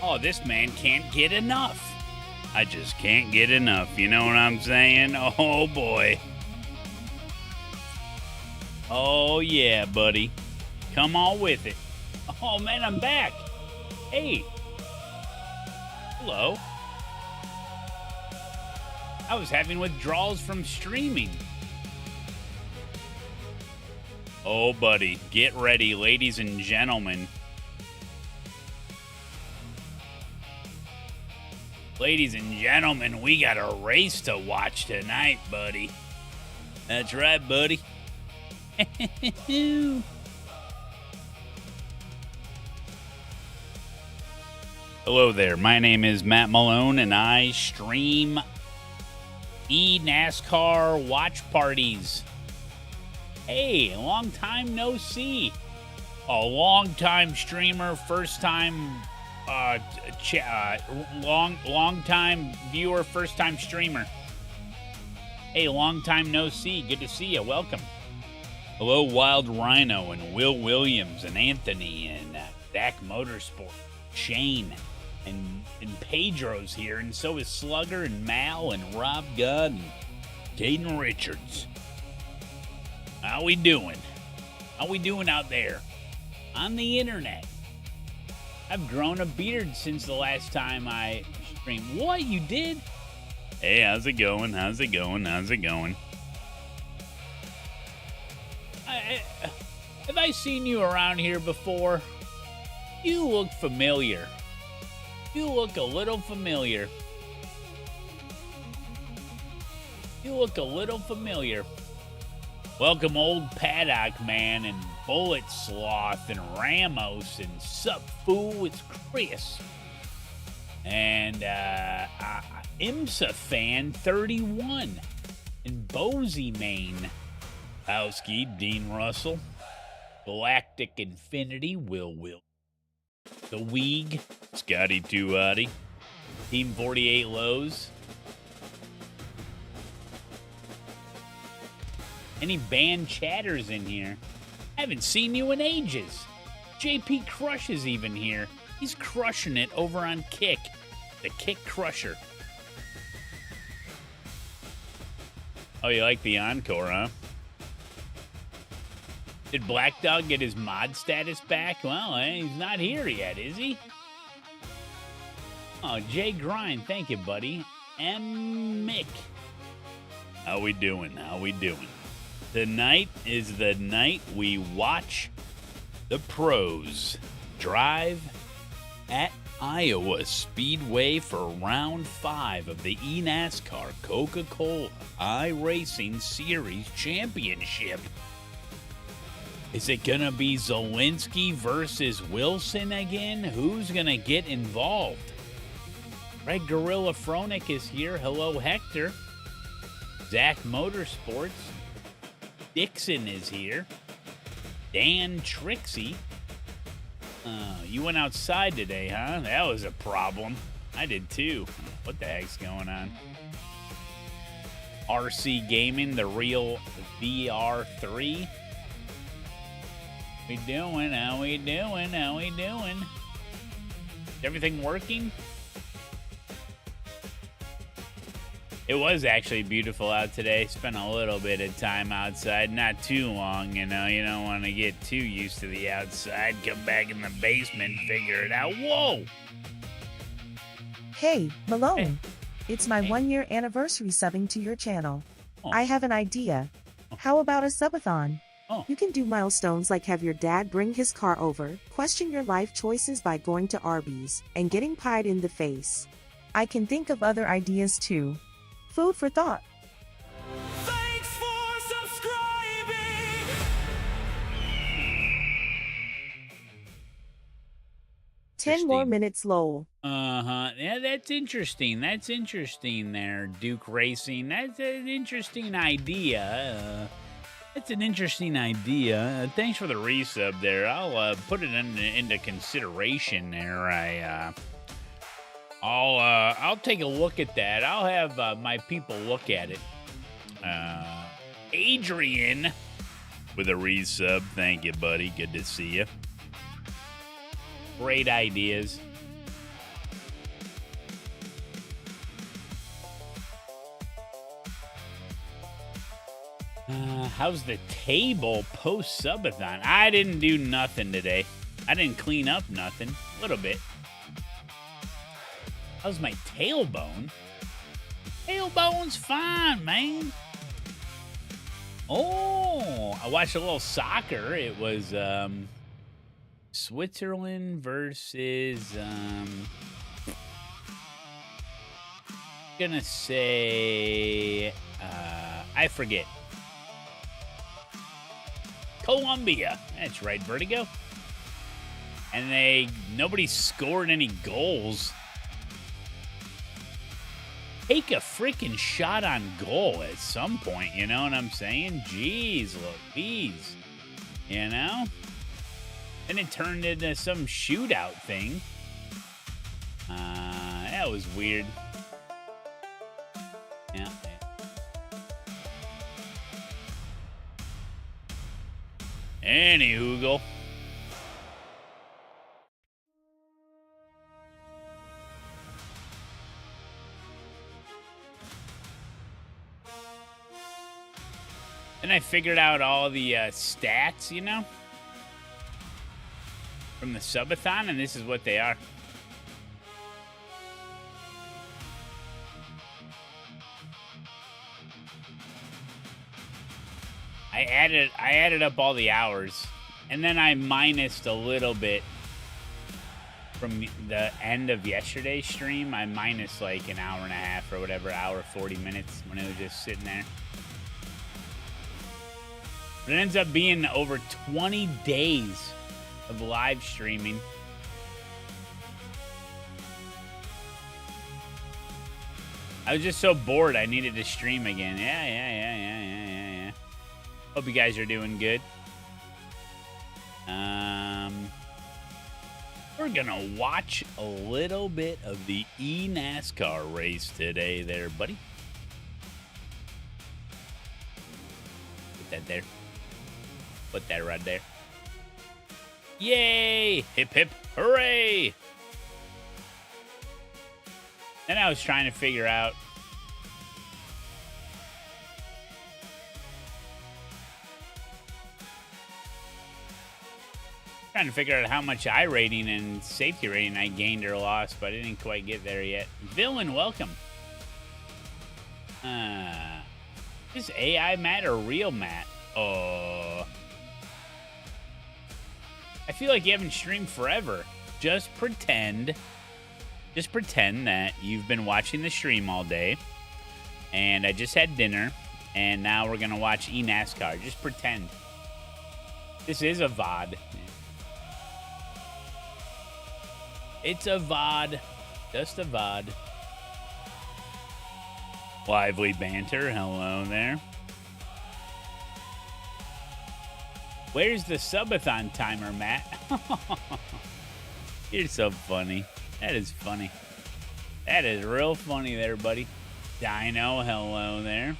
Oh, this man can't get enough. I just can't get enough. You know what I'm saying? Oh, boy. Oh, yeah, buddy. Come on with it. Oh, man, I'm back. Hey. Hello. I was having withdrawals from streaming. Oh, buddy. Get ready, ladies and gentlemen. Ladies and gentlemen, we got a race to watch tonight, buddy. That's right, buddy. Hello there. My name is Matt Malone, and I stream eNASCAR watch parties. Hey, long time no see. A long time streamer, first time long time viewer, first time streamer. Hey, long time no see. Good to see you. Welcome. Hello, Wild Rhino and Will Williams and Anthony and Zach Motorsport, Shane and Pedro's here, and so is Slugger and Mal and Rob Gudd and Caden Richards. How we doing? How we doing out there on the internet? I've grown a beard since the last time I streamed. What, you did? Hey, how's it going? How's it going? How's it going? Have I seen you around here before? You look familiar. You look a little familiar. You look a little familiar. Welcome, Old Paddock Man and Bullet Sloth and Ramos and Sup Fool, it's Chris. And IMSA Fan 31 and Bozy Main. Howski, Dean Russell. Galactic Infinity, Will. The Weeg, Scotty Tuati. Team 48 Lows. Any band chatters in here? I haven't seen you in ages. JP Crush is even here. He's crushing it over on Kick. The Kick Crusher. Oh, you like the encore, huh? Did Black Dog get his mod status back? Well, he's not here yet, is he? Oh, Jay Grind, thank you, buddy. M. Mick. How we doing? How we doing? Tonight is the night we watch the pros drive at Iowa Speedway for round 5 of the eNASCAR Coca-Cola iRacing Series Championship. Is it going to be Zelensky versus Wilson again? Who's going to get involved? Greg Gorilla Fronic is here. Hello, Hector. Zach Motorsports. Dixon is here. Dan Trixie. You went outside today, huh? That was a problem. I did too. What the heck's going on? RC Gaming, the real VR3. We doing? How we doing? How we doing? Is everything working? It was actually beautiful out today. Spent a little bit of time outside, not too long, you know. You don't want to get too used to the outside. Come back in the basement, figure it out. Whoa! Hey, Malone. Hey. It's my 1-year anniversary subbing to your channel. Oh. I have an idea. How about a subathon? Oh. You can do milestones like have your dad bring his car over, question your life choices by going to Arby's, and getting pied in the face. I can think of other ideas too. Food for thought. Thanks for subscribing. 10 more minutes, lol. Yeah, that's interesting. That's interesting there, Duke Racing. That's an interesting idea. That's an interesting idea. Thanks for the resub there. I'll put it into consideration there. I'll take a look at that. I'll have my people look at it. Adrian with a resub. Thank you, buddy. Good to see you. Great ideas. How's the table post-subathon? I didn't do nothing today. I didn't clean up nothing. A little bit. How's my tailbone? Tailbone's fine, man. Oh, I watched a little soccer. It was Switzerland versus gonna say I forget. Colombia. That's right, Vertigo. And nobody scored any goals. Take a freaking shot on goal at some point, you know what I'm saying? Jeez Louise. You know? And it turned into some shootout thing. That was weird. Yeah. Any hoogle. And I figured out all the stats, you know, from the subathon, and this is what they are. I added up all the hours, and then I minused a little bit from the end of yesterday's stream. I minus like an hour and a half or whatever, hour 40 minutes when it was just sitting there. But it ends up being over 20 days of live streaming. I was just so bored I needed to stream again. Yeah. Hope you guys are doing good. We're gonna watch a little bit of the eNASCAR race today there, buddy. Put that there. Put that right there. Yay! Hip, hip, hooray! Then I was trying to figure out how much iRating and safety rating I gained or lost, but I didn't quite get there yet. Villain, welcome. Is AI Matt or real Matt? Oh. I feel like you haven't streamed forever. Just pretend that you've been watching the stream all day, and I just had dinner, and now we're gonna watch eNASCAR. Just pretend. This is a VOD. It's a VOD. Just a VOD. Lively banter. Hello there. Where's the subathon timer, Matt? You're so funny. That is funny. That is real funny there, buddy. Dino, hello there.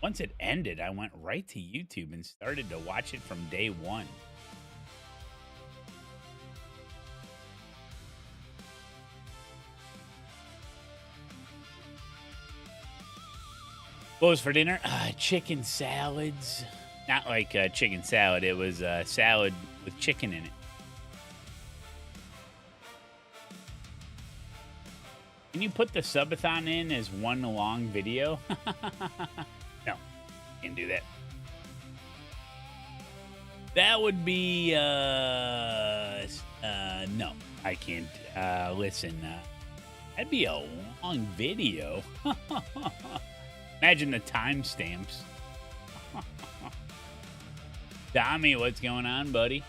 Once it ended, I went right to YouTube and started to watch it from day one. What was for dinner? Chicken salads. Not like chicken salad. It was salad with chicken in it. Can you put the subathon in as one long video? No, can't do that. That would be, no, I can't. Listen, that'd be a long video. Imagine the timestamps. Tommy, what's going on, buddy?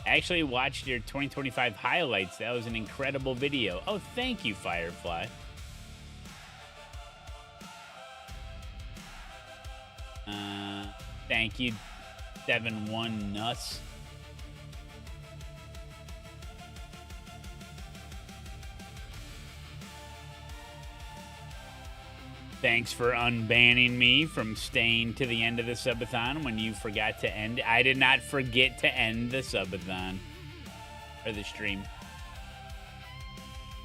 I actually watched your 2025 highlights. That was an incredible video. Oh, thank you, Firefly. Thank you, 7-1 Nuss. Thanks for unbanning me from staying to the end of the subathon when you forgot to end. I did not forget to end the subathon or the stream.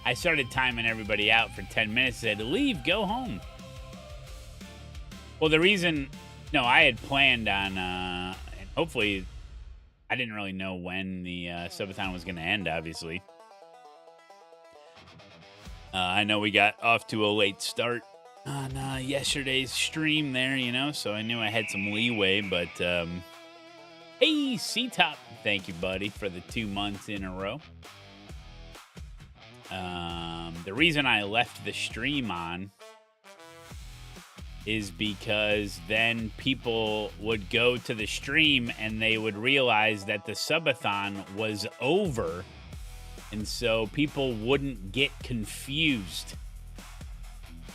I started timing everybody out for 10 minutes. Said, leave, go home. Well, the reason, no, I had planned on, and hopefully, I didn't really know when the subathon was going to end, obviously. I know we got off to a late start on yesterday's stream there, you know, so I knew I had some leeway, but, hey, C-Top, thank you, buddy, for the 2 months in a row. The reason I left the stream on is because then people would go to the stream and they would realize that the subathon was over, and so people wouldn't get confused.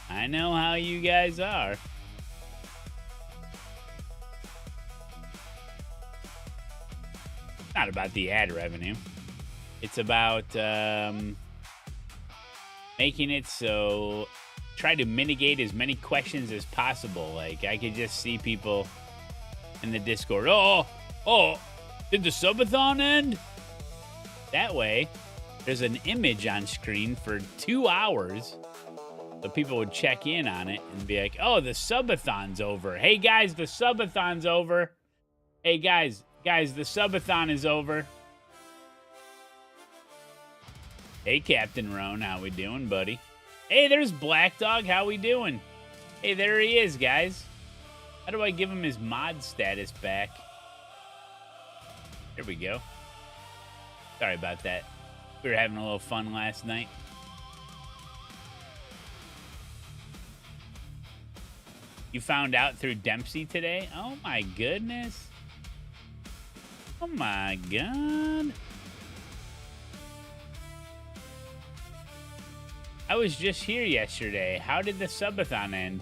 I know how you guys are. It's not about the ad revenue. It's about making it so try to mitigate as many questions as possible. Like, I could just see people in the Discord, oh, did the subathon end? That way, there's an image on screen for 2 hours, so people would check in on it and be like, oh, the subathon's over. Hey, guys, the subathon's over. Hey, guys, the subathon is over. Hey, Captain Roan, how we doing, buddy? Hey, there's Black Dog, how we doing? Hey, there he is, guys. How do I give him his mod status back? There we go. Sorry about that. We were having a little fun last night. You found out through Dempsey today? Oh, my goodness. Oh, my God. I was just here yesterday. How did the subathon end?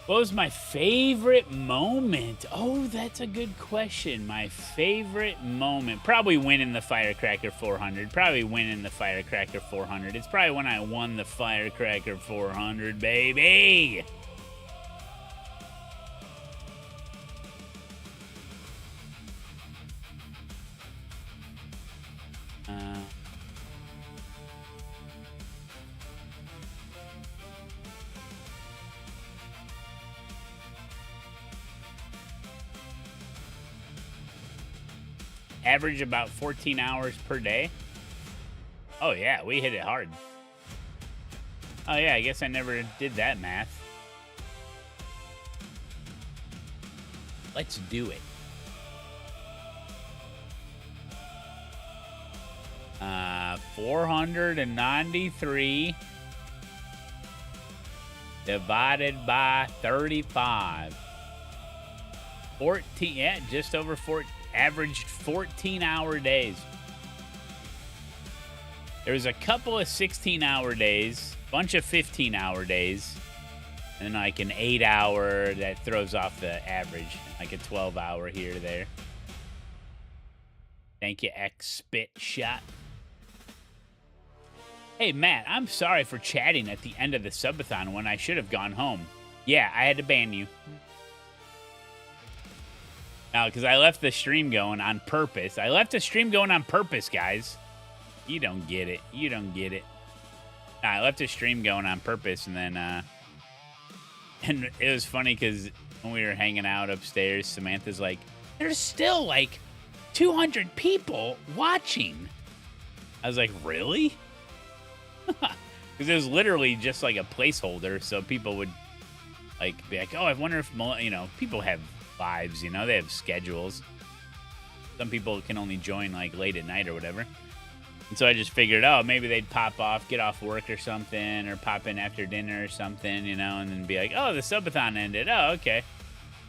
What was my favorite moment? Oh, that's a good question. My favorite moment. Probably winning the Firecracker 400. Probably winning the Firecracker 400. It's probably when I won the Firecracker 400, baby. Average about 14 hours per day. Oh, yeah, we hit it hard. Oh, yeah, I guess I never did that math. Let's do it. 493 divided by 35. 14, yeah, just over 14. Averaged 14-hour days. There was a couple of 16-hour days, bunch of 15-hour days, and then like an 8-hour that throws off the average, like a 12-hour here or there. Thank you, X-Spit Shot. Hey, Matt, I'm sorry for chatting at the end of the subathon when I should have gone home. Yeah, I had to ban you. No, because I left the stream going on purpose. I left the stream going on purpose, guys. You don't get it. You don't get it. No, I left the stream going on purpose, and then, and it was funny because when we were hanging out upstairs, Samantha's like, there's still like 200 people watching. I was like, really? Because it was literally just like a placeholder, so people would like be like, oh, I wonder if, you know, people have lives, you know, they have schedules. Some people can only join like late at night or whatever. And so I just figured, oh, maybe they'd pop off, get off work or something, or pop in after dinner or something, you know, and then be like, oh, the subathon ended. Oh, okay.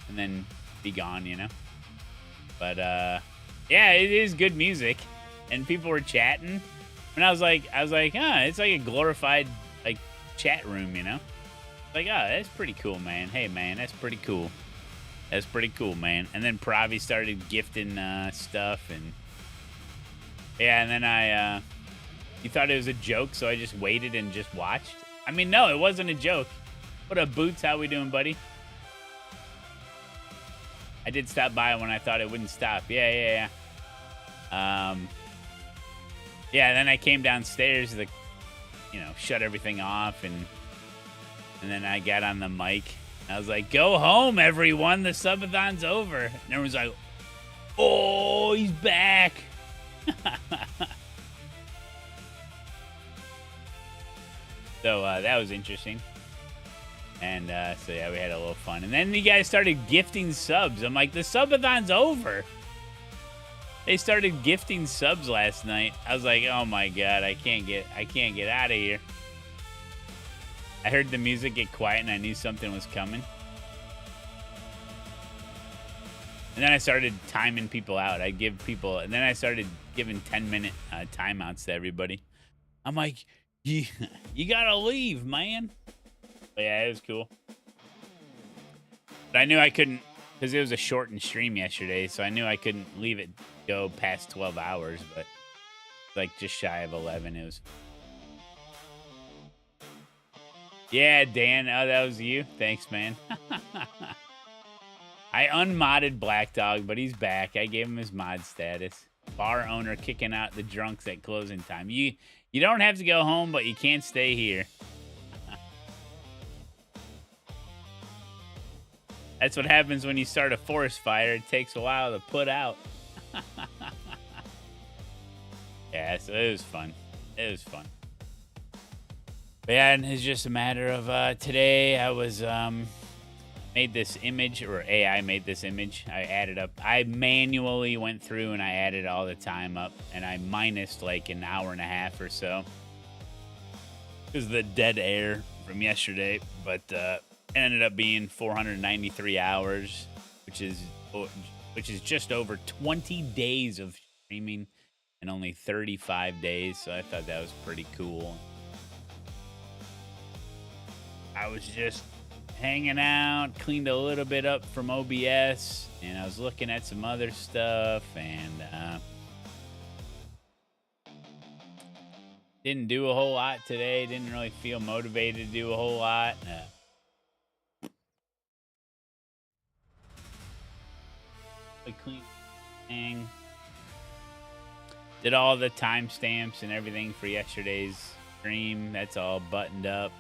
And then be gone, you know. But, yeah, it is good music. And people were chatting. And I was like, it's like a glorified, like, chat room, you know. Like, oh, that's pretty cool, man. Hey, man, that's pretty cool. That's pretty cool, man. And then Pravi started gifting stuff, and yeah, and then you thought it was a joke, so I just waited and just watched. I mean, no, it wasn't a joke. What up, Boots? How we doing, buddy? I did stop by when I thought it wouldn't stop. Yeah. Yeah, then I came downstairs to, shut everything off, and then I got on the mic. I was like, "Go home, everyone. The subathon's over." And everyone's like, "Oh, he's back." So that was interesting. And so, yeah, we had a little fun. And then you guys started gifting subs. I'm like, the subathon's over. They started gifting subs last night. I was like, oh my God, I can't get out of here. I heard the music get quiet and I knew something was coming. And then I started timing people out. And then I started giving 10-minute timeouts to everybody. I'm like, you gotta leave, man. But yeah, it was cool. But I knew I couldn't, because it was a shortened stream yesterday, so I knew I couldn't leave it go past 12 hours, but like just shy of 11. It was. Yeah, Dan. Oh, that was you? Thanks, man. I unmodded Black Dog, but he's back. I gave him his mod status. Bar owner kicking out the drunks at closing time. You don't have to go home, but you can't stay here. That's what happens when you start a forest fire. It takes a while to put out. Yeah, so it was fun. It was fun. But yeah, and it's just a matter of today I was made this image, or AI made this image. I added up. I manually went through and I added all the time up, and I minused like an hour and a half or so. Because of the dead air from yesterday, but it ended up being 493 hours, which is just over 20 days of streaming and only 35 days. So I thought that was pretty cool. I was just hanging out, cleaned a little bit up from OBS, and I was looking at some other stuff, and didn't do a whole lot today. Didn't really feel motivated to do a whole lot. Clean thing. Did all the timestamps and everything for yesterday's stream. That's all buttoned up.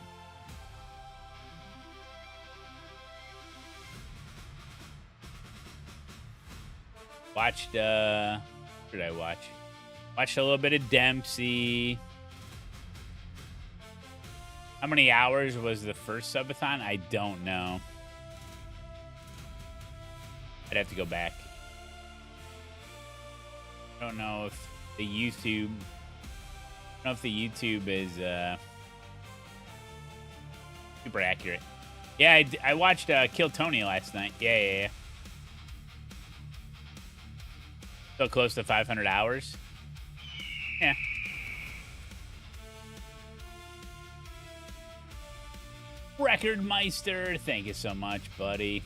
Watched, what did I watch? Watched a little bit of Dempsey. How many hours was the first subathon? I don't know. I'd have to go back. I don't know if the YouTube is super accurate. Yeah, I watched Kill Tony last night. Yeah. So close to 500 hours. Yeah. Record Meister, thank you so much, buddy.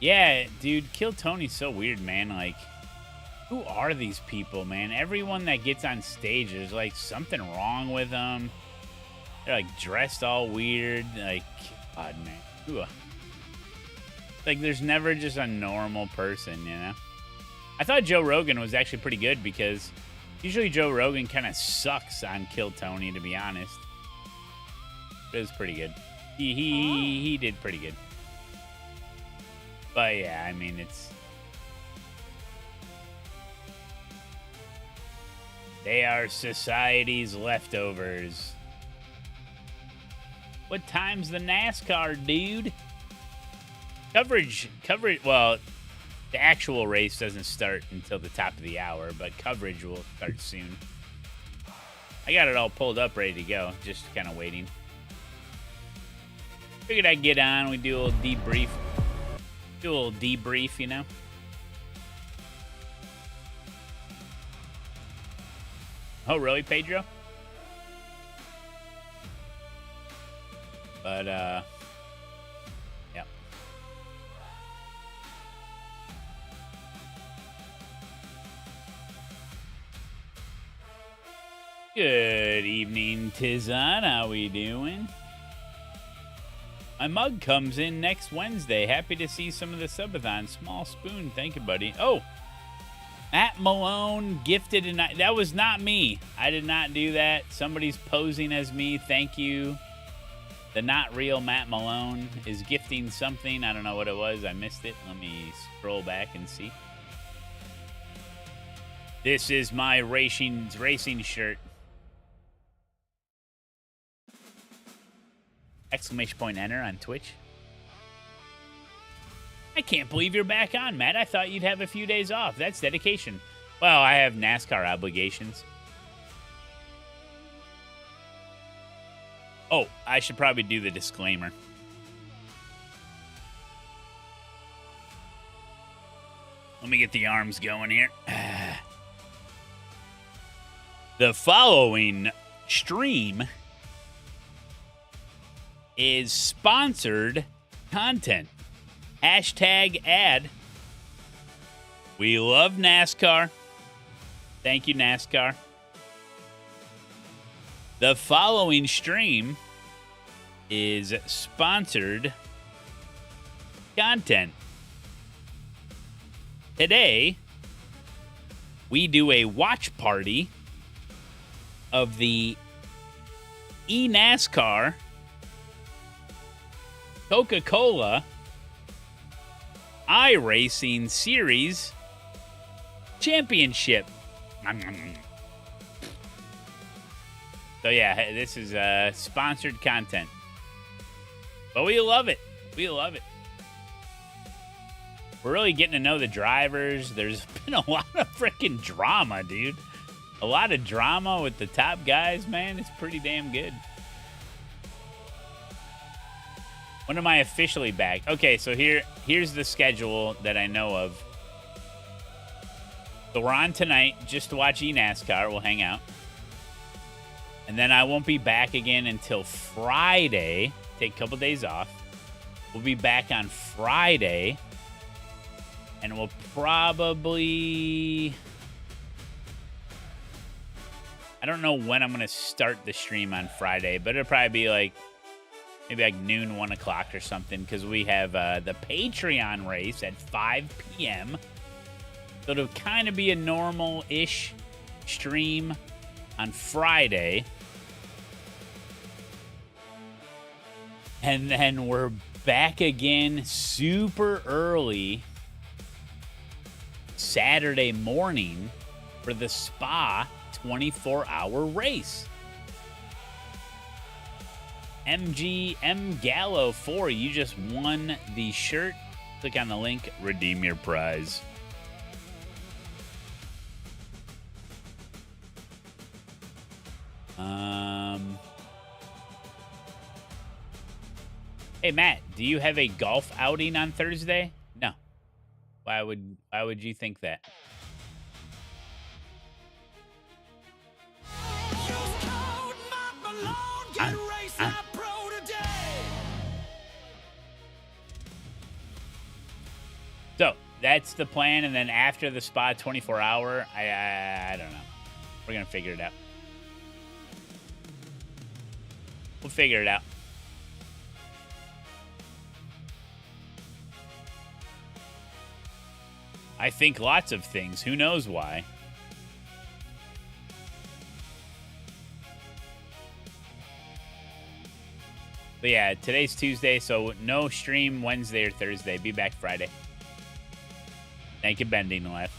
Yeah, dude, Kill Tony's so weird, man. Like, who are these people, man? Everyone that gets on stage, there's like something wrong with them. They're like dressed all weird. Like, God, man. Ooh. Like, there's never just a normal person, you know? I thought Joe Rogan was actually pretty good because usually Joe Rogan kind of sucks on Kill Tony, to be honest. But it was pretty good. He did pretty good. But yeah, I mean, they are society's leftovers. What time's the NASCAR, dude? Coverage, well, the actual race doesn't start until the top of the hour, but coverage will start soon. I got it all pulled up, ready to go, just kind of waiting. Figured I'd get on, we do a little debrief. Do a little debrief, you know? Oh, really, Pedro? But, yeah. Good evening, Tizan. How we doing? My mug comes in next Wednesday. Happy to see some of the subathon. Small spoon. Thank you, buddy. Oh, Matt Malone gifted that was not me. I did not do that. Somebody's posing as me. Thank you. The not real Matt Malone is gifting something. I don't know what it was. I missed it. Let me scroll back and see. This is my racing shirt. Exclamation point enter on Twitch. I can't believe you're back on, Matt. I thought you'd have a few days off. That's dedication. Well, I have NASCAR obligations. Oh, I should probably do the disclaimer. Let me get the arms going here. The following stream is sponsored content. Hashtag ad. We love NASCAR. Thank you, NASCAR. The following stream is sponsored content. Today, we do a watch party of the eNASCAR Coca-Cola iRacing Series Championship. So yeah, this is sponsored content. But we love it. We love it. We're really getting to know the drivers. There's been a lot of freaking drama, dude. A lot of drama with the top guys, man. It's pretty damn good. When am I officially back? Okay, so here's the schedule that I know of. So we're on tonight just to watch eNASCAR. We'll hang out. And then I won't be back again until Friday. Take a couple days off. We'll be back on Friday. And we'll probably... I don't know when I'm going to start the stream on Friday, but it'll probably be like maybe like noon, 1 o'clock or something, because we have the Patreon race at 5 p.m. So it'll kind of be a normal-ish stream on Friday. And then we're back again super early Saturday morning for the Spa 24-hour race. MGM Gallo 4, you just won the shirt. Click on the link, redeem your prize. Hey Matt, do you have a golf outing on Thursday? No. Why would you think that? Use code mattmalone, get RACELAB Pro today. So that's the plan, and then after the Spa 24-hour, I don't know. We're gonna figure it out. We'll figure it out. I think lots of things. Who knows why? But yeah, today's Tuesday, so no stream Wednesday or Thursday. Be back Friday. Thank you, Bending Left.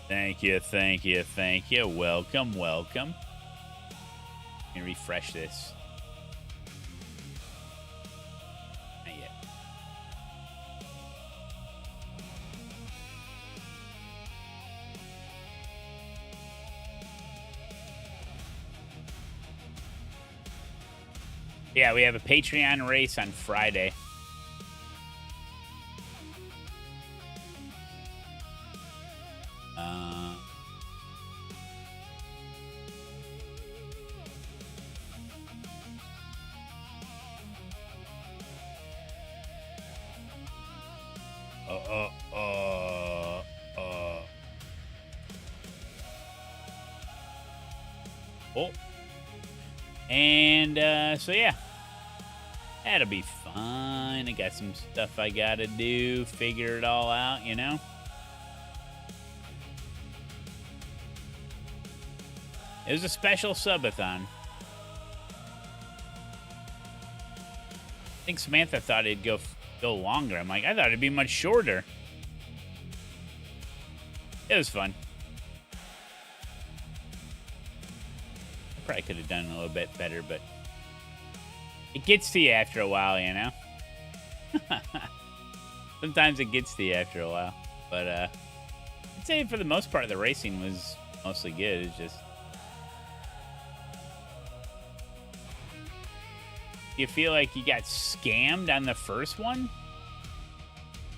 Thank you, thank you, thank you. Welcome, welcome. Let me refresh this. Not yet. Yeah, we have a Patreon race on Friday. Oh. And so, yeah. That'll be fun. I got some stuff I gotta do, figure it all out, you know? It was a special subathon. I think Samantha thought it'd go longer. I'm like, I thought it'd be much shorter. It was fun. I probably could have done a little bit better, but it gets to you after a while, you know? Sometimes it gets to you after a while. But I'd say for the most part, the racing was mostly good. It's just... You feel like you got scammed on the first one?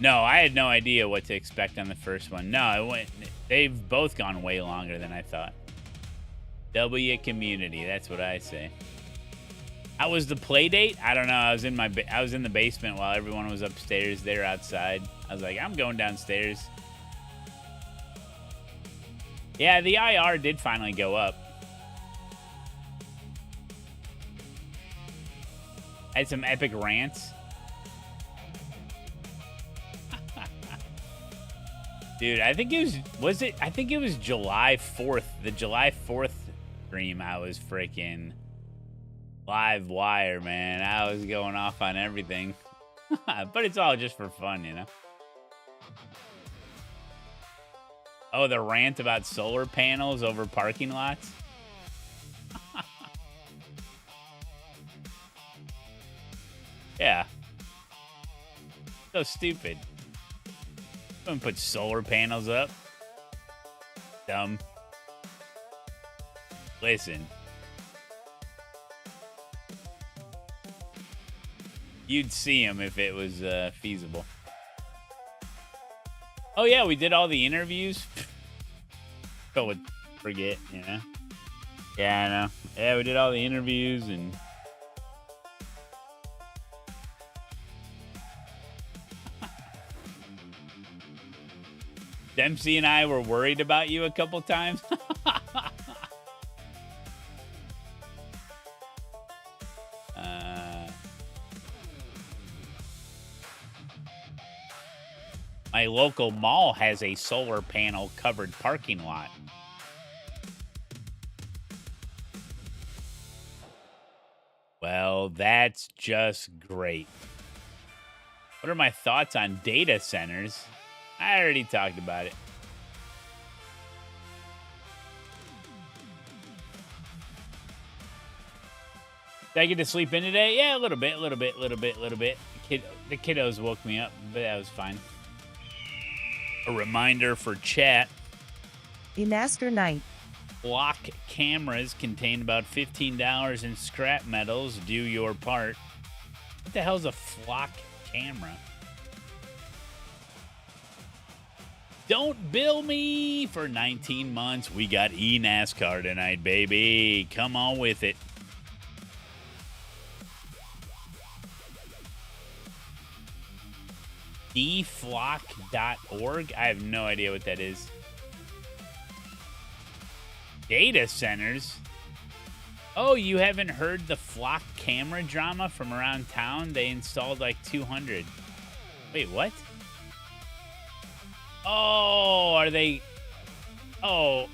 No, I had no idea what to expect on the first one. No, they've both gone way longer than I thought. W community, that's what I say. How was the play date? I don't know. I was in the basement while everyone was upstairs. They were outside. I was like, I'm going downstairs. Yeah, the IR did finally go up. Had some epic rants. Dude, I think it was I think it was July 4th. The July 4th stream, I was freaking live wire, man. I was going off on everything. But it's all just for fun, you know? Oh, the rant about solar panels over parking lots? Yeah. So stupid. Someone put solar panels up. Dumb. Listen. You'd see them if it was feasible. Oh, yeah, we did all the interviews. I would forget, you know? Yeah, I know. Yeah, we did all the interviews and... Dempsey and I were worried about you a couple times. My local mall has a solar panel covered parking lot. Well, that's just great. What are my thoughts on data centers? I already talked about it. Did I get to sleep in today? Yeah, a little bit. The kiddos woke me up, but that was fine. A reminder for chat. eNASCAR night. Block cameras contain about $15 in scrap metals. Do your part. What the hell's a flock camera? Don't bill me for 19 months. We got eNASCAR tonight, baby. Come on with it. dflock.org? I have no idea what that is. Data centers? Oh, you haven't heard the flock camera drama from around town? They installed like 200. Wait, what? Oh, are they... Oh.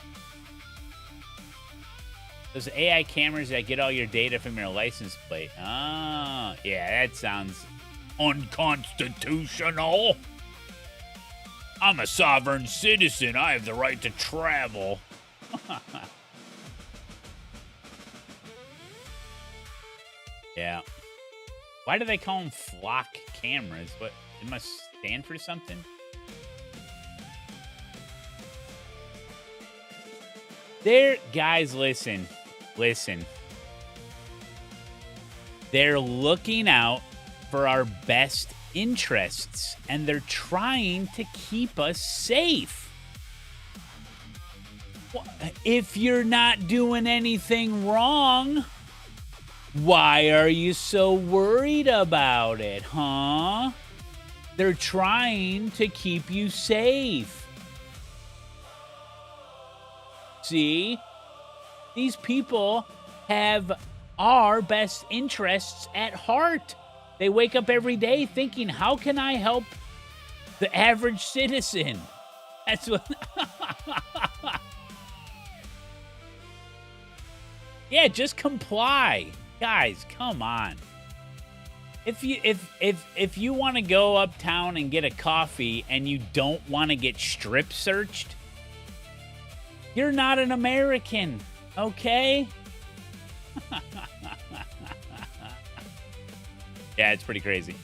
Those AI cameras that get all your data from your license plate. Oh, yeah, that sounds unconstitutional. I'm a sovereign citizen. I have the right to travel. Yeah. Why do they call them flock cameras? What? It must stand for something? There, guys, listen. They're looking out for our best interests, and they're trying to keep us safe. If you're not doing anything wrong, why are you so worried about it, huh? They're trying to keep you safe. See? These people have our best interests at heart. They wake up every day thinking, how can I help the average citizen? That's what... Yeah, just comply. Guys, come on. If you want to go uptown and get a coffee and you don't want to get strip searched, you're not an American, okay? Yeah, it's pretty crazy.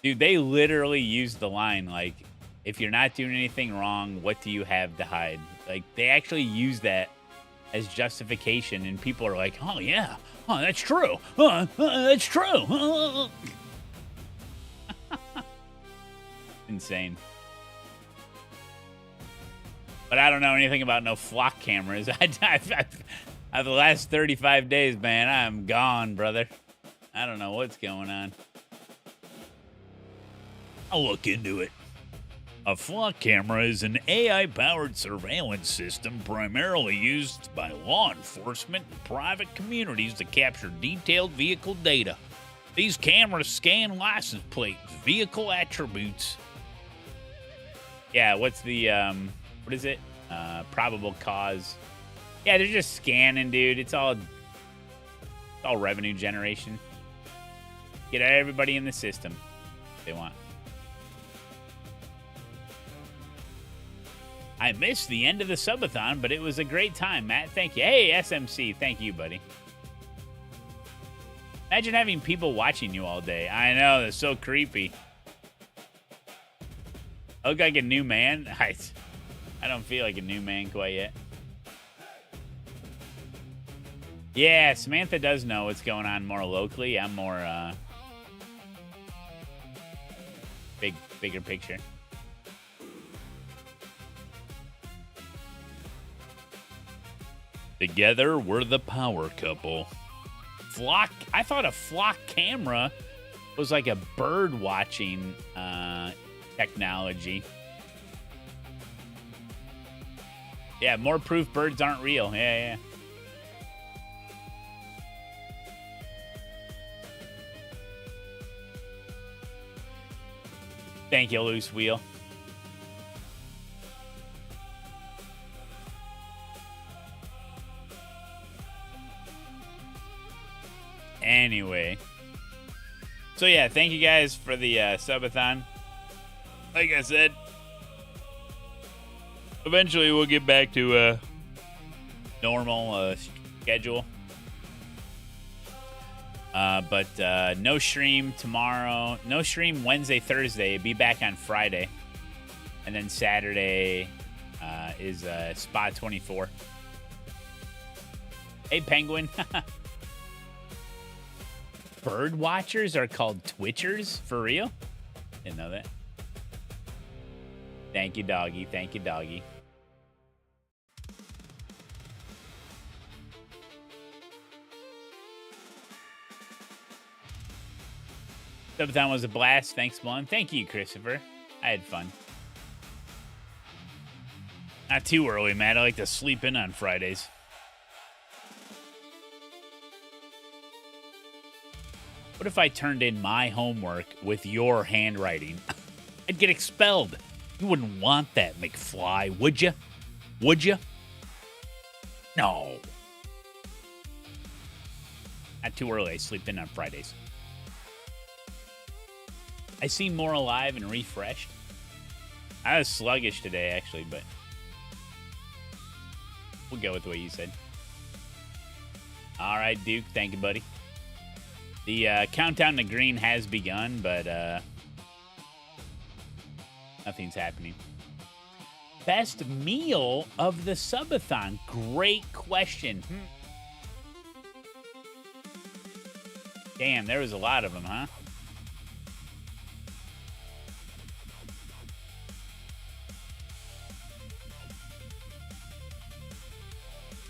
Dude, they literally used the line, like, if you're not doing anything wrong, what do you have to hide? Like, they actually use that as justification, and people are like, oh, yeah, oh, that's true. That's true. Insane. But I don't know anything about no flock cameras. The last 35 days, man, I'm gone, brother. I don't know what's going on. I'll look into it. A flock camera is an AI-powered surveillance system primarily used by law enforcement and private communities to capture detailed vehicle data. These cameras scan license plates, vehicle attributes. Yeah, what's the, what is it? Probable cause. Yeah, they're just scanning, dude. It's all revenue generation. Get everybody in the system if they want. I missed the end of the subathon, but it was a great time, Matt. Thank you. Hey, SMC, thank you, buddy. Imagine having people watching you all day. I know, that's so creepy. I look like a new man. I don't feel like a new man quite yet. Yeah, Samantha does know what's going on more locally. I'm more, bigger picture. Together, we're the power couple. Flock. I thought a flock camera was like a bird watching technology. Yeah, more proof birds aren't real. Yeah. Thank you, Loose Wheel. Anyway. So, yeah, thank you guys for the subathon. Like I said, eventually we'll get back to a normal schedule. But no stream tomorrow. No stream Wednesday, Thursday. Be back on Friday. And then Saturday is Spot 24. Hey, Penguin. Bird watchers are called Twitchers? For real? Didn't know that. Thank you, doggy. Thank you, doggy. Subathon was a blast. Thanks, Malone. Thank you, Christopher. I had fun. Not too early, Matt. I like to sleep in on Fridays. What if I turned in my homework with your handwriting? I'd get expelled. You wouldn't want that, McFly, would you? Would you? No. Not too early. I sleep in on Fridays. I seem more alive and refreshed. I was sluggish today, actually, but we'll go with the way you said. All right, Duke. Thank you, buddy. The countdown to green has begun, but nothing's happening. Best meal of the subathon. Great question. Damn, there was a lot of them, huh?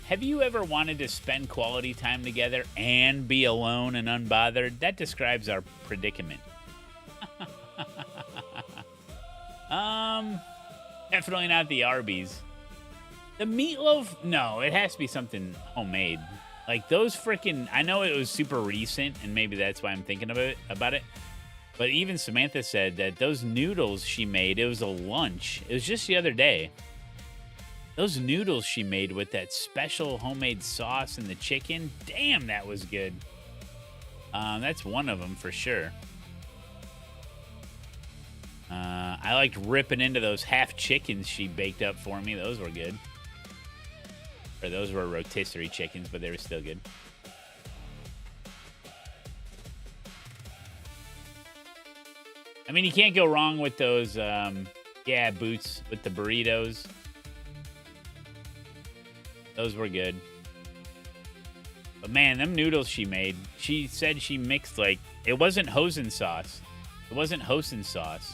Have you ever wanted to spend quality time together and be alone and unbothered? That describes our predicament. Definitely not the Arby's. The meatloaf, no, it has to be something homemade. Like those freaking, I know it was super recent, and maybe that's why I'm thinking about it. But even Samantha said that those noodles she made, it was a lunch. It was just the other day. Those noodles she made with that special homemade sauce and the chicken, damn, that was good. That's one of them for sure. I liked ripping into those half chickens she baked up for me. Those were good. Or those were rotisserie chickens, but they were still good. I mean, you can't go wrong with those, yeah, boots with the burritos. Those were good. But man, them noodles she made, she said she mixed, like, it wasn't hoisin sauce. It wasn't hoisin sauce.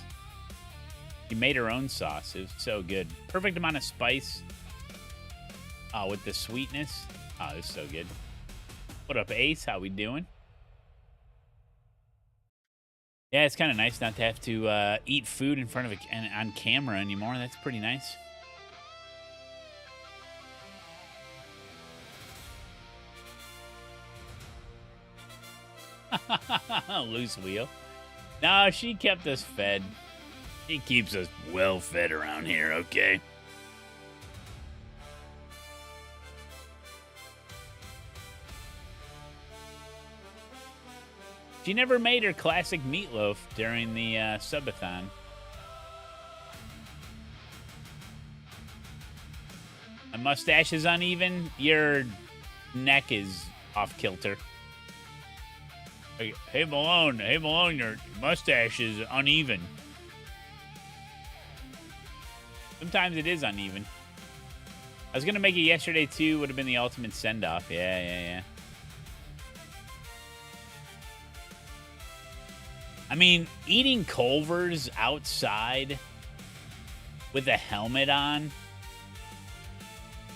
She made her own sauce. It was so good. Perfect amount of spice. Oh, with the sweetness. Oh, it was so good. What up, Ace? How we doing? Yeah, it's kind of nice not to have to eat food in front of on camera anymore. That's pretty nice. Loose wheel. No, she kept us fed. She keeps us well fed around here, okay? She never made her classic meatloaf during the subathon. My mustache is uneven. Your neck is off kilter. Hey, Malone, your mustache is uneven. Sometimes it is uneven. I was going to make it yesterday, too. Would have been the ultimate send-off. Yeah. I mean, eating Culver's outside with a helmet on,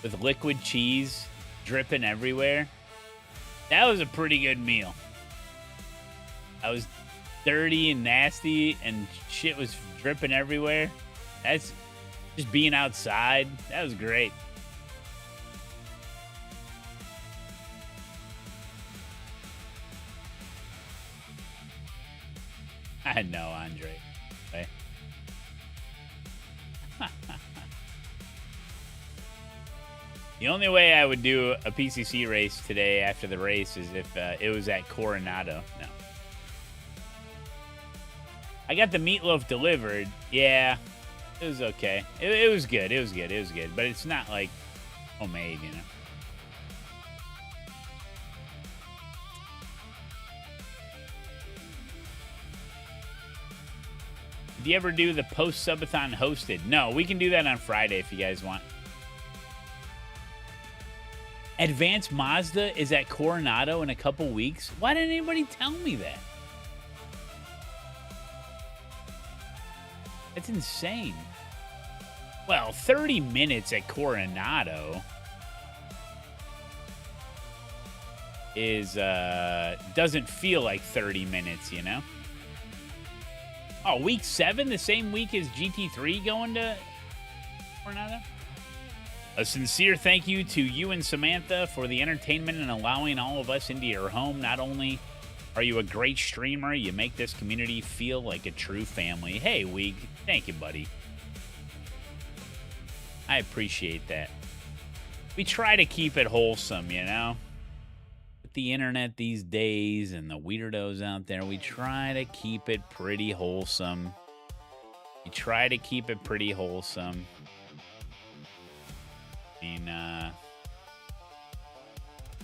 with liquid cheese dripping everywhere, that was a pretty good meal. I was dirty and nasty, and shit was dripping everywhere. That's just being outside. That was great. I know, Andre. Okay. The only way I would do a PCC race today after the race is if it was at Coronado. No. I got the meatloaf delivered. Yeah, it was okay. It was good. It was good. But it's not like homemade, you know. Do you ever do the post-subathon hosted? No, we can do that on Friday if you guys want. Advanced Mazda is at Coronado in a couple weeks. Why didn't anybody tell me that? That's insane. Well, 30 minutes at Coronado is doesn't feel like 30 minutes, you know? Oh, week 7, the same week as GT3 going to Coronado? A sincere thank you to you and Samantha for the entertainment and allowing all of us into your home. Not only are you a great streamer, you make this community feel like a true family. Hey, Week, thank you, buddy. I appreciate that. We try to keep it wholesome, you know? With the internet these days and the weirdos out there, we try to keep it pretty wholesome. I mean,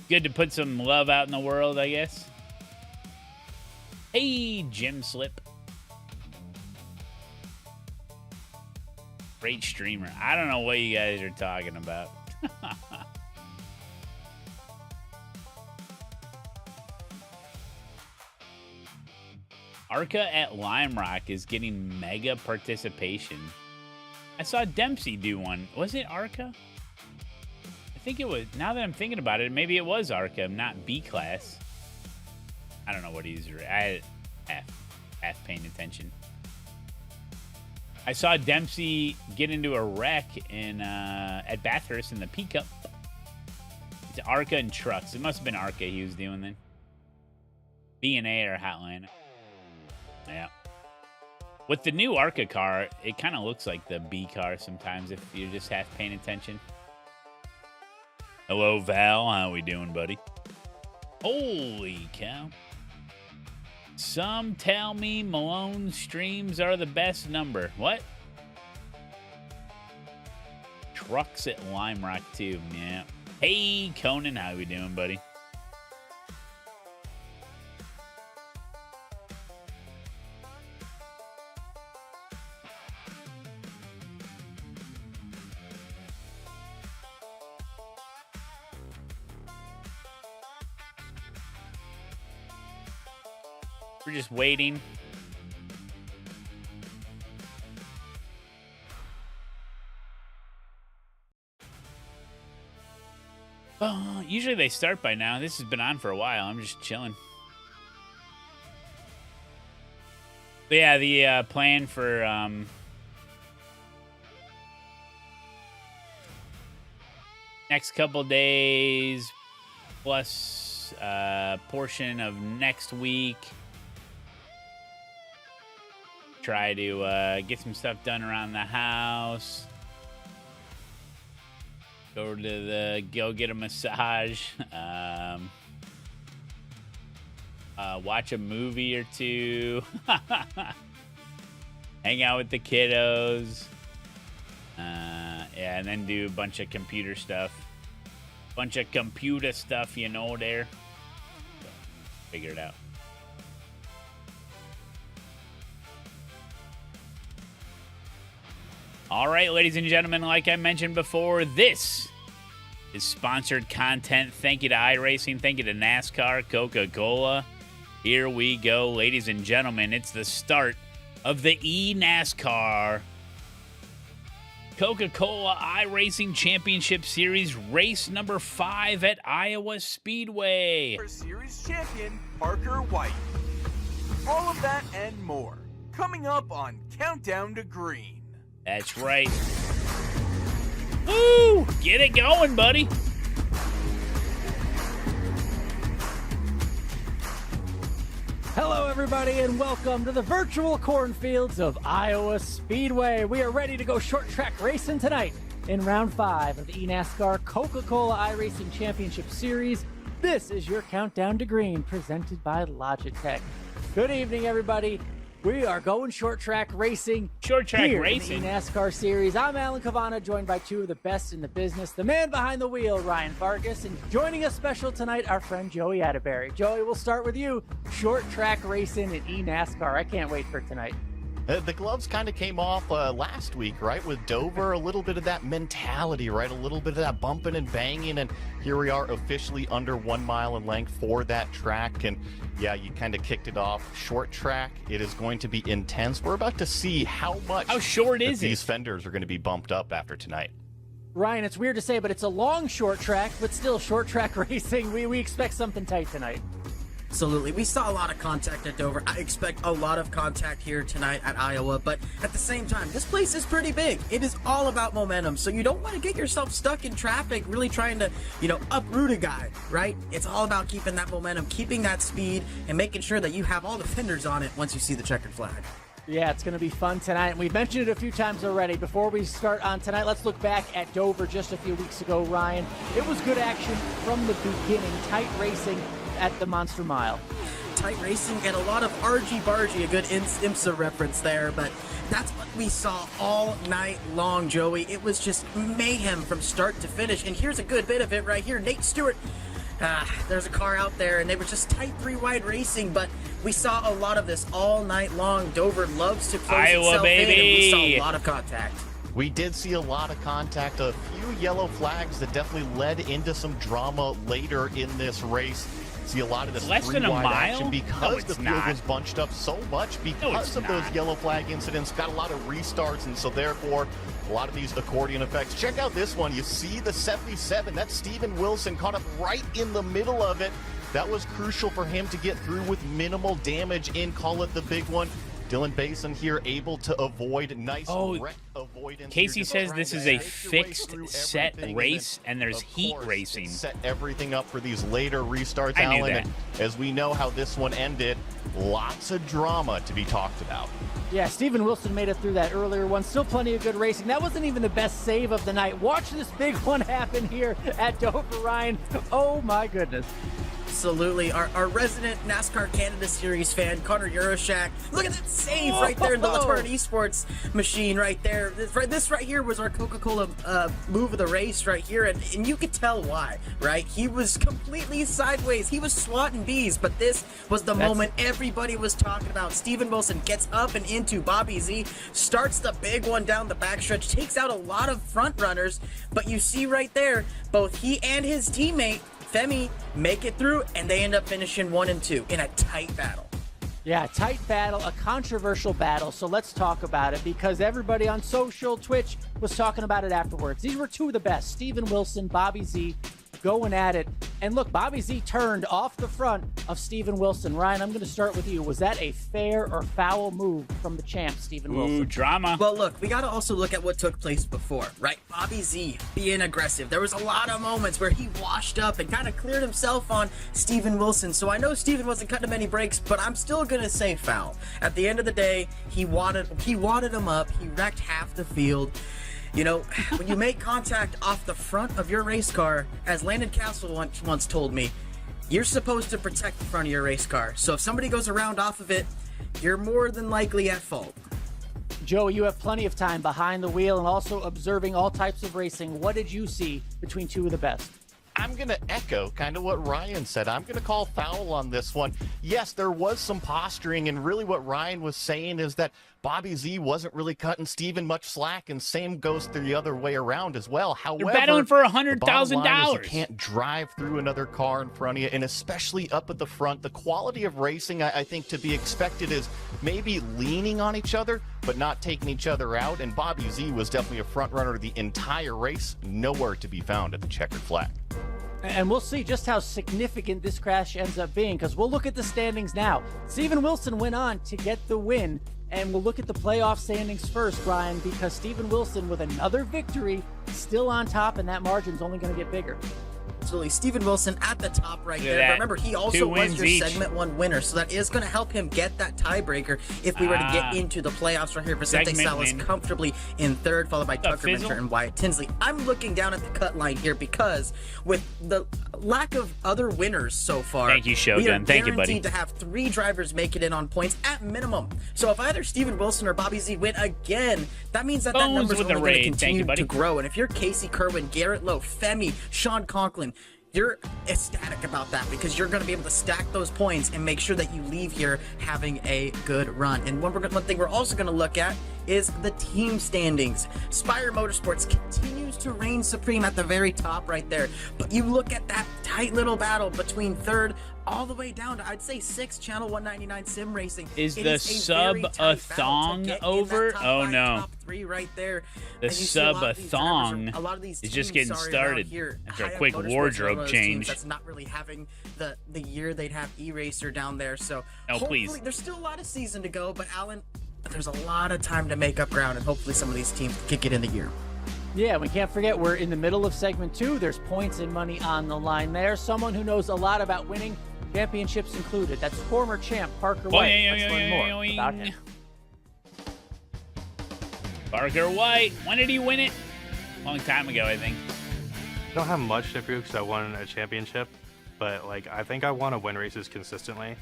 good to put some love out in the world, I guess. Hey, Jim Slip. Great streamer. I don't know what you guys are talking about. Arca at Lime Rock is getting mega participation. I saw Dempsey do one. Was it Arca? I think it was. Now that I'm thinking about it, maybe it was Arca, not B class. I don't know what he's. I half paying attention. I saw Dempsey get into a wreck in at Bathurst in the P Cup. It's ARCA and trucks. It must have been ARCA he was doing then. B&A or Hotline. Yeah. With the new ARCA car, it kind of looks like the B car sometimes if you're just half paying attention. Hello, Val. How we doing, buddy? Holy cow. Some tell me Malone streams are the best number. What? Trucks at Lime Rock, too. Yeah. Hey, Conan. How we doing, buddy? We're just waiting. Usually they start by now. This has been on for a while. I'm just chilling. But yeah, the plan for next couple days plus portion of next week. Try to get some stuff done around the house. Go get a massage. Watch a movie or two. Hang out with the kiddos. Yeah, and then do a bunch of computer stuff. You know, there. So, figure it out. All right, ladies and gentlemen, like I mentioned before, this is sponsored content. Thank you to iRacing. Thank you to NASCAR, Coca-Cola. Here we go, ladies and gentlemen. It's the start of the eNASCAR Coca-Cola iRacing Championship Series, race number 5 at Iowa Speedway. Series champion, Parker White. All of that and more, coming up on Countdown to Green. That's right. Woo! Get it going, buddy. Hello, everybody, and welcome to the virtual cornfields of Iowa Speedway. We are ready to go short track racing tonight in round 5 of the eNASCAR Coca-Cola iRacing Championship Series. This is your Countdown to Green, presented by Logitech. Good evening, everybody. We are going short track racing. Short track here racing. In the eNASCAR Series. I'm Alan Cavana, joined by 2 of the best in the business. The man behind the wheel, Ryan Vargas, and joining us special tonight, our friend Joey Atterbury. Joey, we'll start with you. Short track racing in eNASCAR. I can't wait for tonight. The gloves kind of came off last week, right? With Dover, a little bit of that mentality, right? A little bit of that bumping and banging, and here we are officially under 1 mile in length for that track. And yeah, you kind of kicked it off. Short track, it is going to be intense. We're about to see how short is these fenders are going to be bumped up after tonight. Ryan, it's weird to say, but it's a long short track, but still short track racing. We expect something tight tonight. Absolutely. We saw a lot of contact at Dover. I expect a lot of contact here tonight at Iowa, but at the same time, this place is pretty big. It is all about momentum, so you don't want to get yourself stuck in traffic, really trying to, uproot a guy, right? It's all about keeping that momentum, keeping that speed, and making sure that you have all the fenders on it once you see the checkered flag. Yeah, it's going to be fun tonight, and we've mentioned it a few times already. Before we start on tonight, let's look back at Dover just a few weeks ago, Ryan. It was good action from the beginning, tight racing at the Monster Mile. Tight racing and a lot of argy-bargy, a good IMSA reference there, but that's what we saw all night long, Joey. It was just mayhem from start to finish, and here's a good bit of it right here. Nate Stewart, there's a car out there, and they were just tight 3-wide racing, but we saw a lot of this all night long. Dover loves to close Iowa, itself baby. in, and we saw a lot of contact. We did see a lot of contact, a few yellow flags that definitely led into some drama later in this race. See a lot of this less than a 3-wide mile action because the field not. was bunched up so much because of those yellow flag incidents. Got a lot of restarts, and so therefore a lot of these accordion effects. Check out this one. You see the 77. That's Steven Wilson caught up right in the middle of it. That was crucial for him to get through with minimal damage in Call It the Big One. Dylan Basin here able to avoid nice wreck avoidance. Casey says this is a fixed set race and there's heat racing. Set everything up for these later restarts, I knew Alan. that. And as we know how this one ended, lots of drama to be talked about. Yeah, Steven Wilson made it through that earlier one. Still plenty of good racing. That wasn't even the best save of the night. Watch this big one happen here at Dover, Ryan. Oh, my goodness. Absolutely. Our resident NASCAR Canada Series fan, Connor Yuroshak. Look at that save right there in the Latard Esports machine right there. This right here was our Coca-Cola move of the race right here, and you could tell why, right? He was completely sideways. He was swatting bees, but this was the moment everybody was talking about. Steven Wilson gets up and into Bobby Z, starts the big one down the backstretch, takes out a lot of front runners, but you see right there, both he and his teammate Femi make it through, and they end up finishing 1 and 2 in a tight battle. Yeah, tight battle, a controversial battle. So let's talk about it because everybody on social, Twitch, was talking about it afterwards. These were two of the best, Steven Wilson, Bobby Z, going at it. And look, Bobby Z turned off the front of Steven Wilson. Ryan, I'm going to start with you. Was that a fair or foul move from the champ, Steven Wilson? Ooh, drama. Well, look, we got to also look at what took place before, right? Bobby Z being aggressive. There was a lot of moments where he washed up and kind of cleared himself on Steven Wilson. So I know Steven wasn't cutting him any breaks, but I'm still going to say foul. At the end of the day, he wadded him up. He wrecked half the field. You know, when you make contact off the front of your race car, as Landon Castle once told me, you're supposed to protect the front of your race car. So if somebody goes around off of it, you're more than likely at fault. Joe, you have plenty of time behind the wheel and also observing all types of racing. What did you see between two of the best? I'm going to echo kind of what Ryan said. I'm going to call foul on this one. Yes, there was some posturing, and really what Ryan was saying is that Bobby Z wasn't really cutting Steven much slack, and same goes the other way around as well. However, you're battling for $100,000. You $100,000. can't drive through another car in front of you, and especially up at the front. The quality of racing, I think, to be expected is maybe leaning on each other, but not taking each other out, and Bobby Z was definitely a front runner the entire race, nowhere to be found at the checkered flag. And we'll see just how significant this crash ends up being, because we'll look at the standings now. Steven Wilson went on to get the win, and we'll look at the playoff standings first, Ryan, because Steven Wilson, with another victory, still on top, and that margin's only going to get bigger. Absolutely. Steven Wilson at the top right there. that. But remember, he also Two was wins your each. segment 1 winner, so that is going to help him get that tiebreaker if we were to get into the playoffs right here. Vicente Segment Salas win. comfortably in third, followed by Tucker Fizzle? Minter and Wyatt Tinsley. I'm looking down at the cut line here because with the lack of other winners so far, Thank you, Shogun. we are Thank you, buddy. guaranteed to have 3 drivers make it in on points at minimum. So if either Steven Wilson or Bobby Z win again, that means that Bones number's with only the going to raid. Thank continue you, buddy. to grow. And if you're Casey Kerwin, Garrett Lowe, Femi, Sean Conklin, you're ecstatic about that because you're going to be able to stack those points and make sure that you leave here having a good run. And one thing we're also going to look at is the team standings. Spire Motorsports continues to reign supreme at the very top right there. But you look at that tight little battle between third all the way down to, I'd say, 6th, Channel 199 Sim Racing. Is It the a very tight battle to sub-a-thong get in that over? top Oh, 5, no. top 3 right there. The And you see a lot of these drivers sub-a-thong are- a lot of these is just teams, getting sorry, started around here, after a High Up quick Motorsports is wardrobe one of those teams change. That's not really having the year they'd have E-Racer down there. So No, hopefully, please. there's still a lot of season to go, but Alan, there's a lot of time to make up ground, and hopefully some of these teams kick it in the year. Yeah, we can't forget we're in the middle of segment 2. There's points and money on the line there. Someone who knows a lot about winning, championships included. That's former champ Parker White. Let's learn more about him. Parker White. When did he win it? Long time ago, I think. I don't have much to prove because I won a championship, but I think I want to win races consistently.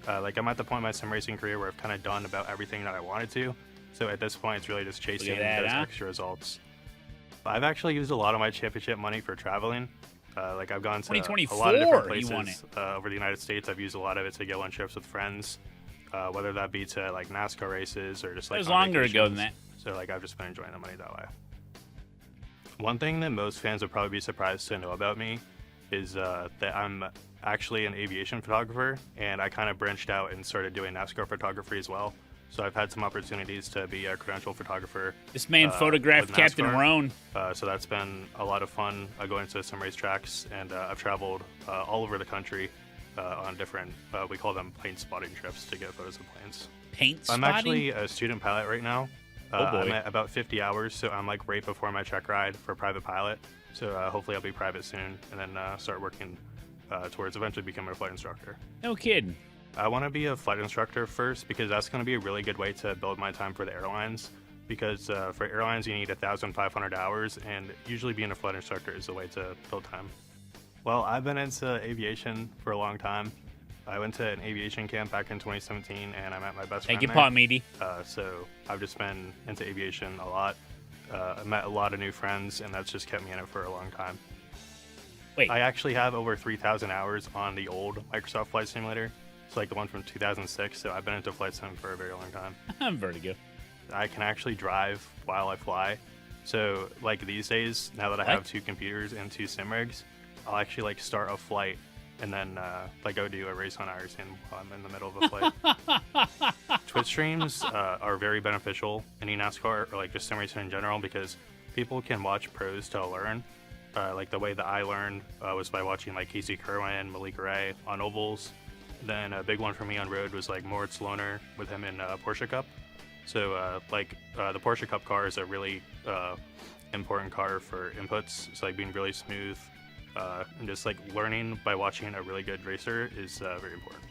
I'm at the point in my sim racing career where I've kind of done about everything that I wanted to. So at this point, it's really just chasing that, those huh? extra results. But I've actually used a lot of my championship money for traveling. I've gone to a lot of 2024, different he places won it. over the United States. I've used a lot of it to go on trips with friends, whether that be to NASCAR races or just That was on longer ago than vacations. that. So I've just been enjoying the money that way. One thing that most fans would probably be surprised to know about me is that I'm actually an aviation photographer, and I kind of branched out and started doing NASCAR photography as well. So I've had some opportunities to be a credential photographer. This man photographed with Captain NASCAR. Roan. So that's been a lot of fun going to some racetracks, and I've traveled all over the country on different, we call them plane spotting trips to get photos of planes. Paint I'm spotting? actually a student pilot right now. Oh boy. I'm at about 50 hours, so I'm like right before my check ride for private pilot. So hopefully I'll be private soon, and then start working towards eventually becoming a flight instructor. No kidding. I want to be a flight instructor first because that's going to be a really good way to build my time for the airlines. Because for airlines, you need 1,500 hours, and usually being a flight instructor is the way to build time. Well, I've been into aviation for a long time. I went to an aviation camp back in 2017, and I met my best friend Thank you, there. Paul Meady. So I've just been into aviation a lot. I met a lot of new friends, and that's just kept me in it for a long time. Wait. I actually have over 3,000 hours on the old Microsoft Flight Simulator. It's like the one from 2006, so I've been into flight sim for a very long time. I'm Vertigo. I can actually drive while I fly. So like these days, now that I have 2 computers and 2 sim rigs, I'll actually like start a flight and then like go do a race on iRacing while I'm in the middle of a flight. Twitch streams are very beneficial in eNASCAR or like just sim racing in general because people can watch pros to learn. Like the way that I learned was by watching like Casey Kerwin, Malik Ray on ovals. Then a big one for me on road was like Moritz Lohner with him in Porsche Cup. So the Porsche Cup car is a really important car for inputs. It's like being really smooth and just like learning by watching a really good racer is very important.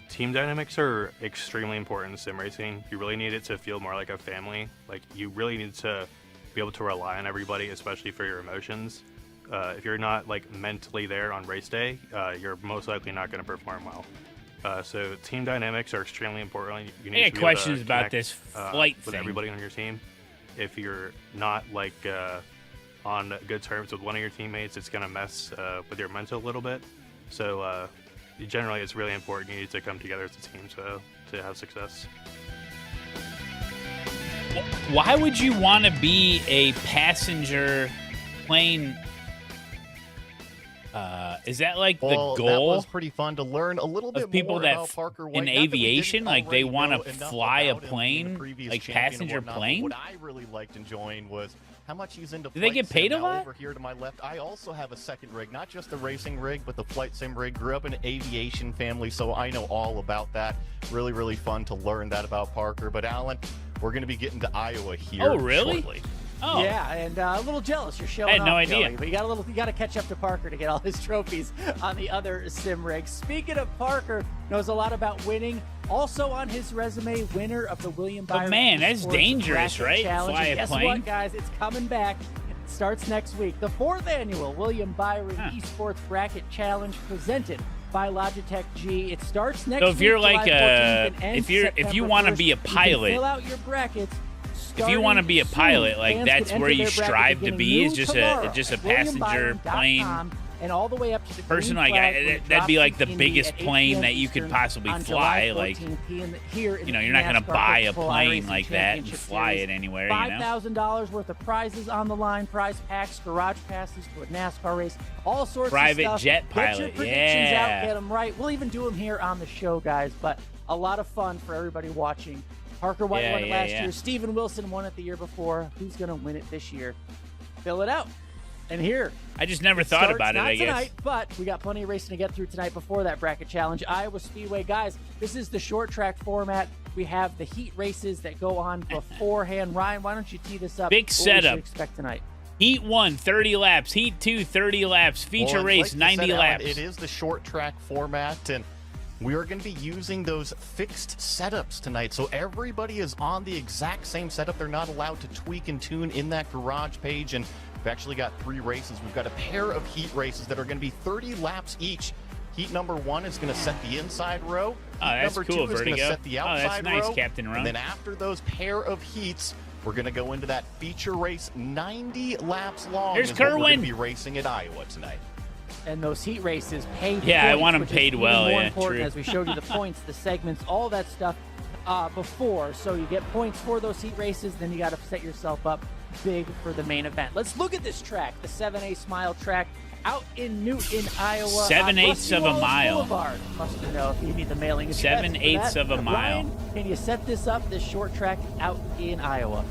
Team dynamics are extremely important in sim racing. You really need it to feel more like a family. Like you really need to be able to rely on everybody, especially for your emotions. If you're not like mentally there on race day, you're most likely not going to perform well. So team dynamics are extremely important. You need I to got be questions able to about connect, this flight with thing. everybody on your team. If you're not like on good terms with one of your teammates, it's going to mess with your mental a little bit. So generally, it's really important. You need to come together as a team to have success. Why would you want to be a passenger plane? Is that like the Well, goal? that was pretty fun to learn a little bit of people more that about Parker White. in Not that we didn't aviation, like they already want know to enough fly a about him being the plane, previous like champion and passenger whatnot, but plane? What I really liked enjoying was how much he's into Do they flight get sim. paid a Now, lot? Over here to my left, I also have a second rig, not just the racing rig, but the flight sim rig. Grew up in an aviation family, so I know all about that. Really, really fun to learn that about Parker. But Alan, we're going to be getting to Iowa here Oh, really? shortly. Oh, Yeah, and a little jealous. You're showing I had no off, idea. Joey, but you got to catch up to Parker to get all his trophies on the other sim rigs. Speaking of Parker, knows a lot about winning. Also on his resume, winner of the William Byron. man, that's Esports dangerous, Bracket right? Challenge. Fly a And guess plane? what, guys? It's coming back. It starts next week. The 4th annual William Byron Esports Bracket Challenge presented by Logitech G. It starts next So week. if you're like July 14th, and ends if you September want to 1st. be a You can pilot, fill out your brackets. if you want to be a pilot, Soon, like fans that's can where enter you their bracket strive to beginning be is noon just tomorrow a at passenger plane WilliamByron.com, and all the way up to the person. green Like flag when it that'd be drops like the in Indy biggest at 8 plane p.m. that you could Eastern possibly on fly. July Like 14th here in you're the not gonna NASCAR buy a Full plane iRacing like that and Championship fly Series. it anywhere. You know. $5,000 worth of prizes on the line, prize packs, garage passes to a NASCAR race, all sorts Private of stuff. jet Get your pilot, predictions yeah. out, get them right. We'll even do them here on the show, guys. But a lot of fun for everybody watching. Parker White won it last year. Steven Wilson won it the year before. Who's going to win it this year? Fill it out. And here. I just never thought starts about it, not I guess. tonight, but we got plenty of racing to get through tonight before that bracket challenge. Iowa Speedway. Guys, this is the short track format. We have the heat races that go on beforehand. Ryan, why don't you tee this up? Big what we setup. should expect tonight. Heat 1, 30 laps. Heat 2, 30 laps. Feature Well, race, like you 90 said, Alan, laps. it is the short track format, and we are going to be using those fixed setups tonight. So everybody is on the exact same setup. They're not allowed to tweak and tune in that garage page. And we've actually got 3 races. We've got a pair of heat races that are going to be 30 laps each. Heat number 1 is going to set the inside row. Heat that's number cool, 2 is going to Vertigo. set the Oh, outside that's nice, row. Captain Roan. And then after those pair of heats, we're going to go into that feature race 90 laps long. Here's is what we're going Kerwin. to be racing at Iowa tonight. And those heat races pay Yeah, I points, want 'em which is paid even well, more yeah, important true. as we showed you the points, the segments, all that stuff before. So you get points for those heat races, then you got to set yourself up big for the main event. Let's look at this track, the 7A Smile track out in Newton, Iowa. 7/8 of a Wallace mile. Boulevard. Must know if you need the mailing address. 7/8 for that. of a mile. Ryan, can you set this up, this short track out in Iowa?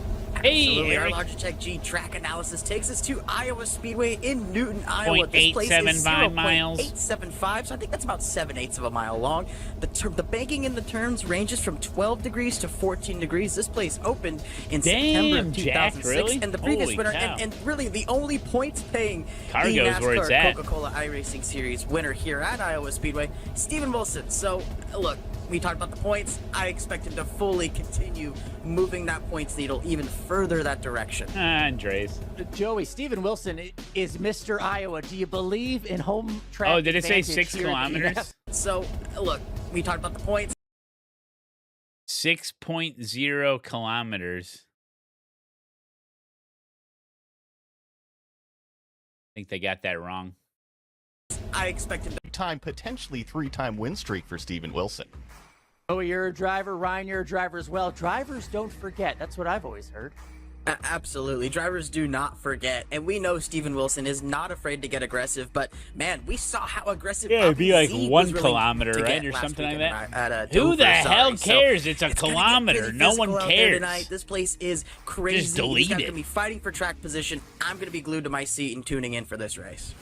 Absolutely. Our Eric. Logitech G track analysis takes us to Iowa Speedway in Newton, Iowa. This place is 0.875 miles. 0.875, so I think that's about 7/8 of a mile long. The banking in the turns ranges from 12 degrees to 14 degrees. This place opened in September of 2006, really? and the previous Holy winner, cow. and really the only points-paying Cargo's where it's eNASCAR at. Coca-Cola iRacing Series winner here at Iowa Speedway, Steven Wilson. So, look, we talked about the points. I expect him to fully continue moving that points needle even further that direction. Andres. Joey, Steven Wilson is Mr. Iowa. Do you believe in home track? Oh, did it say advantage 6 here at the kilometers? So, look, we talked about the points. 6.0 kilometers. I think they got that wrong. I expect him to Time, potentially 3-time win streak for Steven Wilson. Oh, you're a driver. Ryan, you're a driver as well. Drivers don't forget. That's what I've always heard. Absolutely. Drivers do not forget. And we know Steven Wilson is not afraid to get aggressive, but man, we saw how aggressive Yeah, it'd be Bobby like Z 1 was willing kilometer, to right? get Or last something like weekend that. at Who Dover, the hell sorry. cares? It's a gonna get kilometer. pretty No physical one out there cares. tonight. This place is crazy. Just delete He's it. going to be fighting for track position. I'm going to be glued to my seat and tuning in for this race.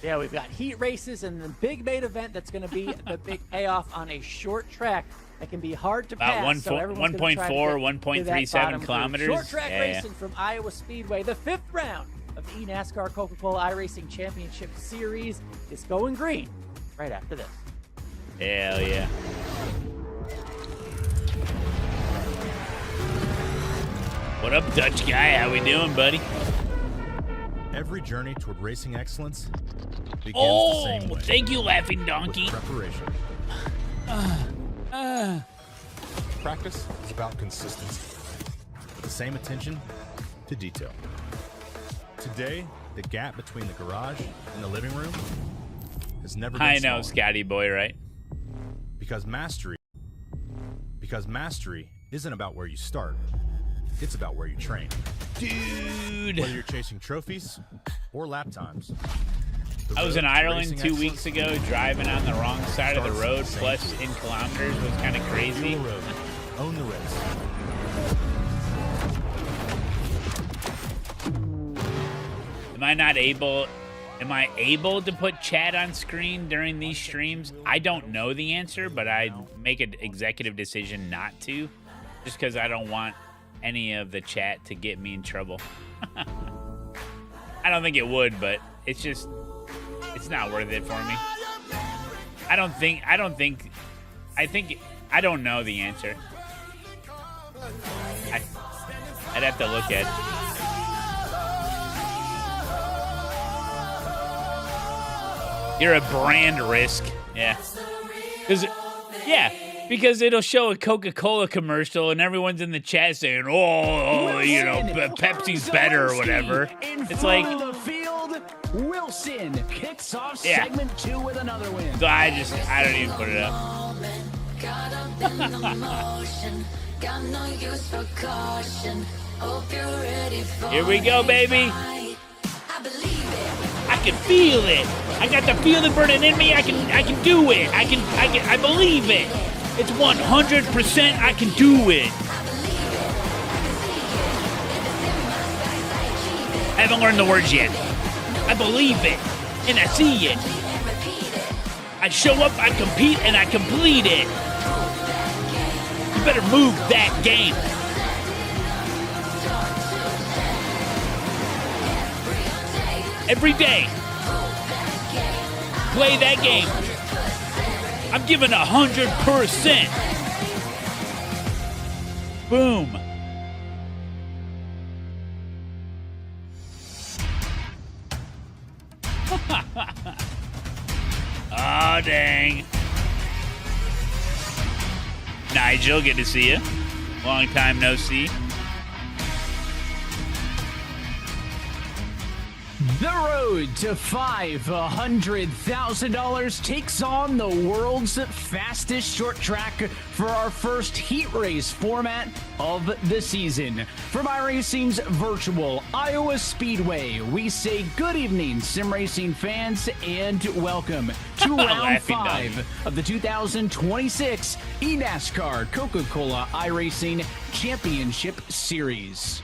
Yeah, we've got heat races and the big main event that's going to be the big payoff on a short track that can be hard to About pass. So everyone's gonna try to 1.4, get to that 1.37 bottom group. kilometers. Short track Yeah. racing from Iowa Speedway. The 5th round of the eNASCAR Coca-Cola iRacing Championship Series is going green right after this. Hell yeah. What up, Dutch guy? How we doing, buddy? Every journey toward racing excellence begins the same Oh, way. thank you, Laughing Donkey. With preparation. Practice is about consistency. The same attention to detail. Today, the gap between the garage and the living room has never been I know, smaller. Scotty boy, right? Because mastery isn't about where you start. It's about where you train. Dude. Whether you're chasing trophies or lap times. the I was road in to Ireland racing 2 weeks excellence ago, driving on the wrong side of the starts road, the same plus field. 10 kilometers was kind of crazy. Fuel road. Own the race. Am I able to put chat on screen during these streams? I don't know the answer, but I make an executive decision not to, just because I don't want any of the chat to get me in trouble. I don't think it would, but it's not worth it for me. I don't know the answer. I'd have to look at it. You're a brand risk. Yeah. Because it'll show a Coca-Cola commercial and everyone's in the chat saying, Pepsi's better or whatever. It's like, the field, Wilson kicks off Yeah. segment 2 with another win. so I don't even put it up. Here we go, baby. I can feel it. I got the feeling burning in me. I can do it. I believe it. It's 100% I can do it. I haven't learned the words yet. I believe it, and I see it. I show up, I compete, and I complete it. You better move that game. Every day. Play that game. I'm giving 100%. Boom. Oh, dang. Nigel, good to see you. Long time no see. The road to $500,000 takes on the world's fastest short track for our first heat race format of the season. From iRacing's virtual Iowa Speedway, we say good evening, sim racing fans, and welcome to round Laughing 5 of the 2026 eNASCAR Coca-Cola iRacing Championship Series.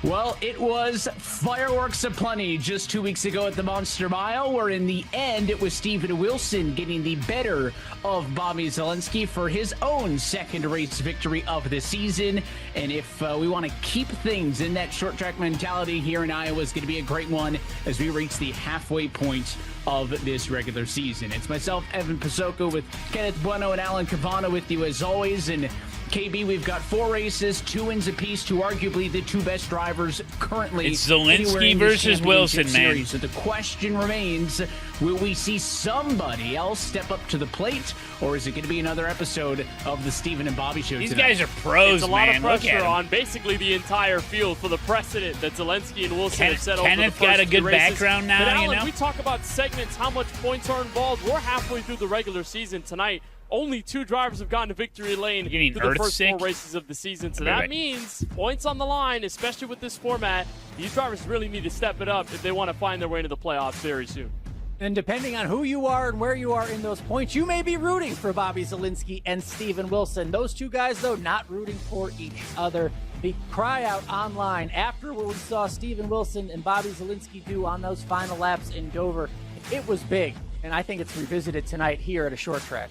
Well, it was fireworks aplenty just 2 weeks ago at the Monster Mile, where in the end it was Steven Wilson getting the better of Bobby Zalenski for his own second race victory of the season. And if we want to keep things in that short track mentality here in Iowa, it's going to be a great one as we reach the halfway point of this regular season. It's myself, Evan Pasoko, with Kenneth Bueno and Alan Cavana with you as always. And KB, we've got 4 races, 2 wins apiece to arguably the 2 best drivers currently. It's Zalenski versus Wilson, man. So the question remains, will we see somebody else step up to the plate, or is it going to be another episode of the Steven and Bobby Show These tonight? guys are pros, It's a lot man. of Look at pressure them. on basically the entire field for the precedent that Zelensky and Wilson have set over the Kenneth first got a good 3 races. background now, But Alan, you know? we talk about segments, how much points are involved. We're halfway through the regular season tonight. Only 2 drivers have gotten to victory lane Getting through the first earth-sick? 4 races of the season. So Right. that means points on the line, especially with this format. These drivers really need to step it up if they want to find their way into the playoffs very soon. And depending on who you are and where you are in those points, you may be rooting for Bobby Zalenski and Steven Wilson. Those 2 guys, though, not rooting for each other. The cry out online after what we saw Steven Wilson and Bobby Zalenski do on those final laps in Dover, it was big. And I think it's revisited tonight here at a short track.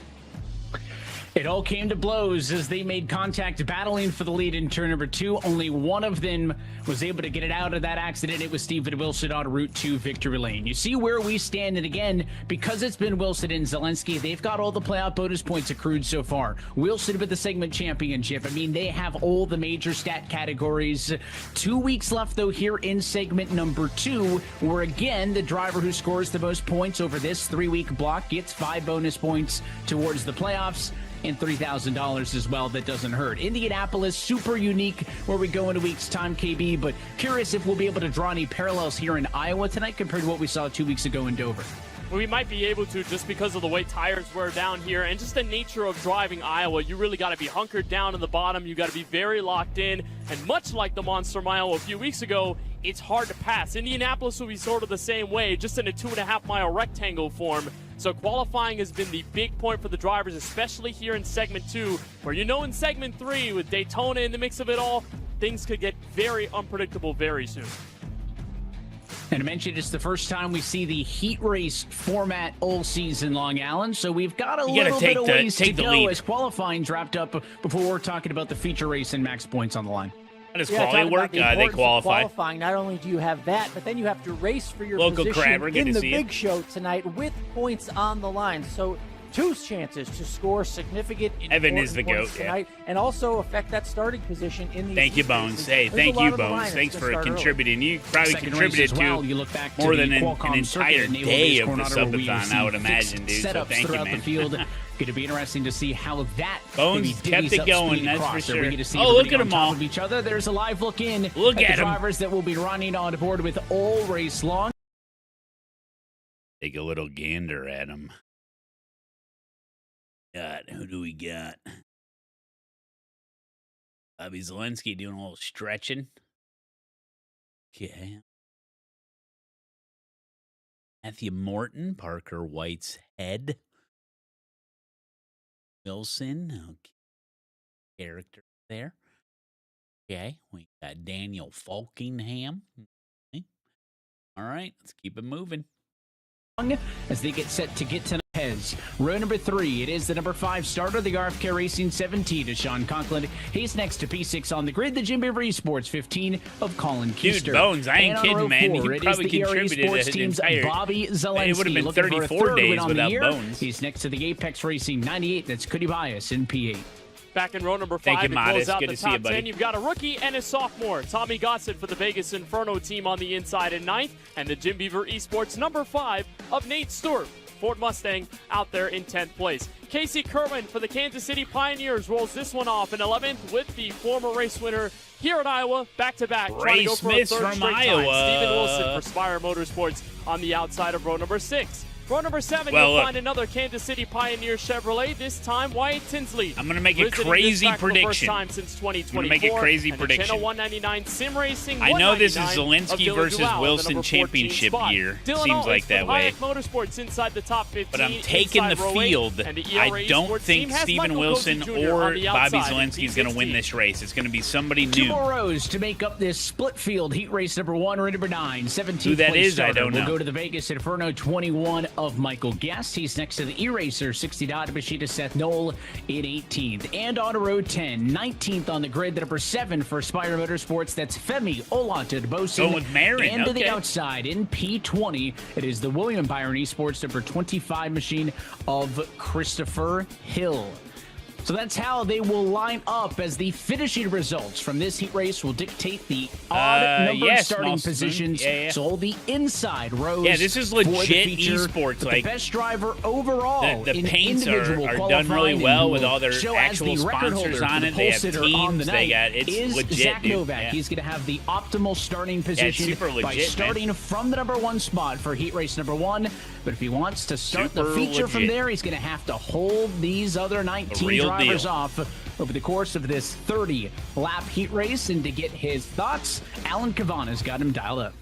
It all came to blows as they made contact battling for the lead in turn number 2. Only one of them was able to get it out of that accident. It was Steven Wilson on route to victory lane. You see where we stand, and again, because it's been Wilson and Zalenski, they've got all the playoff bonus points accrued so far. Wilson with the segment championship. I mean, they have all the major stat categories. 2 weeks left, though, here in segment number 2, where again, the driver who scores the most points over this 3-week block gets 5 bonus points towards the playoffs. And $3,000 as well. That doesn't hurt. Indianapolis, super unique where we go in a week's time, KB, but curious if we'll be able to draw any parallels here in Iowa tonight compared to what we saw 2 weeks ago in Dover. We might be able to just because of the way tires wear down here and just the nature of driving Iowa. You really got to be hunkered down in the bottom. You got to be very locked in. And much like the Monster Mile a few weeks ago, it's hard to pass. Indianapolis will be sort of the same way, just in a 2.5-mile rectangle form. So qualifying has been the big point for the drivers, especially here in segment 2, where in segment 3, with Daytona in the mix of it all, things could get very unpredictable very soon. And I mentioned it's the first time we see the heat race format all season long, Alan. So we've got a little bit of ways to go as qualifying's wrapped up before we're talking about the feature race and max points on the line. How does quality work? They qualify. Qualifying, not only do you have that, but then you have to race for your Local position crabber, in the big show tonight with points on the line. So 2 chances to score significant Evan is the GOAT tonight, and also affect that starting position in the. Thank you, Bones. Hey, thank you, Bones. Thanks for contributing. You probably contributed to you look back more to than the an entire day of the subathon, I would imagine, dude. So thank you, man. The field. Going to be interesting to see how that Bones kept it going, that's for sure. Oh, look at them all. Of each other. There's a live look in look at the drivers that will be running on board with all race long. Take a little gander at them. Who do we got? Bobby Zalenski doing a little stretching. Okay. Matthew Morton, Parker White's head. Wilson, okay. Character there. Okay, we got Daniel Falkingham. Okay. All right, let's keep it moving. As they get set to get to Pez. Row number 3, it is the number 5 starter, the RFK Racing 17 to Sean Conklin. He's next to P6 on the grid, the Jim Beaver Esports 15. Of Colin Keister. Dude, Bones, I ain't kidding, man. He probably contributed to the entire Bobby Zalenski. It would have been 34 days without Bones. He's next to the Apex Racing 98. That's Cody Bias in P8. Back in row number 5 to close out the top 10, you, you've got a rookie and a sophomore. Tommy Gossett for the Vegas Inferno team on the inside in 9th, and the Jim Beaver Esports number 5 of Nate Stewart, Ford Mustang, out there in 10th place. Casey Kerwin for the Kansas City Pioneers rolls this one off in 11th with the former race winner here at Iowa, back-to-back, trying to go for a third straight time. Steven Wilson for Spire Motorsports on the outside of row number 6. Row number 7, you'll find another Kansas City Pioneer Chevrolet, this time Wyatt Tinsley. I'm going to make a crazy prediction. First time since 2024. I'm going to make a crazy prediction. Channel 199 Sim Racing. I know this is Zelensky versus Wilson championship year. Seems like that way. Motorsports inside the top 15. But I'm taking the field. I don't think Steven Wilson or Bobby Zelensky is going to win this race. It's going to be somebody new. 2 more rows to make up this split field heat race number 1 or number 9. 17th Who that place is, starter. I don't know. We'll go to the Vegas Inferno 21 of Michael Guest. He's next to the E-Racer 69 Machida Seth Knoll in 18th. And on row 10, 19th on the grid, the number 7 for Spire Motorsports. That's Femi Olatubosin. Going with Marin. And to the outside in P20, it is the William Byron Esports number 25 machine of Christopher Hill. So that's how they will line up, as the finishing results from this heat race will dictate the odd numbered starting positions. So the inside rows. Yeah, this is legit esports. Like the best driver overall. The paints are done really well with all their actual sponsors on it. They have teams. They got it's legit. Zach Novak. Yeah. He's going to have the optimal starting position by starting from the number 1 spot for heat race number 1. But if he wants to start the feature from there, he's going to have to hold these other 19 drivers off over the course of this 30-lap heat race. And to get his thoughts, Alan Cavana's got him dialed up.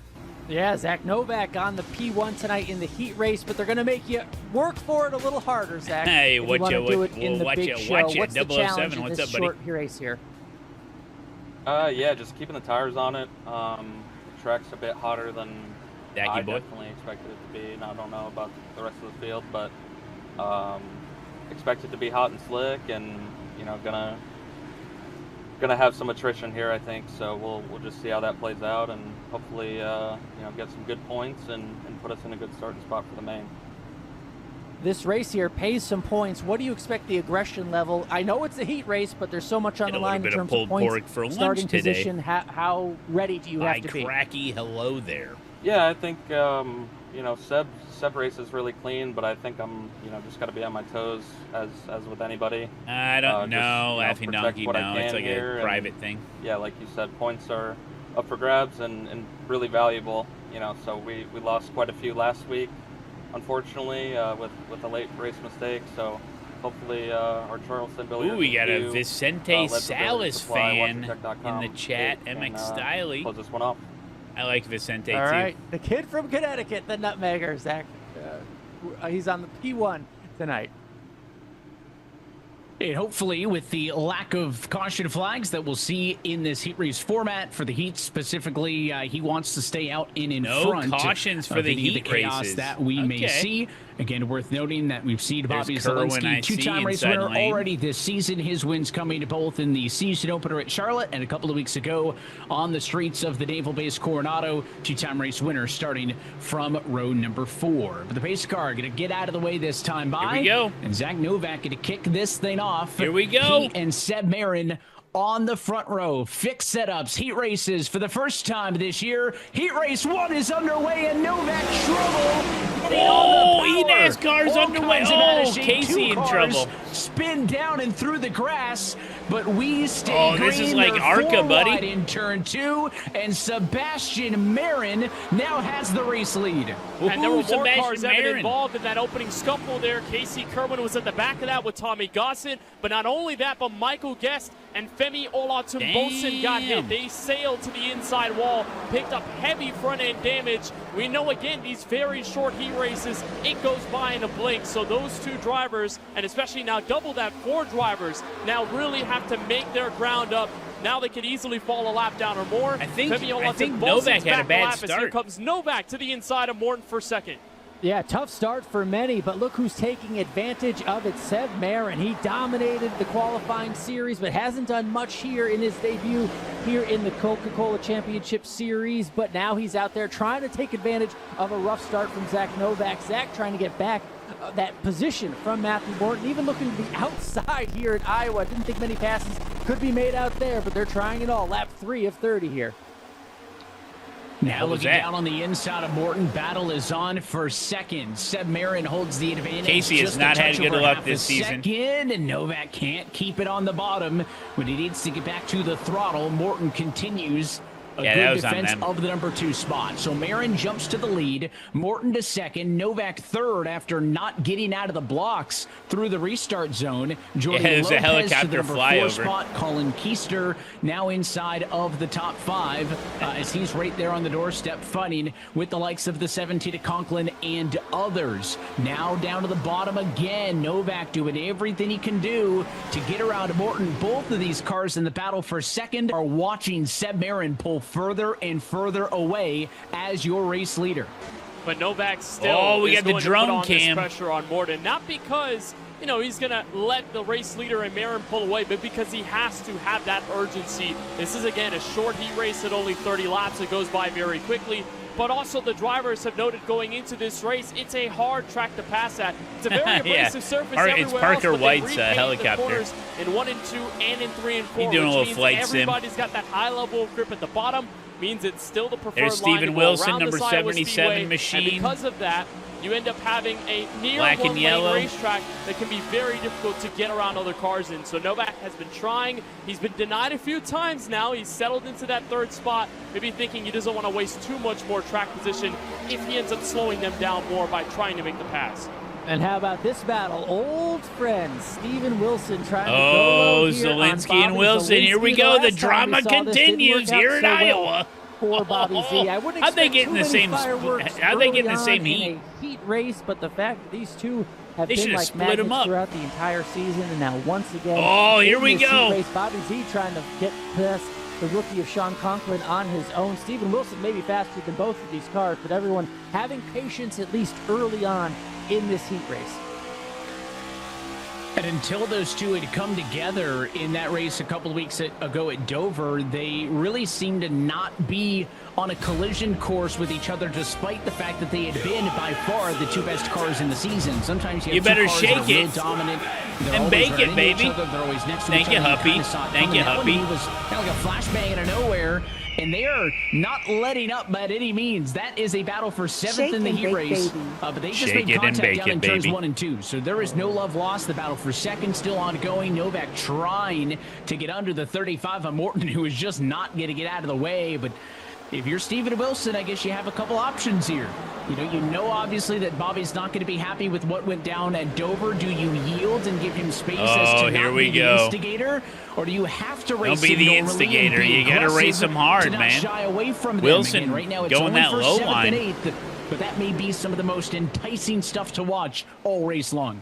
Yeah, Zach Novak on the P1 tonight in the heat race, but they're going to make you work for it a little harder, Zach. Hey, watch it. What's the challenge in What's this up, buddy? short race here? Yeah, just keeping the tires on it. The track's a bit hotter than I definitely expected it to be, and I don't know about the rest of the field, but expect it to be hot and slick, and gonna have some attrition here, I think. So we'll just see how that plays out, and hopefully get some good points and put us in a good starting spot for the main. This race here pays some points. What do you expect the aggression level? I know it's a heat race, but there's so much on the line in terms of points. For starting today. position, how ready do you have to be? Cracky, hello there. Yeah, I think Seb race is really clean, but I think I'm just got to be on my toes as with anybody. I don't know, Laughing Donkey. No, it's like a private thing. Yeah, like you said, points are up for grabs and really valuable. So we lost quite a few last week, unfortunately, with a late race mistake. So hopefully our Charleston Billy. Ooh, we got a Vicente Salas fan in the chat. MX Stiley. Close this one off. I like Vicente too. All right, the kid from Connecticut, the Nutmegger, Zach. He's on the P1 tonight. And hopefully, with the lack of caution flags that we'll see in this heat race format for the heat specifically, he wants to stay out in front. No cautions for the heat chaos races that we may see. Again, worth noting that we've seen Bobby Zelensky, 2-time race winner already this season. His wins coming both in the season opener at Charlotte and a couple of weeks ago on the streets of the naval base Coronado. 2-time race winner starting from row number 4. But the pace car going to get out of the way this time by. Here we go. And Zach Novak going to kick this thing off. Here we go. He and Seb Marin on the front row. Fixed setups, heat races for the first time this year. Heat race 1 is underway, and Novak trouble. Oh, eNASCAR's underway. Oh, Casey in trouble. Spin down and through the grass, but we stay green. This is like ARCA, buddy. In turn 2, and Sebastian Marin now has the race lead. And there were more cars that were involved in that opening scuffle there. Casey Kerwin was at the back of that with Tommy Gossett. But not only that, but Michael Guest and Femi Olatubosin got hit. They sailed to the inside wall, picked up heavy front-end damage. We know, again, these very short heat races, it goes by in a blink. So those 2 drivers, and especially now double that 4 drivers, now really have to make their ground up. Now they could easily fall a lap down or more. I think Novak had a bad start. Here comes Novak to the inside of Morton for second. Yeah, tough start for many, but look who's taking advantage of it. Seb Marin, he dominated the qualifying series, but hasn't done much here in his debut here in the Coca-Cola Championship Series. But now he's out there trying to take advantage of a rough start from Zach Novak. Zach trying to get back that position from Matthew Morton, even looking to the outside here in Iowa. Didn't think many passes could be made out there, but they're trying it all. Lap 3 of 30 here. Now looking down on the inside of Morton, battle is on for second. Seb Marin holds the advantage. Casey has not had good luck this season. And Novak can't keep it on the bottom when he needs to get back to the throttle. Morton continues A Yeah, that good was on defense them. of the number 2 spot. So Marin jumps to the lead, Morton to second, Novak third after not getting out of the blocks through the restart zone. Jordan there's a Lopez to helicopter the number 4 flyover. spot. Colin Keister now inside of the top 5 as he's right there on the doorstep fighting with the likes of the 17 to Conklin and others. Now down to the bottom again. Novak doing everything he can do to get around Morton. Both of these cars in the battle for second are watching Seb Marin pull further and further away as your race leader. But Novak still we is got the going to drone put on this cam. pressure on Morton. Not because, he's going to let the race leader and Marin pull away, but because he has to have that urgency. This is, again, a short heat race at only 30 laps. It goes by very quickly. But also the drivers have noted going into this race, it's a hard track to pass at. It's a very abrasive surface everywhere It's Parker else, but White's they repainted helicopter. the corners in 1 and 2 and in 3 and 4, He's doing a which little means flight sim. everybody's got that high level of grip at the bottom. Means it's still the preferred There's line Steven to go Wilson, around number this Iowa 77 Speedway, machine. And because of that, you end up having a near Black and one-lane yellow. racetrack that can be very difficult to get around other cars in. So Novak has been trying. He's been denied a few times now. He's settled into that 3rd spot, maybe thinking he doesn't want to waste too much more track position if he ends up slowing them down more by trying to make the pass. And how about this battle? Old friends, Steven Wilson trying to go Oh, low here on Zelensky and Bobby Wilson. Here we Zelensky. go. The last time we drama saw this, didn't continues work out here in so well Iowa. For Bobby Z. I wouldn't How'd they expect get in too the many same fireworks how'd they get in the early same on heat? in a heat race, but the fact that these two have They been should've like split 'em magnets up. throughout the entire season, and now once again, Oh, here in we this go. heat race, Bobby Z trying to get past the rookie of Sean Conklin on his own. Steven Wilson may be faster than both of these cars, but everyone having patience at least early on in this heat race. And until those two had come together in that race a couple of weeks ago at Dover, they really seemed to not be on a collision course with each other, despite the fact that they had been by far the 2 best cars in the season. Sometimes you have better two cars shake that are real it dominant. They're and always bake running it, into baby. each other. They're always next to Thank each you, other. Huppy. Kinda saw it Thank coming. you, That one, Huppy. he was kind of like a flashbang out of nowhere. And they are not letting up by any means. That is a battle for 7th Shake in the and heat bake, race. baby. But they just Shake made it and contact bake down in it, turns baby. 1 and 2. So there is no love lost. The battle for second still ongoing. Novak trying to get under the 35 on Morton, who is just not going to get out of the way. But if you're Steven Wilson, I guess you have a couple options here. You know obviously that Bobby's not going to be happy with what went down at Dover. Do you yield and give him space as to here not we be go. the instigator? Or do you have to race Don't be him the normally instigator. and be You gotta race aggressive him hard, to not man. shy away from them? Wilson Again, right now it's going only that for low 7th line. and 8th, but that may be some of the most enticing stuff to watch all race long.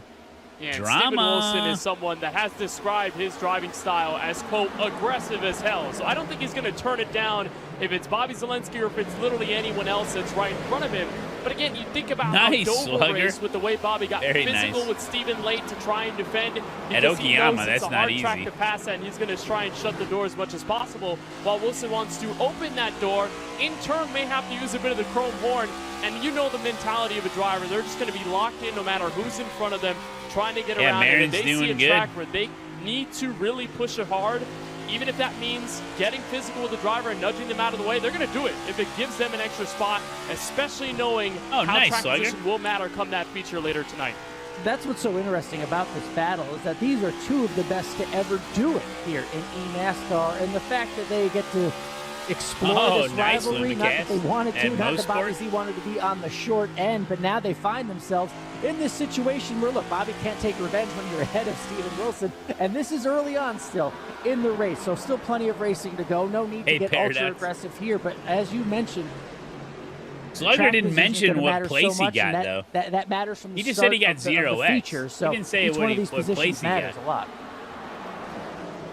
And Drama. Steven Wilson is someone that has described his driving style as, quote, aggressive as hell. So I don't think he's going to turn it down if it's Bobby Zelensky or if it's literally anyone else that's right in front of him. But again, you think about Nice, how Dover Slugger. race with the way Bobby got Very physical nice. with Steven late to try and defend. At Because he knows Okayama, it's that's a not hard track easy. to pass at, and he's going to try and shut the door as much as possible. While Wilson wants to open that door, in turn may have to use a bit of the chrome horn. And you know the mentality of a driver. They're just going to be locked in no matter who's in front of them, trying to get Yeah, around. And Marin's if they see a doing good. track where they need to really push it hard, even if that means getting physical with the driver and nudging them out of the way, they're going to do it if it gives them an extra spot, especially knowing how nice, track Slugger. position will matter come that feature later tonight. That's what's so interesting about this battle is that these are two of the best to ever do it here in eNASCAR, and the fact that they get to explore this nice, rivalry, not that they Lumicast. wanted to, And not that Bobby Mosport. Z wanted to be on the short end, but now they find themselves in this situation where, look, Bobby can't take revenge when you're ahead of Steven Wilson, and this is early on still in the race, so still plenty of racing to go. No need to get Paradox. ultra aggressive here, but as you mentioned, Slugger track didn't position's mention gonna what matter place so he much, got, and though. That matters from the He just start said he got of the 0x. feature, so He didn't say each what one of he- these what place positions he matters got. a lot.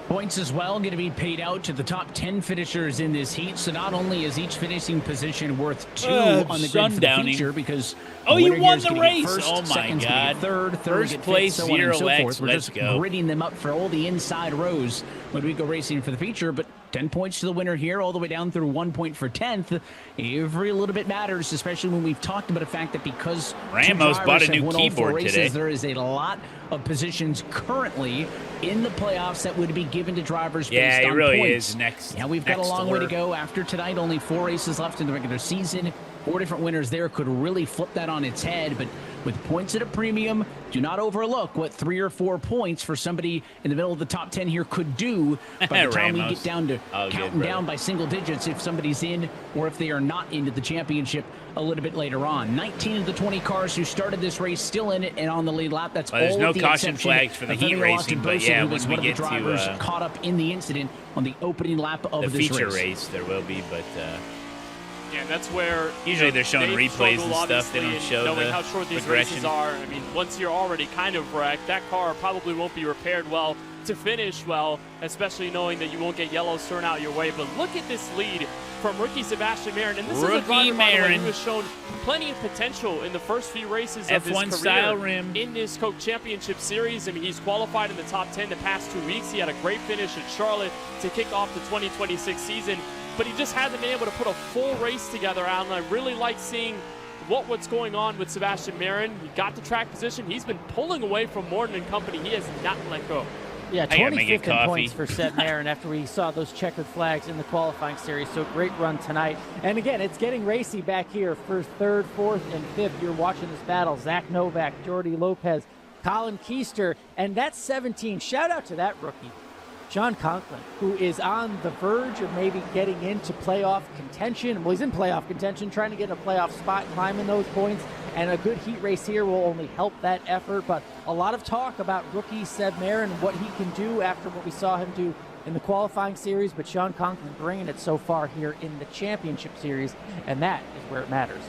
Points as well going to be paid out to the top 10 finishers in this heat. So not only is each finishing position worth 2 on the grid for the sundowning. feature, because Oh, the you winner won here is the gonna get race. First, Oh, my second's gonna God. get third First gonna get place, fifth, so on and so 0x. forth. We're Let's just go. gridding them up for all the inside rows when we go racing for the feature. But 10 points to the winner here, all the way down through 1 point for 10th. Every little bit matters, especially when we've talked about the fact that because Ramos two bought a drivers new have won all 4 keyboard races, today. there is a lot of positions currently in the playoffs that would be given to drivers Yeah, based he on really points. is next. Yeah, we've got a next long way to door. go after tonight. Only 4 races left in the regular season. 4 different winners there could really flip that on its head. But with points at a premium, do not overlook what 3 or 4 points for somebody in the middle of the top 10 here could do by the time we get down to counting down by single digits if somebody's in or if they are not into the championship a little bit later on. 19 of the 20 cars who started this race still in it and on the lead lap. That's there's all no of the caution exception flags for the heat racing, but yeah, when we get to caught up in the incident on the opening lap of the this feature race. race, there will be, but yeah, that's where usually they're showing replays and stuff. They don't show knowing the how short these progression. races are. I mean, once you're already kind of wrecked, that car probably won't be repaired well to finish well, especially knowing that you won't get yellows thrown out your way. But look at this lead from rookie Sebastian Marin, and this is a driver, by the way, who has shown plenty of potential in the first few races of his F1 career style rim in this Coke Championship Series. I mean, he's qualified in the top 10 the past 2 weeks. He had a great finish at Charlotte to kick off the 2026 season, but he just hasn't been able to put a full race together, Alan. I really like seeing what's going on with Sebastian Marin. He got the track position. He's been pulling away from Morton and company. He has not let go. Yeah, 25th in points for Seb Marin after we saw those checkered flags in the qualifying series. So great run tonight. And again, it's getting racy back here for 3rd, 4th, and 5th. You're watching this battle. Zach Novak, Jordi Lopez, Colin Keister, and that's 17. Shout out to that rookie, Sean Conklin, who is on the verge of maybe getting into playoff contention. Well, he's in playoff contention, trying to get a playoff spot, climbing those points. And a good heat race here will only help that effort. But a lot of talk about rookie Seb Marin, what he can do after what we saw him do in the qualifying series. But Sean Conklin bringing it so far here in the championship series, and that is where it matters.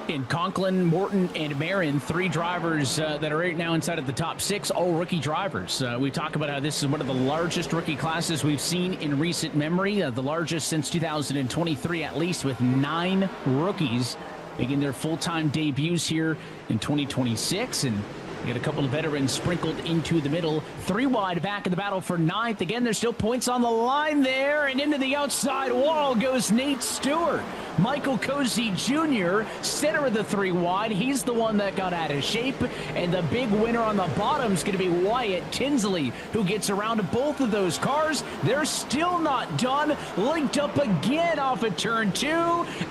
In Conklin, Morton, and Marin, 3 drivers that are right now inside of the top 6, all rookie drivers. We talk about how this is one of the largest rookie classes we've seen in recent memory, the largest since 2023 at least, with 9 rookies making their full-time debuts here in 2026. And we got a couple of veterans sprinkled into the middle. 3 wide back in the battle for 9th. Again, there's still points on the line there. And into the outside wall goes Nate Stewart. Michael Cozy Jr., center of the 3 wide. He's the one that got out of shape. And the big winner on the bottom is going to be Wyatt Tinsley, who gets around both of those cars. They're still not done. Linked up again off of turn 2.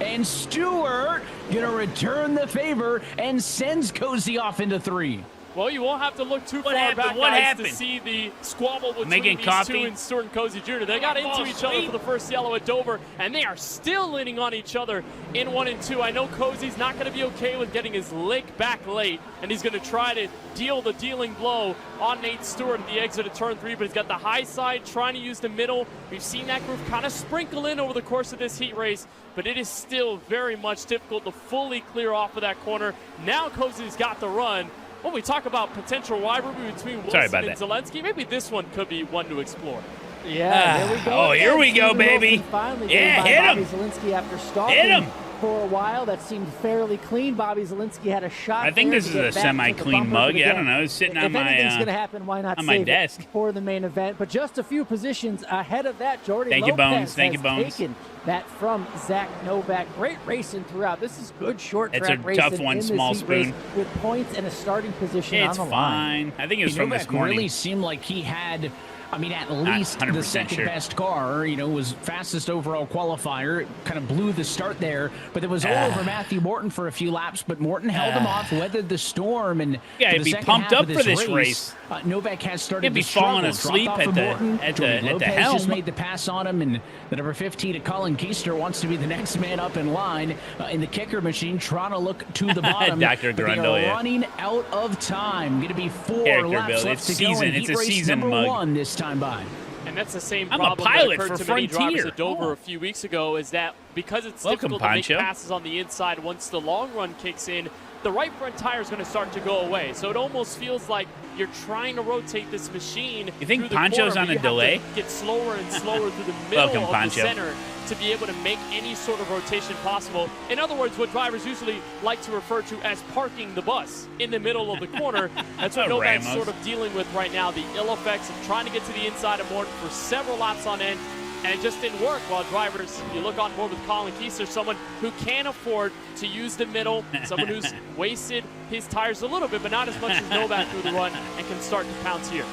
And Stewart going to return the favor and sends Cozy off into 3. Well, you won't have to look too far back, guys, to see the squabble between these 2 and Stewart and Cozy Jr. They got into each other for the first yellow at Dover, and they are still leaning on each other in 1 and 2. I know Cozy's not going to be okay with getting his lick back late, and he's going to try to deal the dealing blow on Nate Stewart at the exit of turn 3, but he's got the high side, trying to use the middle. We've seen that group kind of sprinkle in over the course of this heat race, but it is still very much difficult to fully clear off of that corner. Now Cozy's got the run. When we talk about potential rivalry between Wilson and Zelensky, maybe this one could be one to explore. Yeah, there we go. Oh, here we go, baby. Finally yeah, hit Bobby him. Zelensky after stalking for a while. That seemed fairly clean. Bobby Zelensky had a shot. I think this is a semi-clean mug. I don't know. It's sitting on my If anything's going to happen, why not save desk it for the main event? But just a few positions ahead of that, Jordi Thank Lopez you, Bones. taken that from Zach Novak. Great racing throughout. This is good short track racing. It's a tough one, in small this heat spoon. race with points and a starting position on the line. It's fine. I think it was from this morning. Really seemed like he had, I mean, at least the second best car, you know, was fastest overall qualifier. Kind of blew the start there, but it was all over Matthew Morton for a few laps, but Morton held him off, weathered the storm, and he'd be pumped up for this race. Novak has started to falling asleep at the helm. Just made the pass on him, and the number 15 Colin Keister wants to be the next man up in line in the kicker machine, trying to look to the bottom. Dr. Grundle, they are running out of time. Going to be 4 laps build. left It's to go in It's heat a race season number mug. 1 this time by. And that's the same I'm problem a pilot that occurred for to many drivers Frontier. at Dover a few weeks ago, is that because it's Welcome, difficult Pancho. to make passes on the inside once the long run kicks in, the right front tire is going to start to go away. So it almost feels like you're trying to rotate this machine. You think through the Pancho's corner, on but a you delay? have to get slower and slower through the middle Welcome, of Pancho. the center to be able to make any sort of rotation possible. In other words, what drivers usually like to refer to as parking the bus in the middle of the corner. That's what Novak's sort of dealing with right now, the ill effects of trying to get to the inside of Morton for several laps on end. And it just didn't work. While drivers, you look on board with Colin Keister, someone who can afford to use the middle, someone who's wasted his tires a little bit, but not as much as Novak through the run, and can start to pounce here.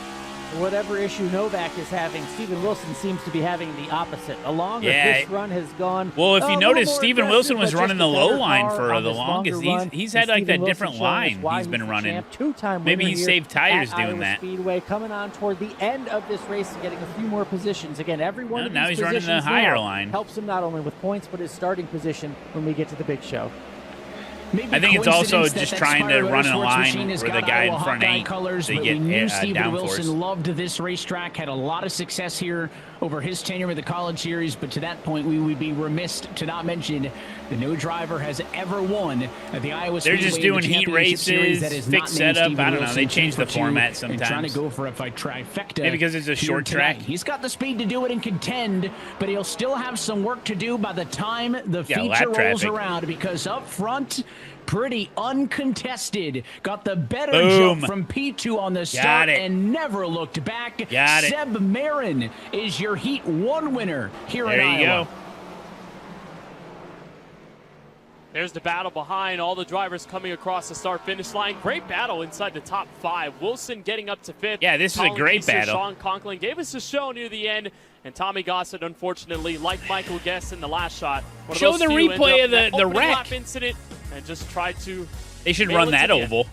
whatever issue Novak is having, Steven Wilson seems to be having the opposite. The longer this run has gone. Well, if you notice, Steven Wilson was running the low line for the this longest. run, He's had like Steven that different Wilson showing us line why he's been the running. champ, two-time Maybe winner he here saved tires at doing Iowa that. Speedway, coming on toward the end of this race and getting a few more positions. Again, every one of now these he's running the positions higher now line. helps him not only with points, but his starting position when we get to the big show. I think it's also just trying to run in a line where the guy in front ain't colors, to but we knew get Steven downforce. Wilson loved this racetrack, had a lot of success here over his tenure with the College Series, but to that point, we would be remiss to not mention that no driver has ever won at the Iowa Speedway. They're just doing heat races, fixed setup. I don't know. They change the format sometimes. And trying to go for a trifecta. Maybe because it's a short track. He's got the speed to do it and contend, but he'll still have some work to do by the time the feature rolls around, because up front, pretty uncontested. Got the better jump from P2 on the start and never looked back. Seb Marin is your Heat 1 winner here in Iowa. There you go. There's the battle behind, all the drivers coming across the start-finish line. Great battle inside the top 5. Wilson getting up to 5th. Yeah, this is a great battle. Sean Conklin gave us a show near the end, and Tommy Gossett, unfortunately, like Michael Guest in the last shot. Show the replay of the wreck. Lap incident and just try to. They should run that oval.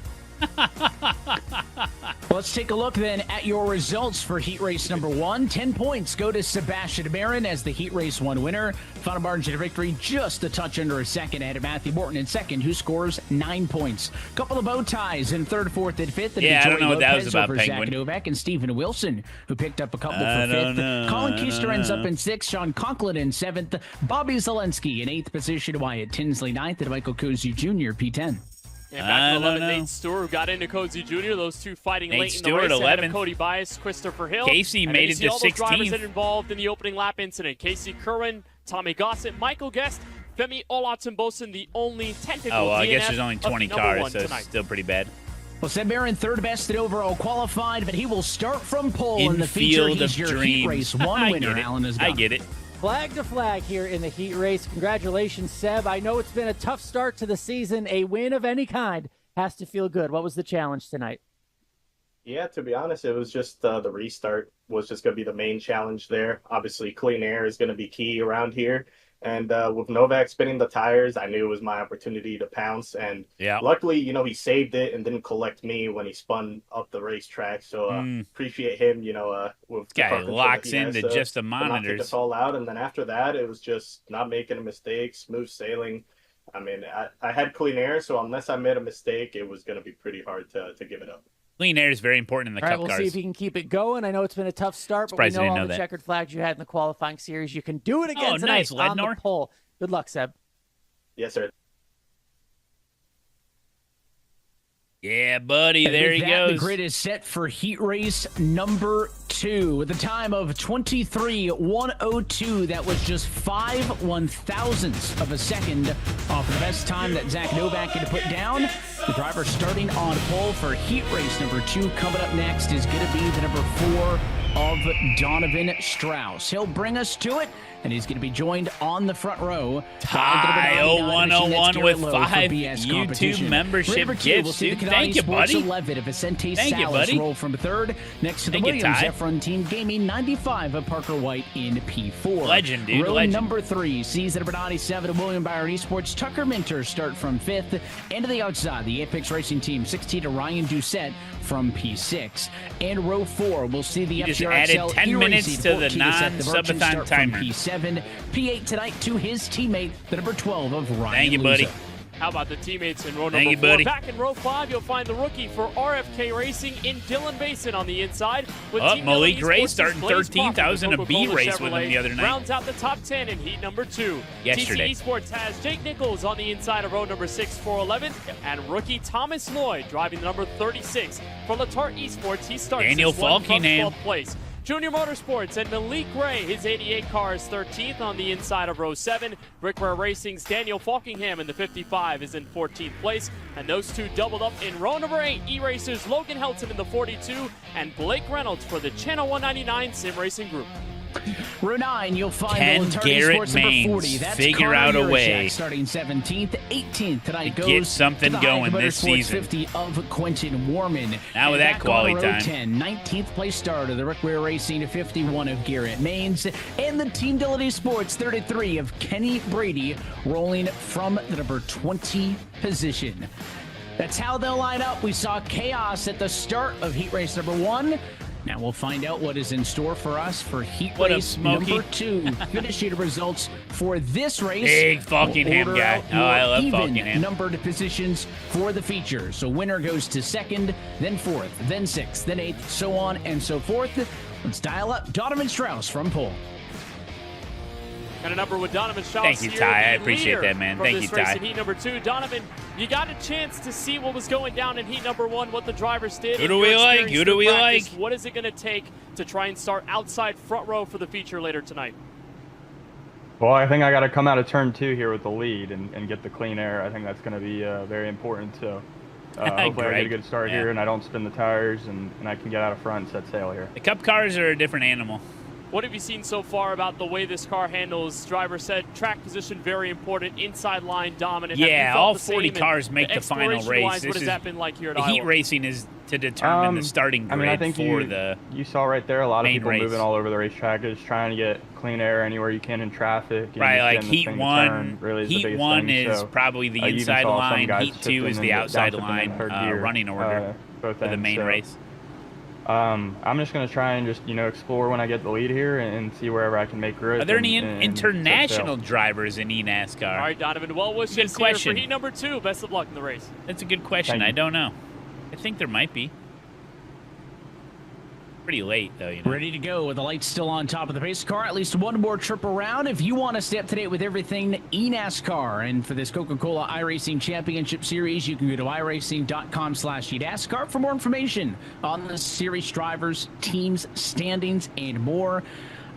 Let's take a look then at your results for Heat Race number 1. 10 points go to Sebastian Marin as the Heat Race 1 winner. Final margin of victory just a touch under a second ahead of Matthew Morton in second, who scores 9 points. Couple of bow ties in third, fourth, and fifth. Yeah, I don't know what that was about, Penguin. Penguin. Zach Novak and Stephen Wilson, who picked up a couple for fifth. Colin Keister ends up in sixth. Sean Conklin in seventh. Bobby Zelensky in eighth position. Wyatt Tinsley ninth, and Michael Cozy Jr. P10. And back to 11, Nate Stewart, who got into Cozy Jr. Those two fighting Nate late Stewart, in the race. 11. Cody Bias, Christopher Hill. Casey and made it to all those drivers 16th. that involved in the opening lap incident. Casey Kerwin, Tommy Gossett, Michael Guest, Femi Olatunbosin, the only technical Oh, well, I guess DNF there's only 20 of number cars, one so tonight. it's still pretty bad. Well, Seb Marin, third best at overall qualified, but he will start from pole in the feature. Field of He's your Dreams. Heat Race 1 winner, Alan has I get it. Flag to flag here in the heat race. Congratulations, Seb. I know it's been a tough start to the season. A win of any kind has to feel good. What was the challenge tonight? Yeah, to be honest, it was just the restart was just going to be the main challenge there. Obviously, clean air is going to be key around here. And with Novak spinning the tires, I knew it was my opportunity to pounce. And luckily, he saved it and didn't collect me when he spun up the racetrack. So appreciate him, with this guy locks into just the monitors. Not take us all out. And then after that, it was just not making a mistake, smooth sailing. I mean, I had clean air, so unless I made a mistake, it was going to be pretty hard to give it up. Clean air is very important in the All right, Cup we'll cars. see if you can keep it going. I know it's been a tough start, but we know all the checkered flags you had in the qualifying series. You can do it again tonight on the pole. Good luck, Seb. Yes, sir. Yeah, buddy, there he goes. The grid is set for heat race number 2 with a time of 23:102. That was just 5/1000ths of a second off the best time that Zach Novak had to put down. The driver starting on pole for heat race number 2. Coming up next is going to be the number 4 of Donovan Strauss. He'll bring us to it, and he's going to be joined on the front row. Ty 0101 with 5 YouTube membership gifts, dude. Thank you, buddy. 11 of Vicente Thank you, Salas buddy. roll from third. Next to the Thank you, Williams Ty. Efron team gaming 95 of Parker White in P4. Legend, dude, Row legend. number 3 sees at number 97 of William Byron Esports. Tucker Minter start from 5th. And to the outside, the Apex Racing team 16 to Ryan Doucette from P6. And row 4 we'll see the Just FTRXL added 10 minutes to the non-subathon timer. P7. P8 tonight to his teammate, the number 12 of Ryan Thank you, buddy. Luza. How about the teammates in row Thank number you, 4? buddy. Back in row 5, you'll find the rookie for RFK Racing in Dylan Basin on the inside. With Oh, Team Malik Dylan Ray Esports' starting Blaze 13th. I was in a Coca-Cola B race with him the Chevrolet other night. rounds out the top 10 in heat number 2. Yesterday. TC Esports has Jake Nichols on the inside of row number 6 for 11th, and rookie Thomas Lloyd driving the number 36. For Latart Esports, he starts Daniel his one from Falkingham. 12th place. Junior Motorsports and Malik Gray, his 88 car is 13th on the inside of row 7. Brickware Racing's Daniel Falkingham in the 55 is in 14th place. And those two doubled up in row number 8. E-Racers Logan Helton in the 42 and Blake Reynolds for the Channel 199 Sim Racing Group. Row 9, you'll find Can the Garrett Sports number Maines 40. That's figure Connor out a Yurachek way starting 17th. 18th tonight to goes get something to the going High this season? 50 of Quentin Warman. Now with And that back quality on row time. 10, 19th place starter, the Rick Ware Racing 51 of Garrett Maines, and the Team Dillity Sports 33 of Kenny Brady, rolling from the number 20 position. That's how they'll line up. We saw chaos at the start of heat race number 1. Now we'll find out what is in store for us for heat race number 2. Finish sheet of results for this race. Big Falkingham We'll order guy. out Oh, I love even Falkingham. numbered positions for the feature. So winner goes to 2nd, then 4th, then 6th, then 8th, so on and so forth. Let's dial up Donovan Strauss from pole. Got a number with Donovan Strauss. Thank you, here, Ty. I the appreciate leader that, man. from Thank this you, race Ty. in heat number 2. Donovan, you got a chance to see what was going down in heat number 1, what the drivers did. Who in do your we like? experience Who do through we practice. like? What is it going to take to try and start outside front row for the feature later tonight? Well, I think I got to come out of turn 2 here with the lead and get the clean air. I think that's going to be very important. So hopefully I get a good start here and I don't spin the tires and I can get out of front and set sail here. The Cup cars are a different animal. What have you seen so far about the way this car handles? Driver said track position very important, inside line dominant. Yeah, all 40 cars make the final race. What has that been like here at the Iowa? heat racing is to determine the starting grid I think for you saw right there a lot of main people race. moving all over the racetrack, just trying to get clean air anywhere you can in traffic. And Right, just like getting this heat thing to 1, turn really is the heat biggest 1 thing. is So, probably the you even inside saw some line. guys Heat 2 is shifting the into outside down line to third gear, running order both for the ends, main so. race. I'm just going to try and just, explore when I get the lead here and see wherever I can make room. Are there any international drivers in eNASCAR? All right, Donovan. Well wishes Good here question. for heat number 2. Best of luck in the race. That's a good question. Thank you. I don't know. I think there might be. Pretty late, though, you know. Ready to go with the lights still on top of the pace car. At least one more trip around. If you want to stay up to date with everything eNASCAR and for this Coca-Cola iRacing Championship Series, you can go to iRacing.com/eNASCAR for more information on the series drivers, teams, standings, and more.